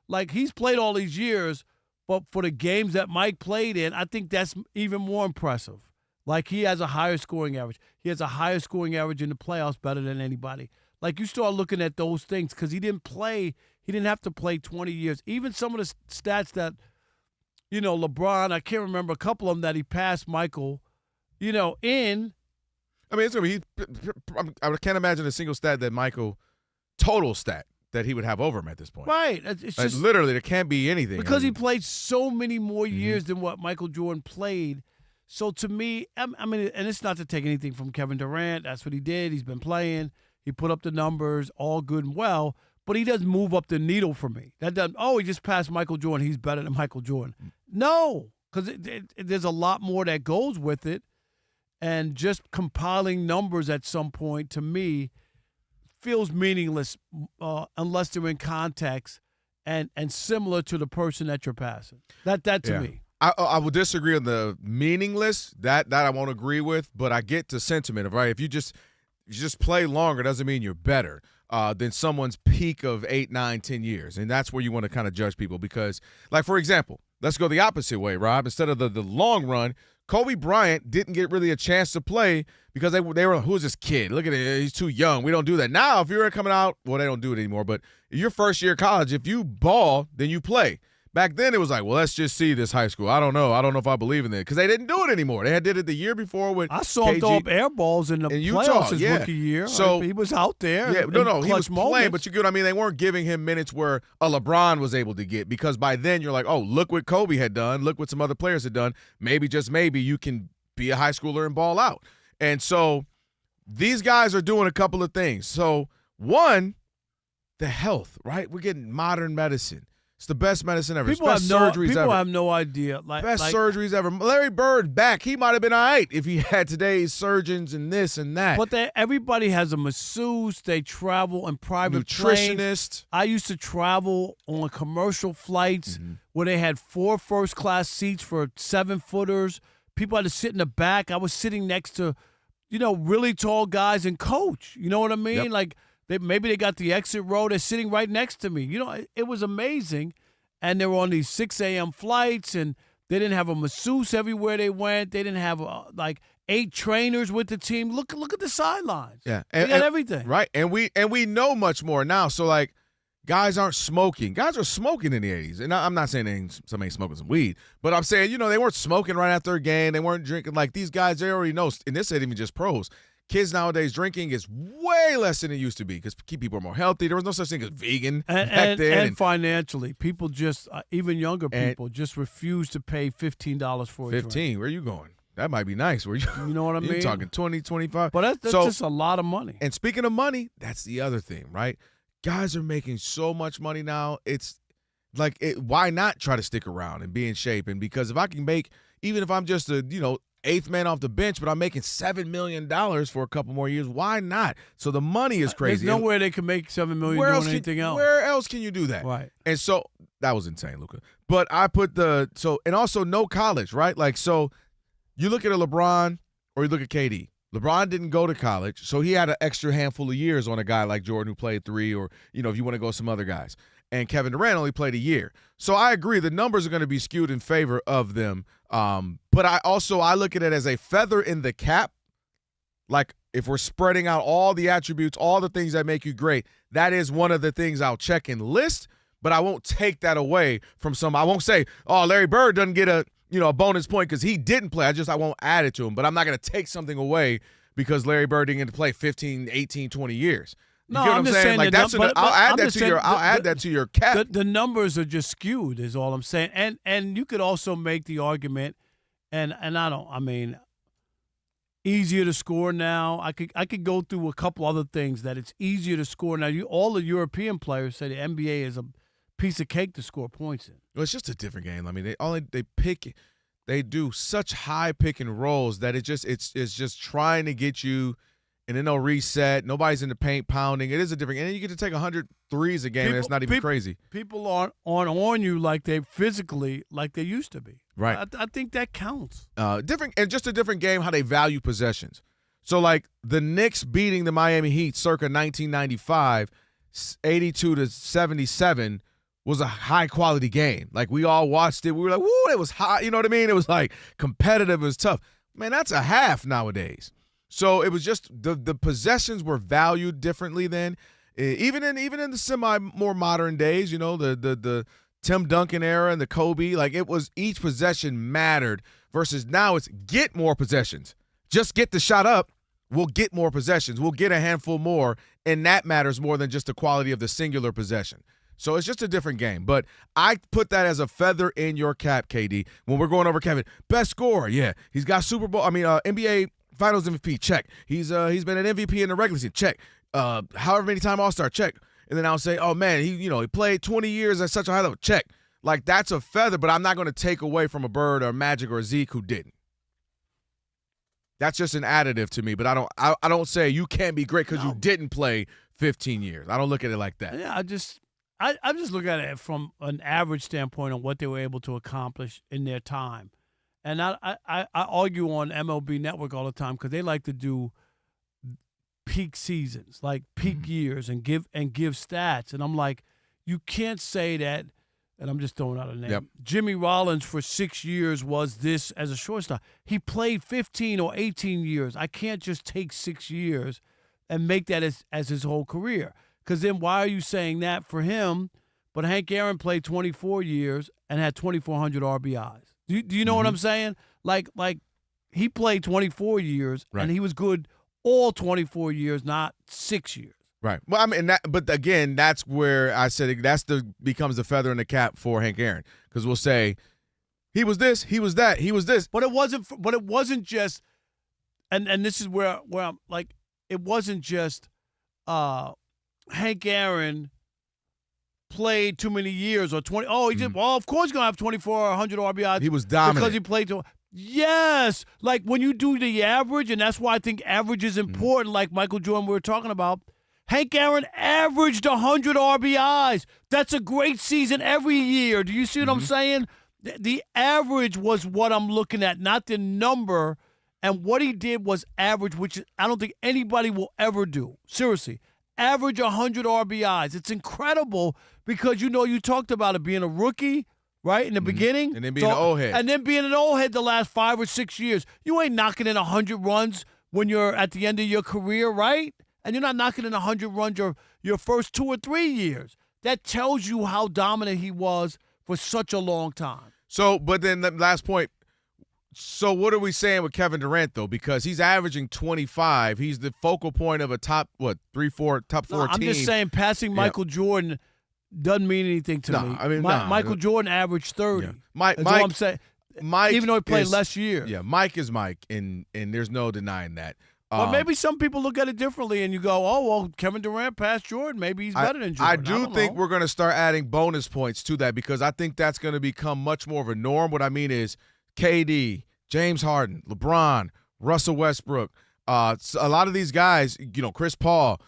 Like he's played all these years, but for the games that Mike played in, I think that's even more impressive. Like he has a higher scoring average. He has a higher scoring average in the playoffs better than anybody. Like you start looking at those things because he didn't have to play 20 years. Even some of the stats that, LeBron, I can't remember a couple of them that he passed Michael, in. I mean, it's going to be, I can't imagine a single stat that Michael, total stat, that he would have over him at this point. Right. It's just literally, there can't be anything. Because he played so many more years than what Michael Jordan played. So to me, I mean, and it's not to take anything from Kevin Durant. That's what he did. He's been playing. He put up the numbers, all good and well. But he doesn't move up the needle for me. That doesn't, he just passed Michael Jordan. He's better than Michael Jordan. No, because there's a lot more that goes with it. And just compiling numbers at some point, to me, feels meaningless unless they're in context and similar to the person that you're passing. That to me. I would disagree on the meaningless. That I won't agree with, but I get the sentiment of, right, if you just play longer doesn't mean you're better than someone's peak of 8, 9, 10 years. And that's where you want to kind of judge people because, like, for example, let's go the opposite way, Rob. Instead of the long run, Kobe Bryant didn't get really a chance to play because they were, who's this kid? Look at it, he's too young. We don't do that. Now, if you're coming out, well, they don't do it anymore, but your first year of college, if you ball, then you play. Back then, it was like, well, let's just see this high school. I don't know if I believe in it because they didn't do it anymore. They did it the year before with I saw him throw up air balls in the playoffs his rookie year. So he was out there. Yeah, he was playing, but you get what I mean. They weren't giving him minutes where a LeBron was able to get because by then you're like, oh, look what Kobe had done. Look what some other players had done. Maybe, just maybe, you can be a high schooler and ball out. And so these guys are doing a couple of things. So one, the health, right? We're getting modern medicine. It's the best medicine ever. People have no idea. Best surgeries ever. Larry Bird back. He might have been all right if he had today's surgeons and this and that. But everybody has a masseuse. They travel in private nutritionist. Planes. I used to travel on commercial flights where they had 4 first-class seats for 7-footers. People had to sit in the back. I was sitting next to, really tall guys and coach. You know what I mean? Yep. Like, maybe they got the exit row. They're sitting right next to me. It was amazing. And they were on these 6 a.m. flights, and they didn't have a masseuse everywhere they went. They didn't have, 8 trainers with the team. Look at the sidelines. Yeah. They got everything. Right. And we know much more now. So, like, guys aren't smoking. Guys are smoking in the 80s. And I'm not saying somebody ain't smoking some weed, but I'm saying, they weren't smoking right after a game. They weren't drinking. Like, these guys, they already know. And this ain't even just pros. Kids nowadays drinking is way less than it used to be because people are more healthy. There was no such thing as vegan back then. And financially, people just, even younger people, just refuse to pay $15 for a drink. 15? Where are you going? That might be nice. Where you know what I mean? You're talking 20, 25. But that's just a lot of money. And speaking of money, that's the other thing, right? Guys are making so much money now. It's like, why not try to stick around and be in shape? And because if I can make, even if I'm just a, 8th man off the bench, but I'm making $7 million for a couple more years. Why not? So the money is crazy. There's nowhere they can make $7 million doing anything else. Where else can you do that? Right. And so that was insane, Luka. But I put and also no college, right? Like, so you look at a LeBron or you look at KD. LeBron didn't go to college, so he had an extra handful of years on a guy like Jordan who played 3 or, if you want to go some other guys. And Kevin Durant only played a year. So I agree the numbers are going to be skewed in favor of them. But I look at it as a feather in the cap. Like, if we're spreading out all the attributes, all the things that make you great, that is one of the things I'll check and list. but I won't take that away from some. I won't say, oh, Larry Bird doesn't get a bonus point because he didn't play. I won't add it to him, but I'm not going to take something away because Larry Bird didn't get to play 15, 18, 20 years. You get what I'm saying? Like I'll add that to your cap. The numbers are just skewed, is all I'm saying. And you could also make the argument, and easier to score now. I could go through a couple other things that it's easier to score now. All the European players say the NBA is a piece of cake to score points in. Well, it's just a different game. I mean, they do such high pick and rolls that it's just trying to get you, and then they'll reset. Nobody's in the paint pounding. It is a different game. And then you get to take 100 threes a game, and it's not even crazy. People aren't on you like they physically like they used to be. Right. I think that counts. Just a different game how they value possessions. So, like, the Knicks beating the Miami Heat circa 1995, 82-77, was a high-quality game. Like, we all watched it. We were like, woo, it was hot. You know what I mean? It was, like, competitive. It was tough. Man, that's a half nowadays. So it was just the possessions were valued differently then. Even in the semi more modern days, the Tim Duncan era and the Kobe, like it was each possession mattered versus now it's get more possessions. Just get the shot up, we'll get more possessions. We'll get a handful more, and that matters more than just the quality of the singular possession. So it's just a different game. But I put that as a feather in your cap, KD. When we're going over Kevin, best scorer, yeah. He's got NBA Finals MVP, check. He's been an MVP in the regular season, check. However many time All-Star, check. And then I'll say, oh man, he played 20 years at such a high level, check. Like that's a feather, but I'm not going to take away from a Bird or Magic or Zeke who didn't. That's just an additive to me. But I don't say you can't be great because you didn't play 15 years. I don't look at it like that. Yeah, I just look at it from an average standpoint on what they were able to accomplish in their time. And I argue on MLB Network all the time because they like to do peak seasons, like peak years, and give stats. And I'm like, you can't say that. And I'm just throwing out a name. Yep. Jimmy Rollins for 6 years was this as a shortstop. He played 15 or 18 years. I can't just take 6 years and make that as his whole career. Because then why are you saying that for him? But Hank Aaron played 24 years and had 2,400 RBIs. Do you know what I'm saying? Like he played 24 years and he was good all 24 years, not 6 years. Right. Well, I mean, but again, that's where I said becomes the feather in the cap for Hank Aaron because we'll say he was this, he was that, he was this. But it wasn't just, and this is where I'm like, it wasn't just Hank Aaron played too many years or 20. Oh, he did. Well, of course he's going to have 2,400 RBIs. He was dominant. Because he played too. Yes. Like when you do the average, and that's why I think average is important, like Michael Jordan we were talking about. Hank Aaron averaged 100 RBIs. That's a great season every year. Do you see what I'm saying? The average was what I'm looking at, not the number. And what he did was average, which I don't think anybody will ever do. Seriously. Average 100 RBIs. It's incredible because, you talked about it being a rookie, right, in the beginning. And then being an old head. And then being an old head the last 5 or 6 years. You ain't knocking in 100 runs when you're at the end of your career, right? And you're not knocking in 100 runs your first 2 or 3 years. That tells you how dominant he was for such a long time. So, but then the last point. So what are we saying with Kevin Durant, though? Because he's averaging 25. He's the focal point of a top, top four team. I'm just saying passing Michael Jordan doesn't mean anything to me. I mean, Michael Jordan averaged 30. Yeah. That's all I'm saying. Mike even though he played less years. Yeah, Mike is Mike, and there's no denying that. But maybe some people look at it differently, and you go, oh, well, Kevin Durant passed Jordan. Maybe he's better than Jordan. I do think we're going to start adding bonus points to that because I think that's going to become much more of a norm. What I mean is KD, James Harden, LeBron, Russell Westbrook, a lot of these guys, Chris Paul,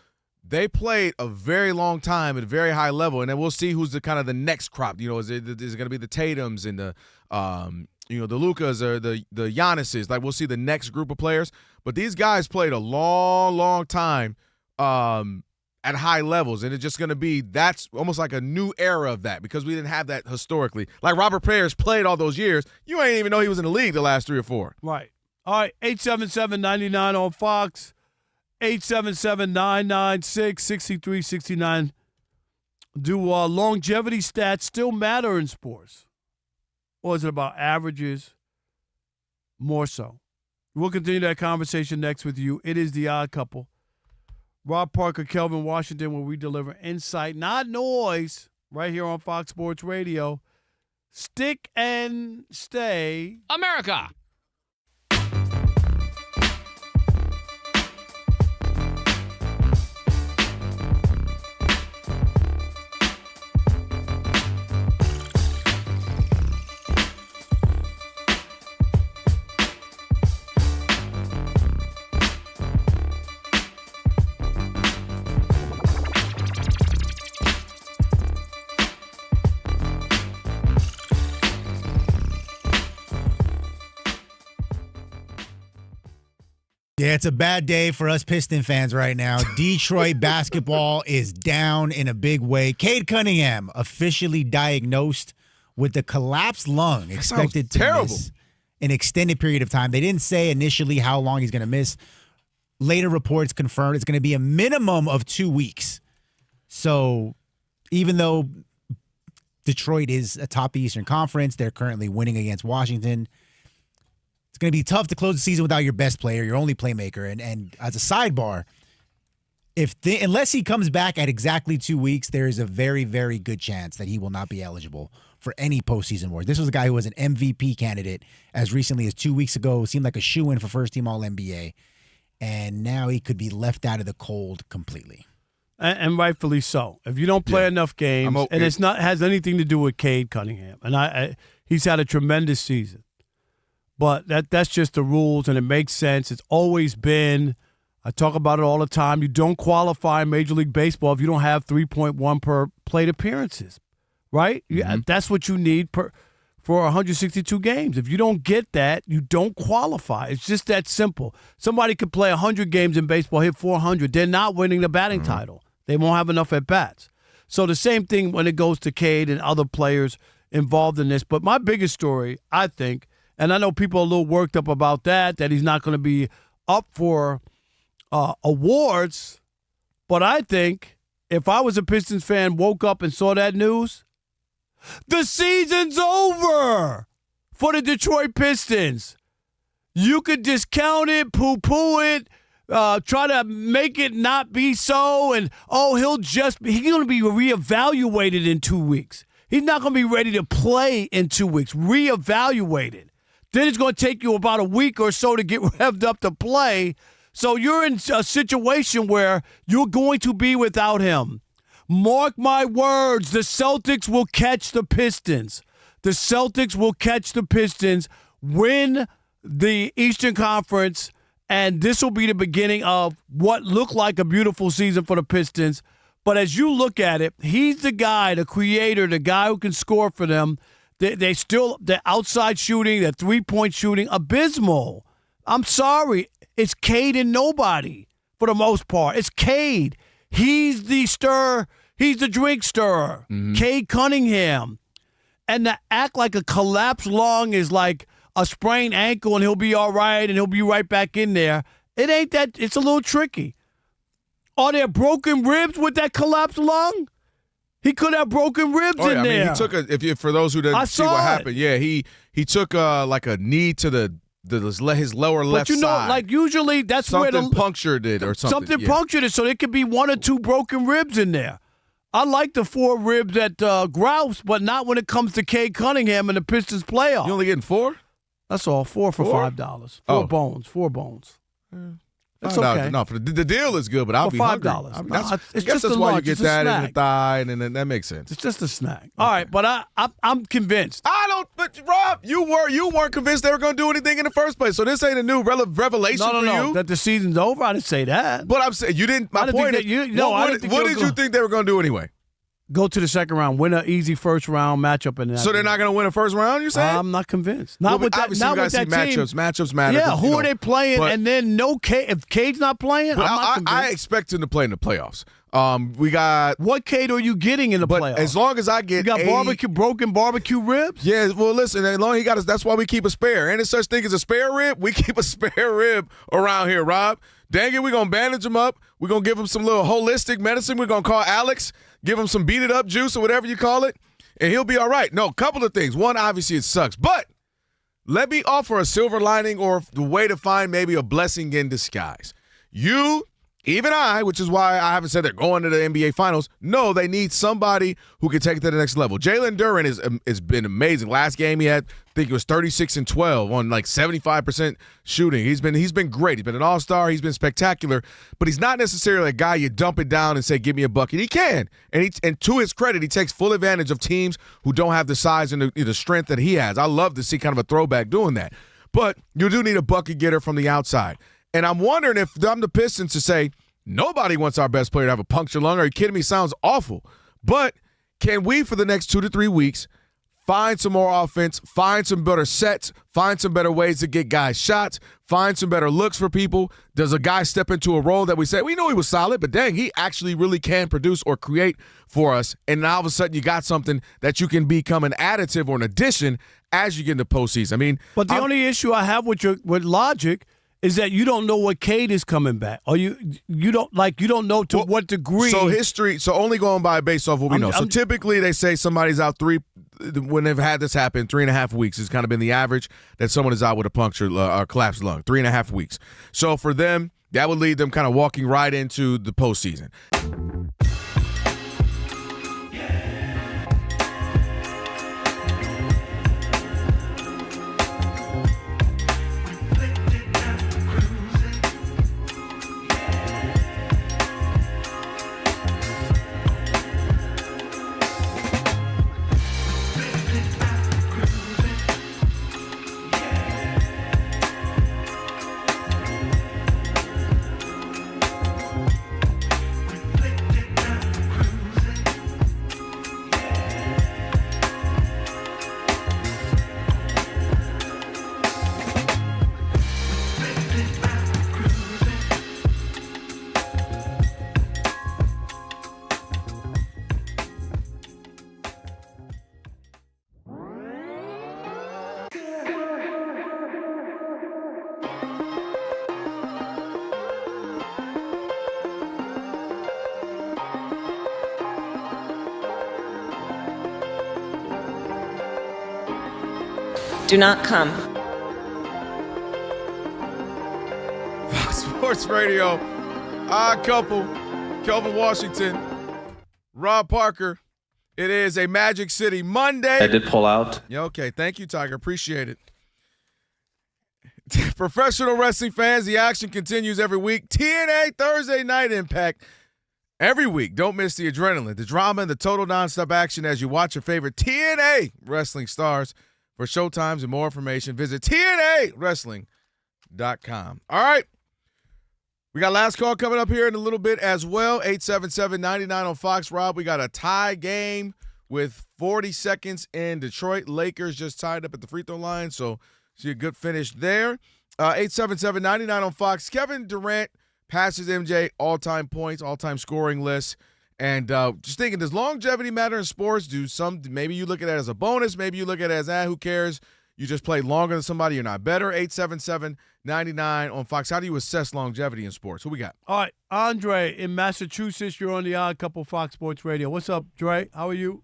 they played a very long time at a very high level, and then we'll see who's the next crop. Is it going to be the Tatums and the Lukas or the Giannis's? Like we'll see the next group of players, but these guys played a long, long time at high levels, and it's just going to be that's almost like a new era of that because we didn't have that historically. Like Robert Parrish played all those years, you ain't even know he was in the league the last 3 or 4. Right. All right, 877-99 on Fox, 877-996-6369 Do longevity stats still matter in sports? Or is it about averages more so? We'll continue that conversation next with you. It is The Odd Couple. Rob Parker, Kelvin Washington, where we deliver insight, not noise, right here on Fox Sports Radio. Stick and stay. America. Yeah, it's a bad day for us Piston fans right now. Detroit basketball is down in a big way. Cade Cunningham officially diagnosed with the collapsed lung, expected to miss an extended period of time. They didn't say initially how long he's going to miss. Later reports confirmed it's going to be a minimum of 2 weeks. So even though Detroit is atop the Eastern Conference, they're currently winning against Washington. It's going to be tough to close the season without your best player, your only playmaker. And as a sidebar, unless he comes back at exactly 2 weeks, there is a very, very good chance that he will not be eligible for any postseason award. This was a guy who was an MVP candidate as recently as 2 weeks ago. Seemed like a shoo-in for first-team All-NBA. And now he could be left out of the cold completely. And rightfully so. If you don't play enough games, and it's not has anything to do with Cade Cunningham, and he's had a tremendous season. But that's just the rules, and it makes sense. It's always been. I talk about it all the time. You don't qualify in Major League Baseball if you don't have 3.1 per plate appearances, right? Mm-hmm. That's what you need for 162 games. If you don't get that, you don't qualify. It's just that simple. Somebody could play 100 games in baseball, hit 400. They're not winning the batting title. They won't have enough at-bats. So the same thing when it goes to Cade and other players involved in this. But my biggest story, I think, and I know people are a little worked up about that he's not going to be up for awards. But I think if I was a Pistons fan, woke up and saw that news, the season's over for the Detroit Pistons. You could discount it, poo-poo it, try to make it not be so, and, he's going to be reevaluated in 2 weeks. He's not going to be ready to play in 2 weeks, reevaluated. Then it's going to take you about a week or so to get revved up to play. So you're in a situation where you're going to be without him. Mark my words, the Celtics will catch the Pistons. The Celtics will catch the Pistons, win the Eastern Conference, and this will be the beginning of what looked like a beautiful season for the Pistons. But as you look at it, he's the guy, the creator, the guy who can score for them. The outside shooting, the three-point shooting, abysmal. I'm sorry. It's Cade and nobody for the most part. It's Cade. He's the stirrer. He's the drink stirrer. Mm-hmm. Cade Cunningham. And to act like a collapsed lung is like a sprained ankle and he'll be all right and he'll be right back in there. It ain't that. It's a little tricky. Are there broken ribs with that collapsed lung? He could have broken ribs in there. I mean, he took for those who didn't see what happened, he took like a knee to his lower left side. But like usually that's something where punctured it or something. Something punctured it, so there could be one or two broken ribs in there. I like the 4 ribs at Grouse, but not when it comes to Cade Cunningham and the Pistons playoff. You only getting 4? That's all. 4 for $5. 4 bones. That's okay. No, the deal is good, but I'll be hungry. $5. I guess that's why you get that in the thigh, and then that makes sense. It's just a snack. Okay. All right, but I'm convinced. But Rob, you weren't convinced they were going to do anything in the first place. So this ain't a new revelation for you. That the season's over. I didn't say that. But I'm saying you didn't. My point is, what did you think they were going to do anyway? Go to the second round, win an easy first round matchup in that. So they're not going to win a first round, you saying? I'm not convinced. Not with that. Obviously, you guys see matchups. Matchups matter. Yeah, who are they playing? And then if Cade's not playing, I'm not convinced. I expect him to play in the playoffs. We got what Cade are you getting in the playoffs? As long as I get, you got broken barbecue ribs. Yeah, well, listen, as long as he got us, that's why we keep a spare. Ain't there such thing as a spare rib? We keep a spare rib around here, Rob. Dang it, we're gonna bandage him up. We're going to give him some little holistic medicine. We're going to call Alex, give him some beat-it-up juice or whatever you call it, and he'll be all right. No, a couple of things. One, obviously it sucks. But let me offer a silver lining or the way to find maybe a blessing in disguise. You, even I, which is why I haven't said they're going to the NBA Finals, no, they need somebody who can take it to the next level. Jalen Durant has been amazing. Last game he had, I think it was 36 and 12 on like 75% shooting. He's been great. He's been an all-star. He's been spectacular. But he's not necessarily a guy you dump it down and say, give me a bucket. He can. And to his credit, he takes full advantage of teams who don't have the size and the strength that he has. I love to see kind of a throwback doing that. But you do need a bucket getter from the outside. And I'm wondering if I'm the Pistons to say, nobody wants our best player to have a punctured lung. Are you kidding me? Sounds awful. But can we, for the next 2 to 3 weeks, find some more offense, find some better sets, find some better ways to get guys shots, find some better looks for people? Does a guy step into a role that we say, we know he was solid, but dang, he actually really can produce or create for us? And now all of a sudden you got something that you can become an additive or an addition as you get into postseason. I mean, but the only issue I have with logic is that you don't know what Cade is coming back, or you don't know to what degree. So history. So only going by based off what we know. So typically they say somebody's out when they've had this happen, 3.5 weeks has kind of been the average that someone is out with a punctured or collapsed lung. 3.5 weeks. So for them, that would lead them kind of walking right into the postseason. Do not come. Fox Sports Radio, Odd Couple, Kelvin Washington, Rob Parker. It is a Magic City Monday. I did pull out. Yeah, okay. Thank you, Tiger. Appreciate it. Professional wrestling fans, the action continues every week. TNA Thursday Night Impact. Every week, don't miss the adrenaline, the drama, and the total nonstop action as you watch your favorite TNA wrestling stars. For showtimes and more information, visit TNAWrestling.com. All right. We got last call coming up here in a little bit as well. 877-99 on Fox. Rob, we got a tie game with 40 seconds in Detroit. Lakers just tied up at the free throw line, so see a good finish there. 877-99 on Fox. Kevin Durant passes MJ all-time points, all-time scoring list. And just thinking, does longevity matter in sports? Maybe you look at it as a bonus. Maybe you look at it as, who cares? You just play longer than somebody. You're not better. 877-99 on Fox. How do you assess longevity in sports? Who we got? All right, Andre in Massachusetts. You're on the Odd Couple Fox Sports Radio. What's up, Dre? How are you?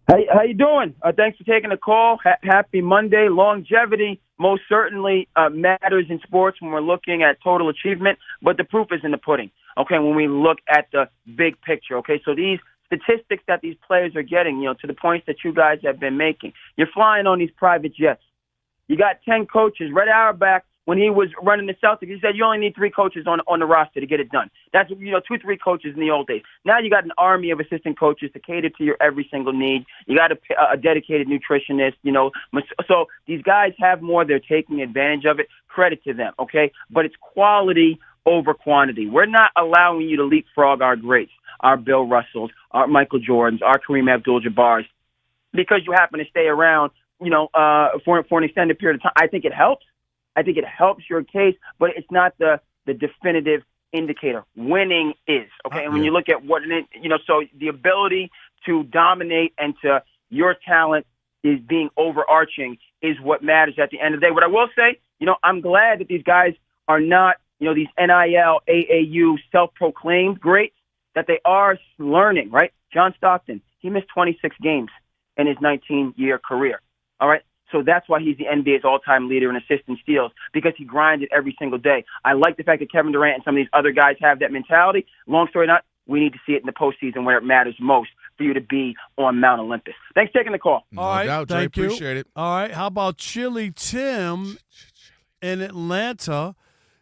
How you doing? Thanks for taking the call. Happy Monday. Longevity most certainly matters in sports when we're looking at total achievement, but the proof is in the pudding. Okay, when we look at the big picture. Okay, so these statistics that these players are getting, to the points that you guys have been making. You're flying on these private jets. You got 10 coaches. Red Auerbach, when he was running the Celtics, he said you only need 3 coaches on the roster to get it done. That's 2-3 coaches in the old days. Now you got an army of assistant coaches to cater to your every single need. You got a dedicated nutritionist. So these guys have more. They're taking advantage of it. Credit to them. Okay, but it's quality over quantity. We're not allowing you to leapfrog our greats, our Bill Russells, our Michael Jordans, our Kareem Abdul-Jabbar's, because you happen to stay around, for an extended period of time. I think it helps. I think it helps your case, but it's not the definitive indicator. Winning is, okay? And when you look at so the ability to dominate and to your talent is being overarching is what matters at the end of the day. What I will say, I'm glad that these guys are not, these NIL, AAU, self-proclaimed greats, that they are learning, right? John Stockton, he missed 26 games in his 19-year career, all right? So that's why he's the NBA's all-time leader in assists and steals, because he grinded every single day. I like the fact that Kevin Durant and some of these other guys have that mentality. Long story not, we need to see it in the postseason where it matters most for you to be on Mount Olympus. Thanks for taking the call. All right, doubt, Jay. thank you. Appreciate it. All right, how about Chili Tim in Atlanta?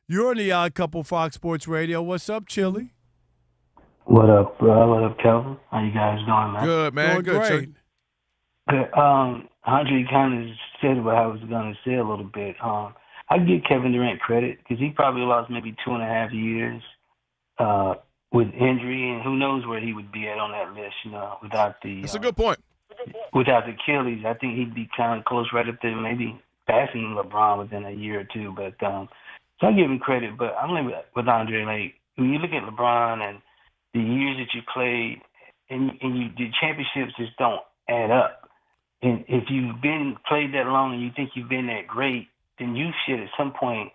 You're on the Odd Couple Fox Sports Radio. What's up, Chili? What up, bro? What up, Kelvin? How you guys doing, man? Good, man. Doing Good. great. Good. Andre kind of said what I was going to say a little bit. I give Kevin Durant credit because he probably lost maybe 2.5 years with injury, and who knows where he would be at on that list, without the. That's a good point. Without the Achilles, I think he'd be kind of close right up there, maybe passing LeBron within a year or two. But so I give him credit, but I'm with Andre. Like when you look at LeBron and the years that you played, and the championships just don't add up. And if you've played that long and you think you've been that great, then you should at some point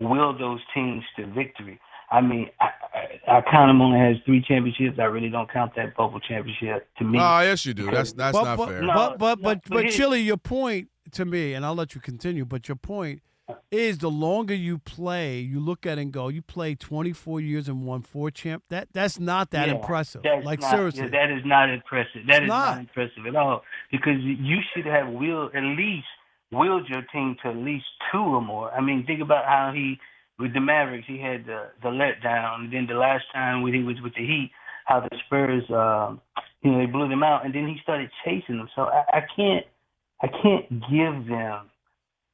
will those teams to victory. I mean, I count him only has 3 championships. I really don't count that bubble championship to me. Oh, yes, you do. That's not fair. But Chili, your point to me, and I'll let you continue, but your point is the longer you play, you look at it and go, you played 24 years and won 4 champ. That's not that impressive. Seriously. Yeah, that is not impressive. That is not impressive at all. Because you should have willed your team to at least 2 or more. I mean, think about how with the Mavericks, he had the letdown. And then the last time when he was with the Heat, how the Spurs, they blew them out. And then he started chasing them. So I can't give them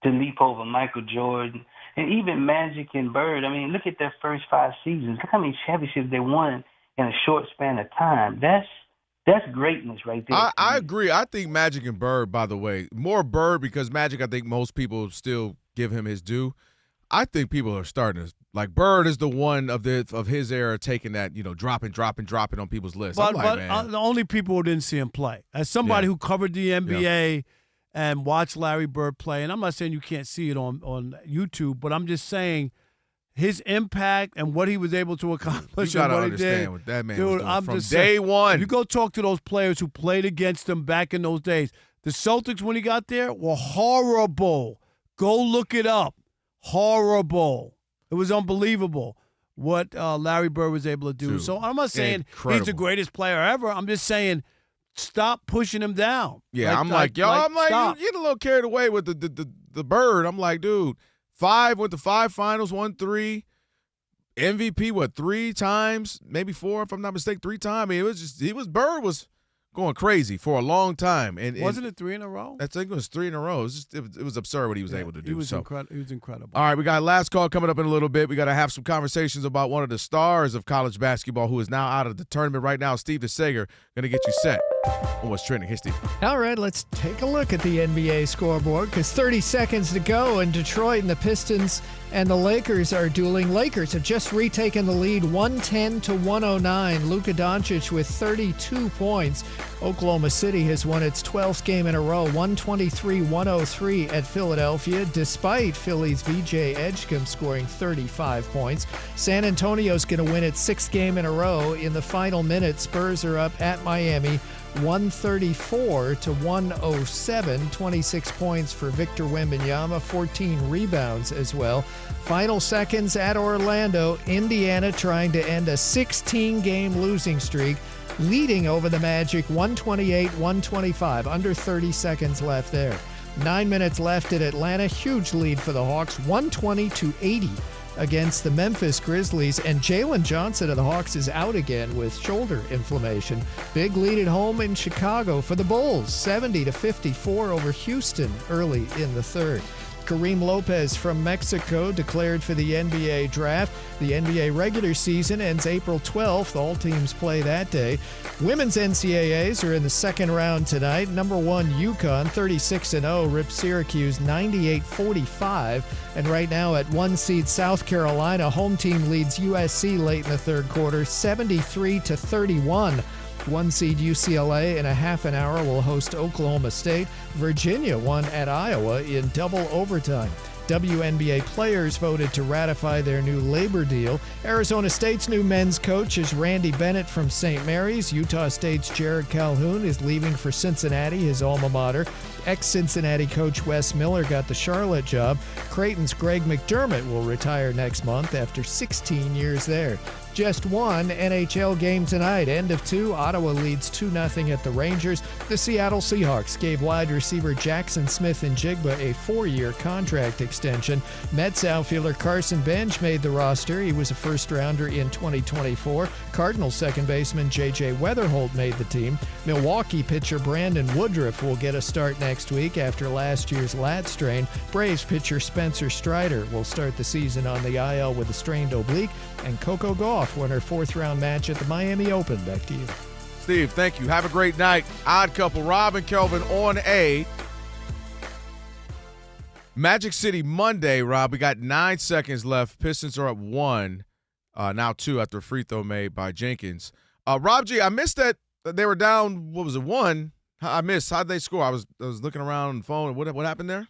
to leap over Michael Jordan and even Magic and Bird. I mean, look at their first 5 seasons. Look how many championships they won in a short span of time. That's greatness right there. I agree. I think Magic and Bird, by the way, more Bird because Magic, I think most people still give him his due. I think people are starting to like Bird is the one of his era taking that, dropping on people's lists. But man. The only people who didn't see him play. As somebody who covered the NBA and watched Larry Bird play, and I'm not saying you can't see it on YouTube, but I'm just saying his impact and what he was able to accomplish. You and gotta what understand he did. what that man Dude, was doing I'm from just day saying, one. You go talk to those players who played against him back in those days. The Celtics, when he got there, were horrible. Go look it up. Horrible. It was unbelievable what Larry Bird was able to do. Dude, so I'm not saying incredible. he's the greatest player ever. I'm just saying stop pushing him down. Yeah, stop. you get a little carried away with the Bird. I'm like, dude, went to 5 finals, won 3. MVP, 3 times, maybe 4, if I'm not mistaken, 3 times. I mean, Bird was going crazy for a long time. And wasn't it 3 in a row? I think it was 3 in a row. It was absurd what he was able to do. He was incredible. All right, we got last call coming up in a little bit. We got to have some conversations about one of the stars of college basketball who is now out of the tournament right now. Steve DeSager going to get you set on what's trending. Hey, Steve. All right, let's take a look at the NBA scoreboard because 30 seconds to go, and Detroit and the Pistons and the Lakers are dueling. Lakers have just retaken the lead 110-109. Luka Doncic with 32 points. Oklahoma City has won its 12th game in a row, 123-103 at Philadelphia, despite Philly's VJ Edgecombe scoring 35 points. San Antonio's going to win its 6th game in a row. In the final minute, Spurs are up at Miami, 134-107. 26 points for Victor Wembanyama, 14 rebounds as well. Final seconds at Orlando, Indiana trying to end a 16-game losing streak, leading over the Magic 128-125. Under 30 seconds left there. 9 minutes left at Atlanta. Huge lead for the Hawks, 120-80 against the Memphis Grizzlies. And Jalen Johnson of the Hawks is out again with shoulder inflammation. Big lead at home in Chicago for the Bulls, 70-54 over Houston early in the third. Kareem Lopez from Mexico declared for the NBA draft. The NBA regular season ends April 12th. All teams play that day. Women's NCAAs are in the second round tonight. Number 1 UConn, 36-0, ripped Syracuse 98-45. And right now at 1 seed South Carolina, home team leads USC late in the third quarter, 73-31. 1 seed UCLA in a half an hour will host Oklahoma State. Virginia won at Iowa in double overtime. WNBA players voted to ratify their new labor deal. Arizona State's new men's coach is Randy Bennett from St. Mary's. Utah State's Jared Calhoun is leaving for Cincinnati, his alma mater. Ex-Cincinnati coach Wes Miller got the Charlotte job. Creighton's Greg McDermott will retire next month after 16 years there. Just one NHL game tonight. End of 2. Ottawa leads 2-0 at the Rangers. The Seattle Seahawks gave wide receiver Jackson Smith-Njigba a 4-year contract extension. Mets outfielder Carson Bench made the roster. He was a first-rounder in 2024. Cardinals second baseman J.J. Weatherholt made the team. Milwaukee pitcher Brandon Woodruff will get a start next week after last year's lat strain. Braves pitcher Spencer Strider will start the season on the IL with a strained oblique. And Coco Gauff won her 4th-round match at the Miami Open. Back to you. Steve, thank you. Have a great night. Odd Couple, Rob and Kelvin on A. Magic City Monday, Rob. We got 9 seconds left. Pistons are up 1, now 2 after a free throw made by Jenkins. Rob G, I missed that they were down, 1? I missed. How'd they score? I was looking around on the phone. What happened there?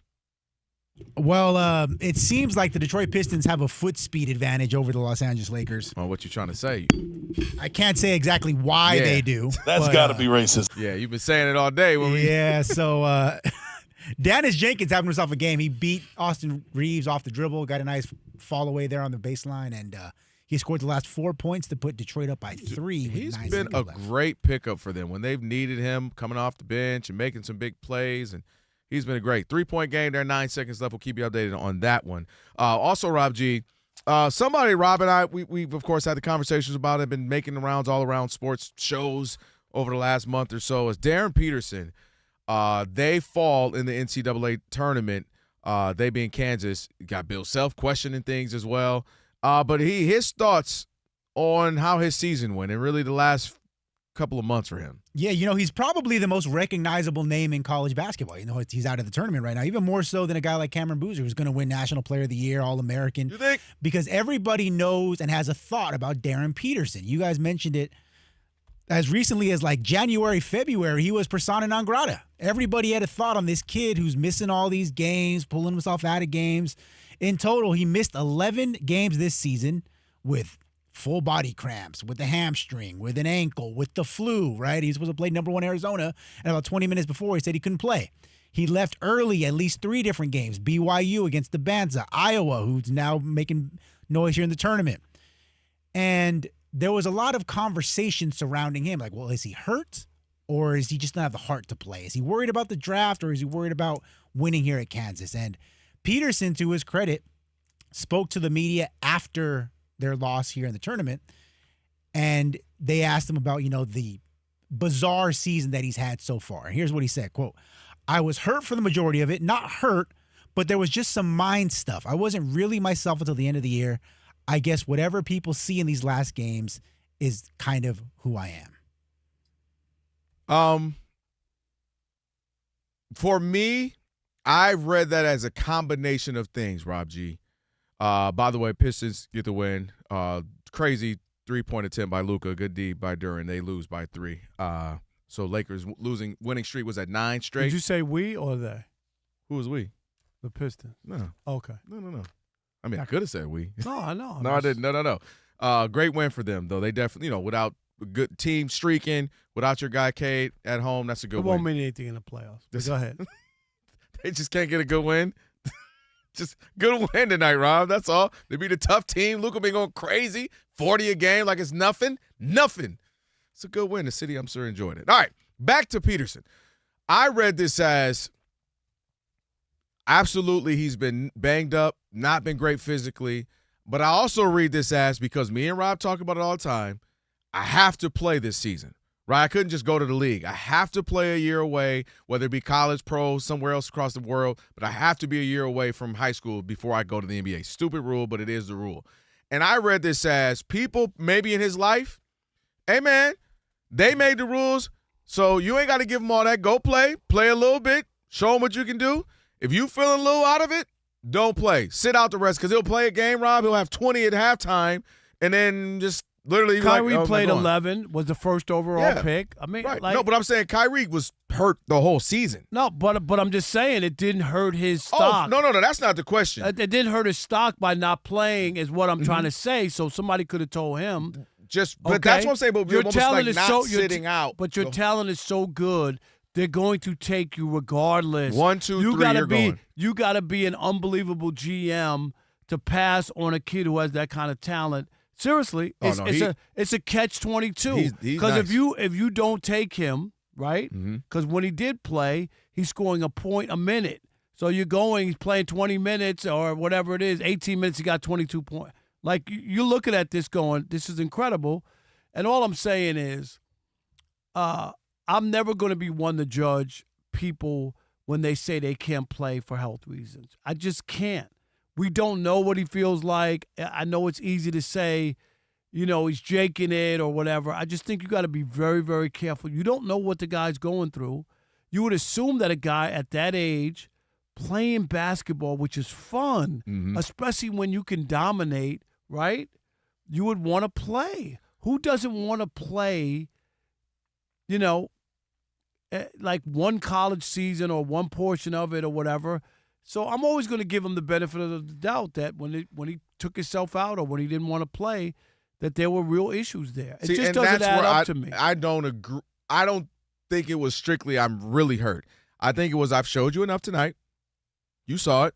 Well, it seems like the Detroit Pistons have a foot speed advantage over the Los Angeles Lakers. Oh, what you trying to say? I can't say exactly why they do. That's got to be racist. Yeah, you've been saying it all day. So Dennis Jenkins having himself a game. He beat Austin Reeves off the dribble, got a nice fall away there on the baseline, and he scored the last 4 points to put Detroit up by 3. He's been a great pickup for them when they've needed him coming off the bench and making some big plays, and he's been a great 3-point game there. 9 seconds left. We'll keep you updated on that one. Also, Rob G, Rob and I, we've of course had the conversations about it, been making the rounds all around sports shows over the last month or so. As Darryn Peterson, they fall in the NCAA tournament. They being Kansas, got Bill Self questioning things as well. But his thoughts on how his season went and really the last couple of months for him. Yeah, he's probably the most recognizable name in college basketball. He's out of the tournament right now, even more so than a guy like Cameron Boozer, who's going to win National Player of the Year, All-American. You think? Because everybody knows and has a thought about Darryn Peterson. You guys mentioned it as recently as like January, February, he was persona non grata. Everybody had a thought on this kid who's missing all these games, pulling himself out of games. In total, he missed 11 games this season with full body cramps, with the hamstring, with an ankle, with the flu, right? He's supposed to play number 1 Arizona, and about 20 minutes before, he said he couldn't play. He left early at least 3 different games. BYU against the Banza, Iowa, who's now making noise here in the tournament. And there was a lot of conversation surrounding him. Like, well, is he hurt? Or is he just not have the heart to play? Is he worried about the draft, or is he worried about winning here at Kansas? And Peterson, to his credit, spoke to the media after their loss here in the tournament, and they asked him about, the bizarre season that he's had so far. Here's what he said, quote, "I was hurt for the majority of it, not hurt, but there was just some mind stuff. I wasn't really myself until the end of the year. I guess whatever people see in these last games is kind of who I am." For me, I read that as a combination of things, Rob G. By the way, Pistons get the win. Crazy 3-point attempt by Luka. Good D by Durant. They lose by 3. So Lakers winning streak was at 9 straight. Did you say we or they? Who was we? The Pistons. No. Okay. No. I mean, I could have said we. No, I know. I didn't. No. Great win for them, though. They definitely, without a good team streaking, without your guy Cade at home, that's a good win. It won't mean anything in the playoffs. Go ahead. They just can't get a good win. Just good win tonight, Rob. That's all. They beat a tough team. Luka been going crazy. 40 a game like it's nothing. Nothing. It's a good win. The city, I'm sure, enjoyed it. All right, back to Peterson. I read this as absolutely he's been banged up, not been great physically. But I also read this as, because me and Rob talk about it all the time, I have to play this season. Right? I couldn't just go to the league. I have to play a year away, whether it be college, pro, somewhere else across the world, but I have to be a year away from high school before I go to the NBA. Stupid rule, but it is the rule. And I read this as people maybe in his life, hey, man, they made the rules, so you ain't got to give them all that. Go play a little bit, show them what you can do. If you feeling a little out of it, don't play. Sit out the rest, because he'll play a game, Rob. He'll have 20 at halftime, and then just literally Kyrie played 11, was the first overall pick. I mean, right. No, but I'm saying Kyrie was hurt the whole season. No, but I'm just saying it didn't hurt his stock. Oh, no, that's not the question. It didn't hurt his stock by not playing, is what I'm trying to say. So somebody could have told him. But that's what I'm saying. But your talent is not sitting out. But your talent is so good, they're going to take you regardless. 1, 2, 3, you're going. You got to be an unbelievable GM to pass on a kid who has that kind of talent. Seriously, it's a catch-22. Because if you don't take him, right? Because when he did play, he's scoring a point a minute. So he's playing 20 minutes or whatever it is, 18 minutes, he got 22 points. Like, you're looking at this going, this is incredible. And all I'm saying is, I'm never going to be one to judge people when they say they can't play for health reasons. I just can't. We don't know what he feels like. I know it's easy to say, he's jaking it or whatever. I just think you got to be very, very careful. You don't know what the guy's going through. You would assume that a guy at that age playing basketball, which is fun, especially when you can dominate, right? You would want to play. Who doesn't want to play, like one college season or one portion of it or whatever? So I'm always going to give him the benefit of the doubt that when he took himself out or when he didn't want to play, that there were real issues there. It just doesn't add up to me. I don't agree. I don't think it was strictly I'm really hurt. I think it was I've showed you enough tonight. You saw it.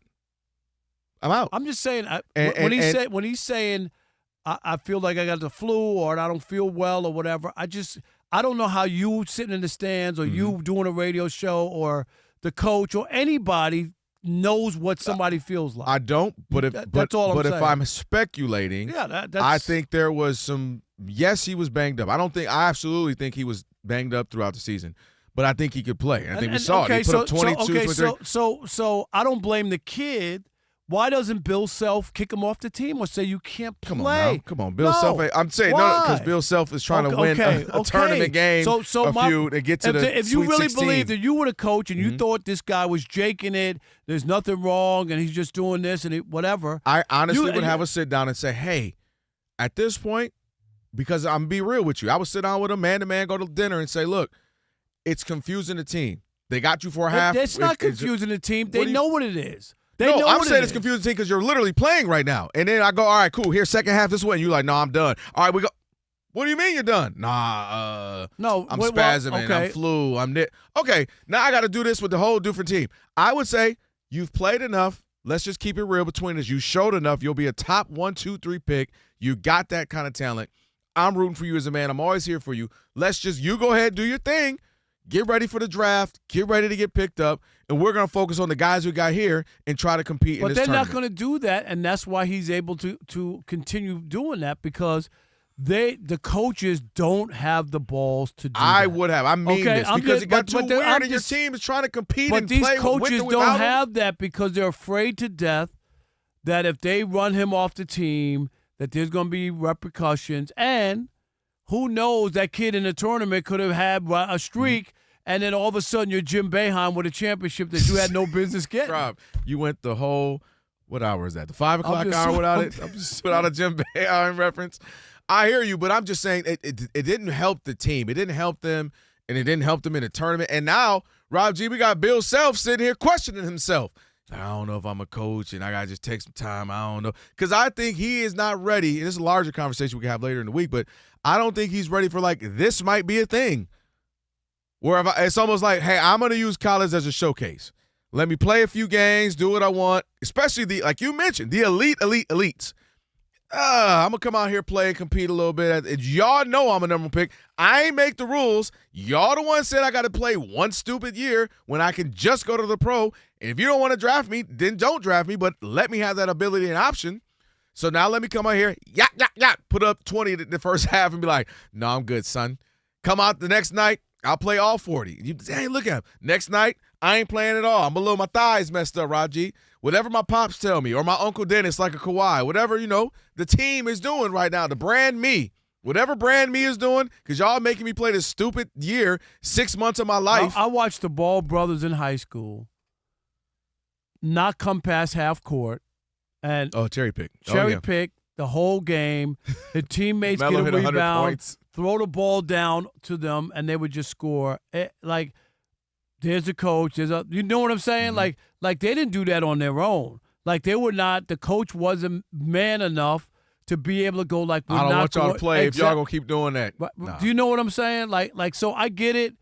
I'm out. I'm just saying when he's saying I feel like I got the flu or I don't feel well or whatever. I don't know how you sitting in the stands or you doing a radio show or the coach or anybody knows what somebody feels like. I don't, but that's all I'm saying. But if I'm speculating, I think there was some. Yes, he was banged up. I absolutely think he was banged up throughout the season, but I think he could play. I think we saw it. He put up 22, 23. So I don't blame the kid. Why doesn't Bill Self kick him off the team or say you can't play? Come on, Bill Self. I'm saying no, because Bill Self is trying to win a tournament game, feud, and get to the if Sweet you really 16. believe that you were the coach and you thought this guy was jaking it, there's nothing wrong, and he's just doing this and whatever. I honestly would have a sit down and say, hey, at this point, because I'm be real with you, I would sit down with him, man to man, go to dinner, and say, look, it's confusing the team. They got you for a half. It's not confusing the team. They know what it is. I'm saying it's confusing because you're literally playing right now. And then I go, all right, cool. Here's second half this way. And you're like, no, I'm done. All right, we go. What do you mean you're done? Nah, no, I'm spasming. I'm flu. Okay, now I got to do this with the whole different team. I would say you've played enough. Let's just keep it real between us. You showed enough. You'll be a top 1, 2, 3 pick. You got that kind of talent. I'm rooting for you as a man. I'm always here for you. You go ahead, do your thing. Get ready for the draft. Get ready to get picked up. And we're going to focus on the guys we got here and try to compete in this tournament. But they're not going to do that, and that's why he's able to continue doing that because the coaches don't have the balls to do that. I would have. I mean this because it got too weird and your team is trying to compete and play with or without him. But these coaches don't have that because they're afraid to death that if they run him off the team, that there's going to be repercussions. And who knows, that kid in the tournament could have had a streak, and then all of a sudden you're Jim Boeheim with a championship that you had no business getting. Rob, you went the whole, what hour is that? The 5 o'clock hour without it? Without a Jim Boeheim reference? I hear you, but I'm just saying it didn't help the team. It didn't help them, and it didn't help them in the tournament. And now, Rob G, we got Bill Self sitting here questioning himself. I don't know if I'm a coach, and I got to just take some time. I don't know. Because I think he is not ready. And this is a larger conversation we can have later in the week, but I don't think he's ready for, this might be a thing. Where it's almost like, hey, I'm going to use college as a showcase. Let me play a few games, do what I want, especially like you mentioned, the elites. I'm going to come out here, play, and compete a little bit. Y'all know I'm a number one pick. I ain't make the rules. Y'all the one said I got to play one stupid year when I can just go to the pro. And if you don't want to draft me, then don't draft me, but let me have that ability and option. So now let me come out here, put up 20 the first half and be like, no, I'm good, son. Come out the next night, I'll play all 40. You say, hey, look at him. Next night, I ain't playing at all. I'm below my thighs messed up, Raji. Whatever my pops tell me, or my Uncle Dennis like a Kawhi, whatever, the team is doing right now, the brand me. Whatever brand me is doing, because y'all making me play this stupid year, 6 months of my life. I watched the Ball brothers in high school not come past half court. And cherry pick. Cherry pick the whole game. The teammates get Melo a hit 100 rebound, points. throw the ball down to them, and they would just score. Like, there's a coach. You know what I'm saying? Mm-hmm. Like they didn't do that on their own. Like they were not. The coach wasn't man enough to be able to go like. I don't want y'all to play if y'all gonna keep doing that. Nah. Do you know what I'm saying? Like so I get it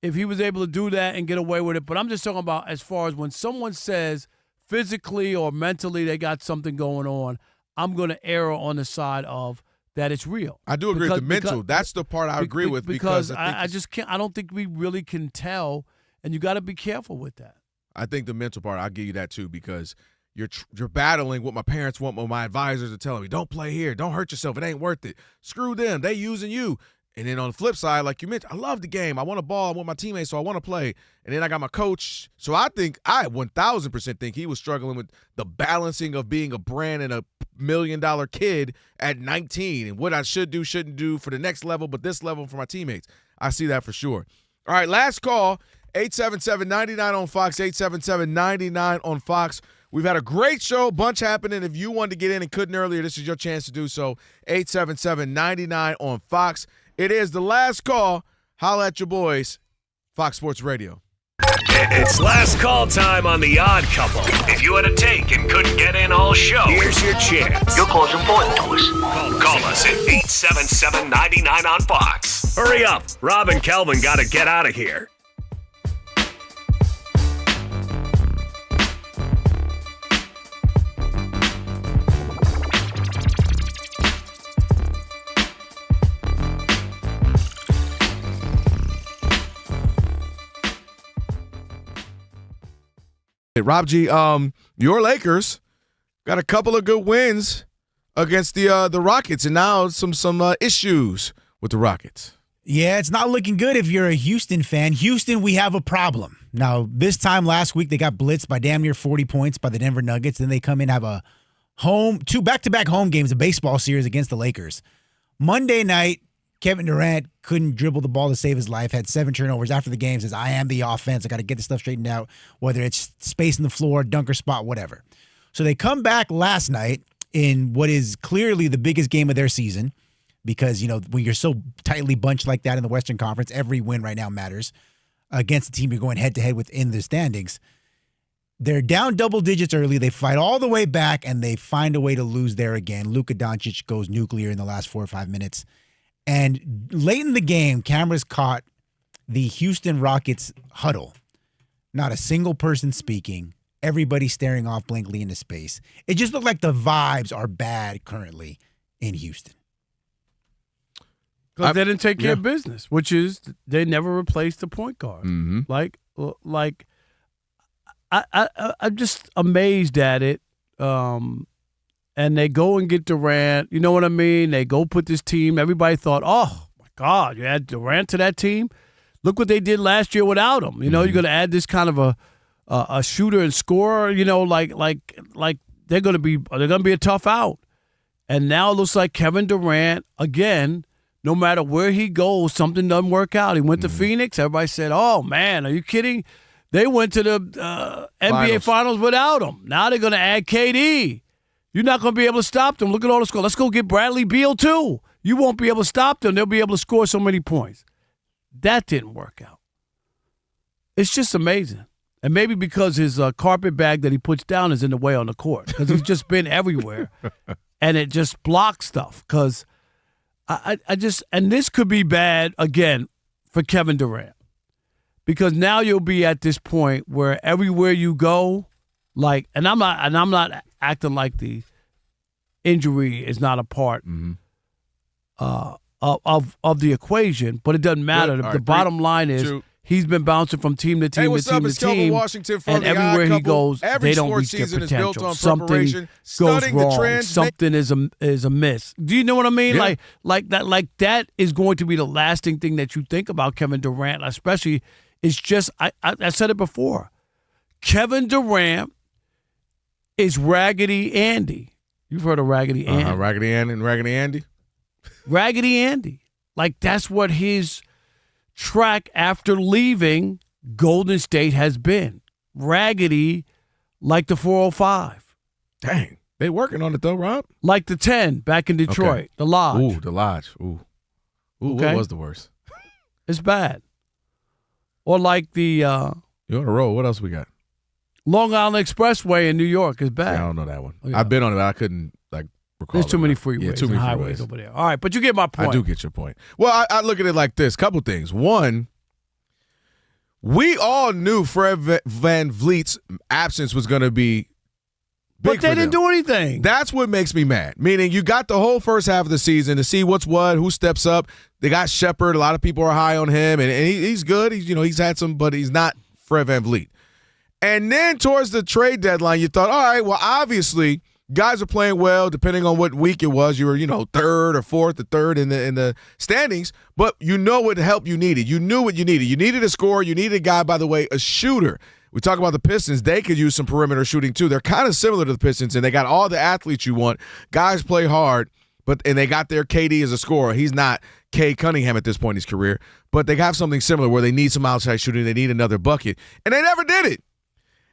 if he was able to do that and get away with it. But I'm just talking about as far as when someone says physically or mentally they got something going on, I'm going to err on the side of that it's real. I do agree with the mental. That's the part I agree with because I just can't. I don't think we really can tell, and you got to be careful with that. I think the mental part, I'll give you that too, because you're battling what my parents want, what my advisors are telling me. Don't play here. Don't hurt yourself. It ain't worth it. Screw them. They using you. And then on the flip side, like you mentioned, I love the game. I want to ball. I want my teammates, so I want to play. And then I got my coach. So I 1,000% think he was struggling with the balancing of being a brand and a $1 million kid at 19 and what I should do, shouldn't do for the next level, but this level for my teammates. I see that for sure. All right, last call, 877-99 on Fox, 877-99 on Fox. We've had a great show, bunch happening. If you wanted to get in and couldn't earlier, this is your chance to do so. 877-99 on Fox. It is the last call. Holla at your boys, Fox Sports Radio. It's last call time on The Odd Couple. If you had a take and couldn't get in all show, here's your chance. Your call's important to us. Call us at 877-99 on Fox. Hurry up. Rob and Kelvin got to get out of here. Rob G, your Lakers got a couple of good wins against the Rockets, and now some issues with the Rockets. Yeah, it's not looking good if you're a Houston fan. Houston, we have a problem. Now, this time last week, they got blitzed by damn near 40 points by the Denver Nuggets. Then they come in, have two back-to-back home games, a baseball series against the Lakers. Monday night, Kevin Durant couldn't dribble the ball to save his life, had 7 turnovers after the game, says, I am the offense. I got to get this stuff straightened out, whether it's space in the floor, dunker spot, whatever. So they come back last night in what is clearly the biggest game of their season because, when you're so tightly bunched like that in the Western Conference, every win right now matters against the team you're going head-to-head with in the standings. They're down double digits early. They fight all the way back, and they find a way to lose there again. Luka Doncic goes nuclear in the last 4 or 5 minutes. And late in the game, cameras caught the Houston Rockets huddle. Not a single person speaking. Everybody staring off blankly into space. It just looked like the vibes are bad currently in Houston. Because they didn't take care of business, which is they never replaced the point guard. Mm-hmm. I'm just amazed at it. And they go and get Durant. You know what I mean? They go put this team. Everybody thought, oh, my God, you add Durant to that team? Look what they did last year without him. You're going to add this kind of a shooter and scorer, like they're going to be a tough out. And now it looks like Kevin Durant, again, no matter where he goes, something doesn't work out. He went to Phoenix. Everybody said, oh, man, are you kidding? They went to the NBA Finals without him. Now they're going to add KD. You're not going to be able to stop them. Look at all the score. Let's go get Bradley Beal, too. You won't be able to stop them. They'll be able to score so many points. That didn't work out. It's just amazing. And maybe because his carpet bag that he puts down is in the way on the court because he's just been everywhere. And it just blocks stuff because and this could be bad, again, for Kevin Durant. Because now you'll be at this point where everywhere you go, and I'm not acting like the injury is not a part of the equation, but it doesn't matter. The bottom line is he's been bouncing from team to team to team to team, Washington and everywhere he goes, they don't reach their potential. Something goes wrong. Something is amiss. Do you know what I mean? Yeah. Like that is going to be the lasting thing that you think about Kevin Durant, especially. It's just I said it before. Kevin Durant is Raggedy Andy. You've heard of Raggedy Andy. Raggedy Andy and Raggedy Andy? Raggedy Andy. Like, that's what his track after leaving Golden State has been. Raggedy like the 405. Dang. They working on it though, Rob. Like the 10 back in Detroit, Okay. the Lodge. Ooh, the Lodge. Ooh, Okay. What was the worst? It's bad. Or like the You on a roll? What else we got? Long Island Expressway in New York is bad. Yeah, I don't know that one. Oh, yeah. I've been on it, but I couldn't recall. There's too many freeways Yeah, too and many highways freeways over there. All right, but you get my point. I do get your point. Well, I look at it like this. Couple things. One, we all knew Fred Van Vliet's absence was going to be big. But they didn't do anything. That's what makes me mad. Meaning you got the whole first half of the season to see what's what, who steps up. They got Shepard. A lot of people are high on him, and he's good. He's had some, but he's not Fred Van Vliet. And then towards the trade deadline, you thought, all right, well, obviously guys are playing well, depending on what week it was. You were, third or fourth or third in the standings, but you know what help you needed. You knew what you needed. You needed a scorer. You needed a guy, by the way, a shooter. We talk about the Pistons. They could use some perimeter shooting too. They're kind of similar to the Pistons, and they got all the athletes you want. Guys play hard, and they got their KD as a scorer. He's not Cade Cunningham at this point in his career, but they have something similar where they need some outside shooting. They need another bucket, and they never did it.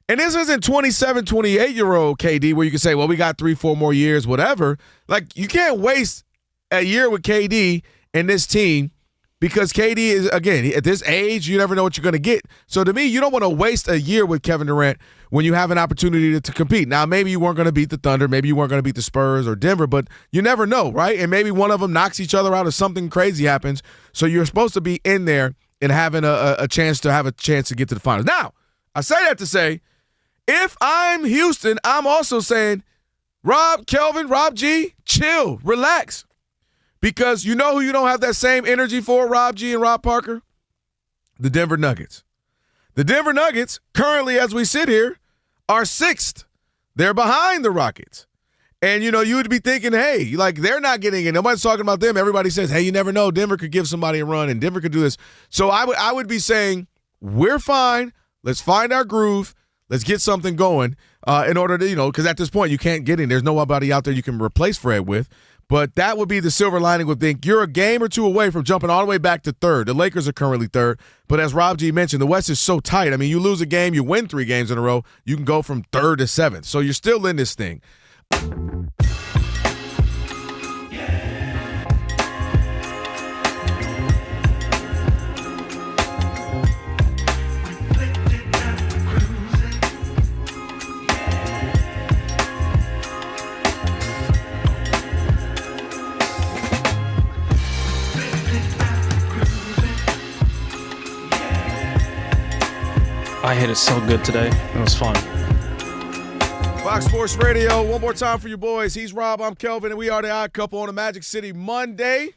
And this isn't 27, 28-year-old KD where you can say, well, we got 3-4 more years, whatever. Like, you can't waste a year with KD and this team because KD is, again, at this age, you never know what you're going to get. So, to me, you don't want to waste a year with Kevin Durant when you have an opportunity to compete. Now, maybe you weren't going to beat the Thunder. Maybe you weren't going to beat the Spurs or Denver, but you never know, right? And maybe one of them knocks each other out or something crazy happens. So, you're supposed to be in there and having a chance to get to the finals. Now, I say that to say, if I'm Houston, I'm also saying, Rob, Kelvin, Rob G, chill, relax. Because you know who you don't have that same energy for, Rob G and Rob Parker? The Denver Nuggets. The Denver Nuggets, currently as we sit here, are 6th. They're behind the Rockets. And, you would be thinking, hey, like they're not getting it. Nobody's talking about them. Everybody says, hey, you never know. Denver could give somebody a run and Denver could do this. So I would be saying, we're fine. Let's find our groove. Let's get something going in order to, because at this point you can't get in. There's nobody out there you can replace Fred with. But that would be the silver lining. Would think you're a game or two away from jumping all the way back to 3rd. The Lakers are currently 3rd. But as Rob G mentioned, the West is so tight. I mean, you lose a game, you win 3 games in a row, you can go from 3rd to 7th. So you're still in this thing. I hit it so good today. It was fun. Fox Sports Radio, one more time for you boys. He's Rob, I'm Kelvin, and we are the Odd Couple on a Magic City Monday.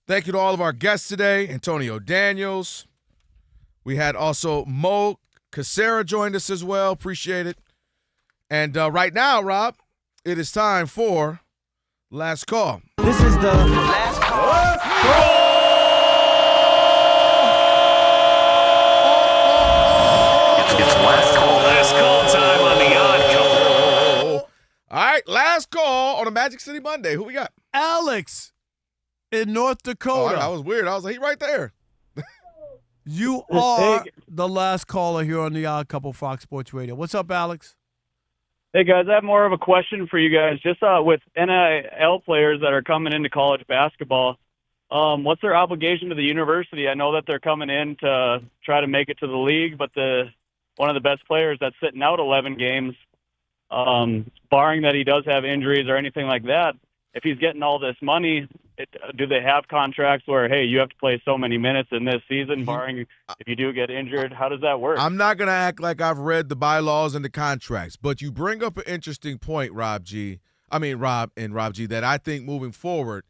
Thank you to all of our guests today. Antonio Daniels. We had also Mo Cassara joined us as well. Appreciate it. And right now, Rob, it is time for Last Call. This is the Last Call. Last call time on the Odd Couple. All right, last call on a Magic City Monday. Who we got? Alex in North Dakota. Oh, that was weird. I was like, he right there. You are the last caller here on the Odd Couple Fox Sports Radio. What's up, Alex? Hey, guys, I have more of a question for you guys. Just with NIL players that are coming into college basketball, what's their obligation to the university? I know that they're coming in to try to make it to the league, but one of the best players that's sitting out 11 games, barring that he does have injuries or anything like that, if he's getting all this money, do they have contracts where, hey, you have to play so many minutes in this season, barring if you do get injured? How does that work? I'm not going to act like I've read the bylaws and the contracts, but you bring up an interesting point, Rob G, that I think moving forward,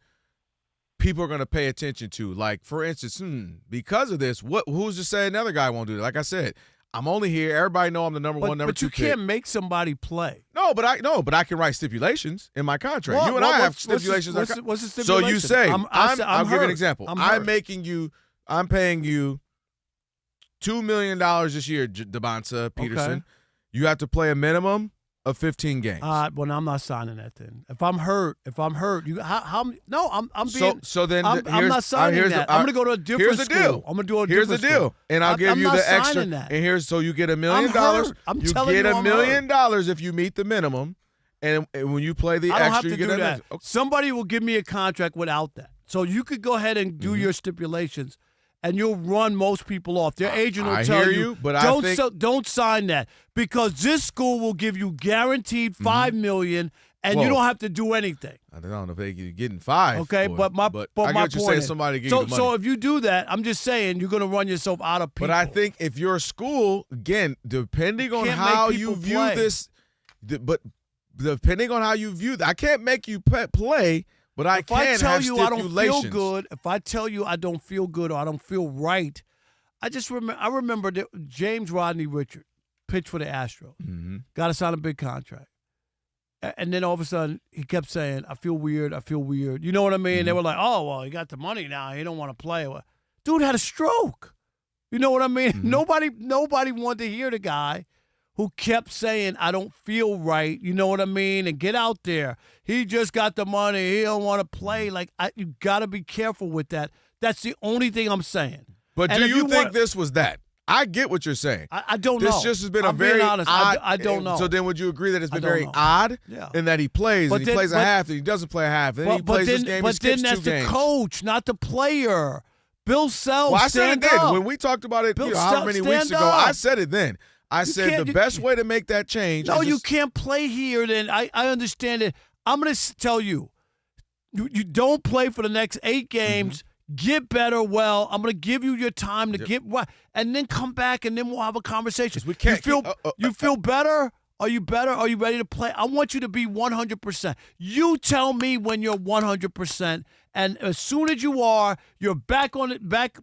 people are going to pay attention to. Like, for instance, because of this, who's to say another guy won't do it? Like I said, I'm only here. Everybody know I'm the number 1, number 2 But you can't make somebody play. No, but I can write stipulations in my contract. You and I have stipulations. What's the stipulation? So you say, I'll give you an example. I'm paying you $2 million this year, Devonta Peterson. Okay. You have to play a minimum of 15 games. Well, I'm not signing that then. If I'm hurt, you I'm not signing that. I'm going to go to a different school. I'm going to do a Here's the different deal. school. And I'll give you the extra. That. And so you get $1 million. I'm hurt. I'm you telling get you $1 million if you meet the minimum. And when you play the I don't extra, have you to get do that. that. Okay. Somebody will give me a contract without that. So you could go ahead and do your stipulations, and you'll run most people off. Their agent will tell hear you, but don't sign that because this school will give you guaranteed $5 million, and you don't have to do anything. I don't know if they're getting 5. Okay, but I my get point what you're saying. is, Somebody give you the money. So if you do that, I'm just saying you're going to run yourself out of people. But I think if you're a school, again, depending on how you view this, but depending on how you view that, I can't make you play. But I can have stipulations. If I tell you I don't feel good, if I tell you I don't feel good or I don't feel right, I remember that James Rodney Richard pitched for the Astros, got to sign a big contract. And then all of a sudden, he kept saying, I feel weird. You know what I mean? They were like, oh, well, he got the money now. He don't want to play. Well, dude had a stroke. You know what I mean? Nobody wanted to hear the guy who kept saying, I don't feel right. You know what I mean? And get out there. He just got the money. He don't want to play. Like, you got to be careful with that. That's the only thing I'm saying. But do you think this was that? I get what you're saying. I don't know. This just has been I'm a very being honest. odd. I don't know. So then would you agree that it's been very odd in that he plays and he plays a half and he doesn't play a half and then he plays this game and skips 2 games? But then that's the coach, not the player. Bill Self, well, I said it then. Up. When we talked about it how many weeks ago, I said it then. I said the best way to make that change No, you can't play here. Then I understand it. I'm going to tell you, you don't play for the next 8 games. Get better. Well, I'm going to give you your time to get well, and then come back, and then we'll have a conversation. We can't. You feel better? Are you better? Are you ready to play? I want you to be 100%. You tell me when you're 100%, and as soon as you are, you're back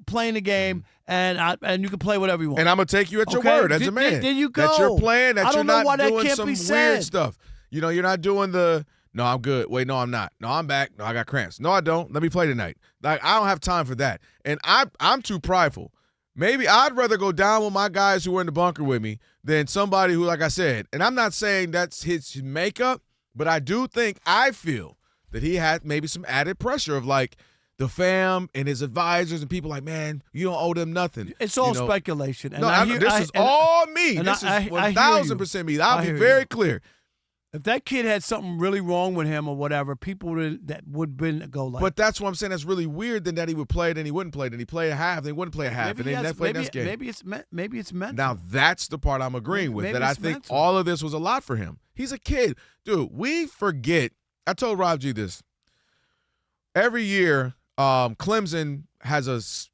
playing the game, and you can play whatever you want. And I'm gonna take you at your word as a man. There you go. That you're playing. That you're not doing some weird stuff. You know, you're not doing the. No, I'm good. Wait, no, I'm not. No, I'm back. No, I got cramps. No, I don't. Let me play tonight. Like, I don't have time for that. And I'm too prideful. Maybe I'd rather go down with my guys who were in the bunker with me than somebody who, like I said, and I'm not saying that's his makeup, but I feel that he had maybe some added pressure of like the fam and his advisors and people like, man, you don't owe them nothing. It's all speculation. And this is all me. This is 1,000% me. I'll be very clear. If that kid had something really wrong with him or whatever, people that would go like. But that's what I'm saying. That's really weird. Then that he would play, then he wouldn't play, then he play a half, then he wouldn't play a half, and then never play next game. Maybe it's mental. Now that's the part I'm agreeing with. That I think all of this was a lot for him. He's a kid, dude. We forget. I told Rob G this. Every year, Clemson has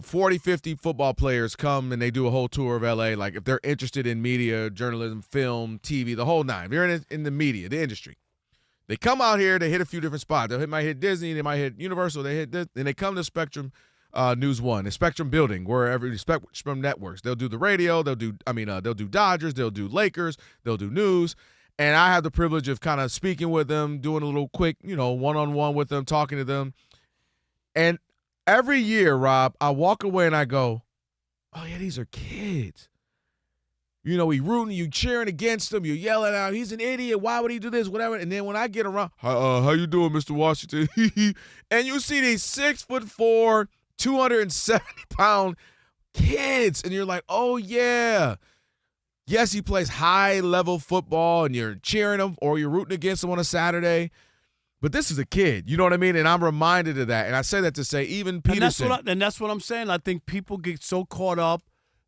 40, 50 football players come and they do a whole tour of LA. Like if they're interested in media, journalism, film, TV, the whole nine. They're in the media, the industry. They come out here, they hit a few different spots. They might hit Disney, they might hit Universal, they hit this, and they come to Spectrum News One, the Spectrum Building, wherever the Spectrum Networks. They'll do the radio, they'll do Dodgers, they'll do Lakers, they'll do news. And I have the privilege of kind of speaking with them, doing a little quick, one-on-one with them, talking to them. And every year, Rob, I walk away and I go, oh, yeah, these are kids. We rooting, you cheering against him, you yelling out, he's an idiot, why would he do this, whatever. And then when I get around, how you doing, Mr. Washington? And you see these 6'4", 270-pound kids, and you're like, oh, yeah. Yes, he plays high-level football, and you're cheering him or you're rooting against him on a Saturday. But this is a kid, you know what I mean? And I'm reminded of that. And I say that to say even Peterson. And that's what I'm saying. I think people get so caught up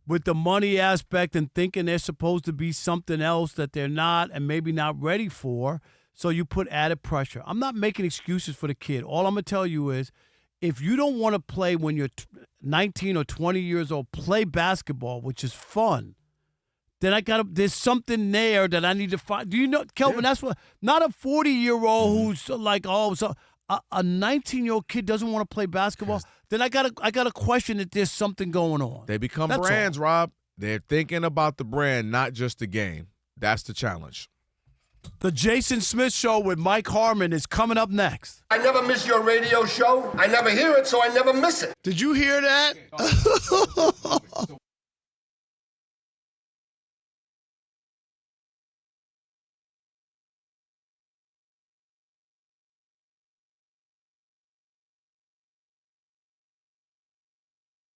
with the money aspect and thinking they're supposed to be something else that they're not and maybe not ready for. So you put added pressure. I'm not making excuses for the kid. All I'm going to tell you is if you don't want to play when you're 19 or 20 years old, play basketball, which is fun. Then there's something there that I need to find. Do you know, Kelvin, that's what, not a 40-year-old who's like, a 19-year-old kid doesn't want to play basketball. Then I gotta question that there's something going on. They become brands, Rob. They're thinking about the brand, not just the game. That's the challenge. The Jason Smith Show with Mike Harmon is coming up next. I never miss your radio show. I never hear it, so I never miss it. Did you hear that?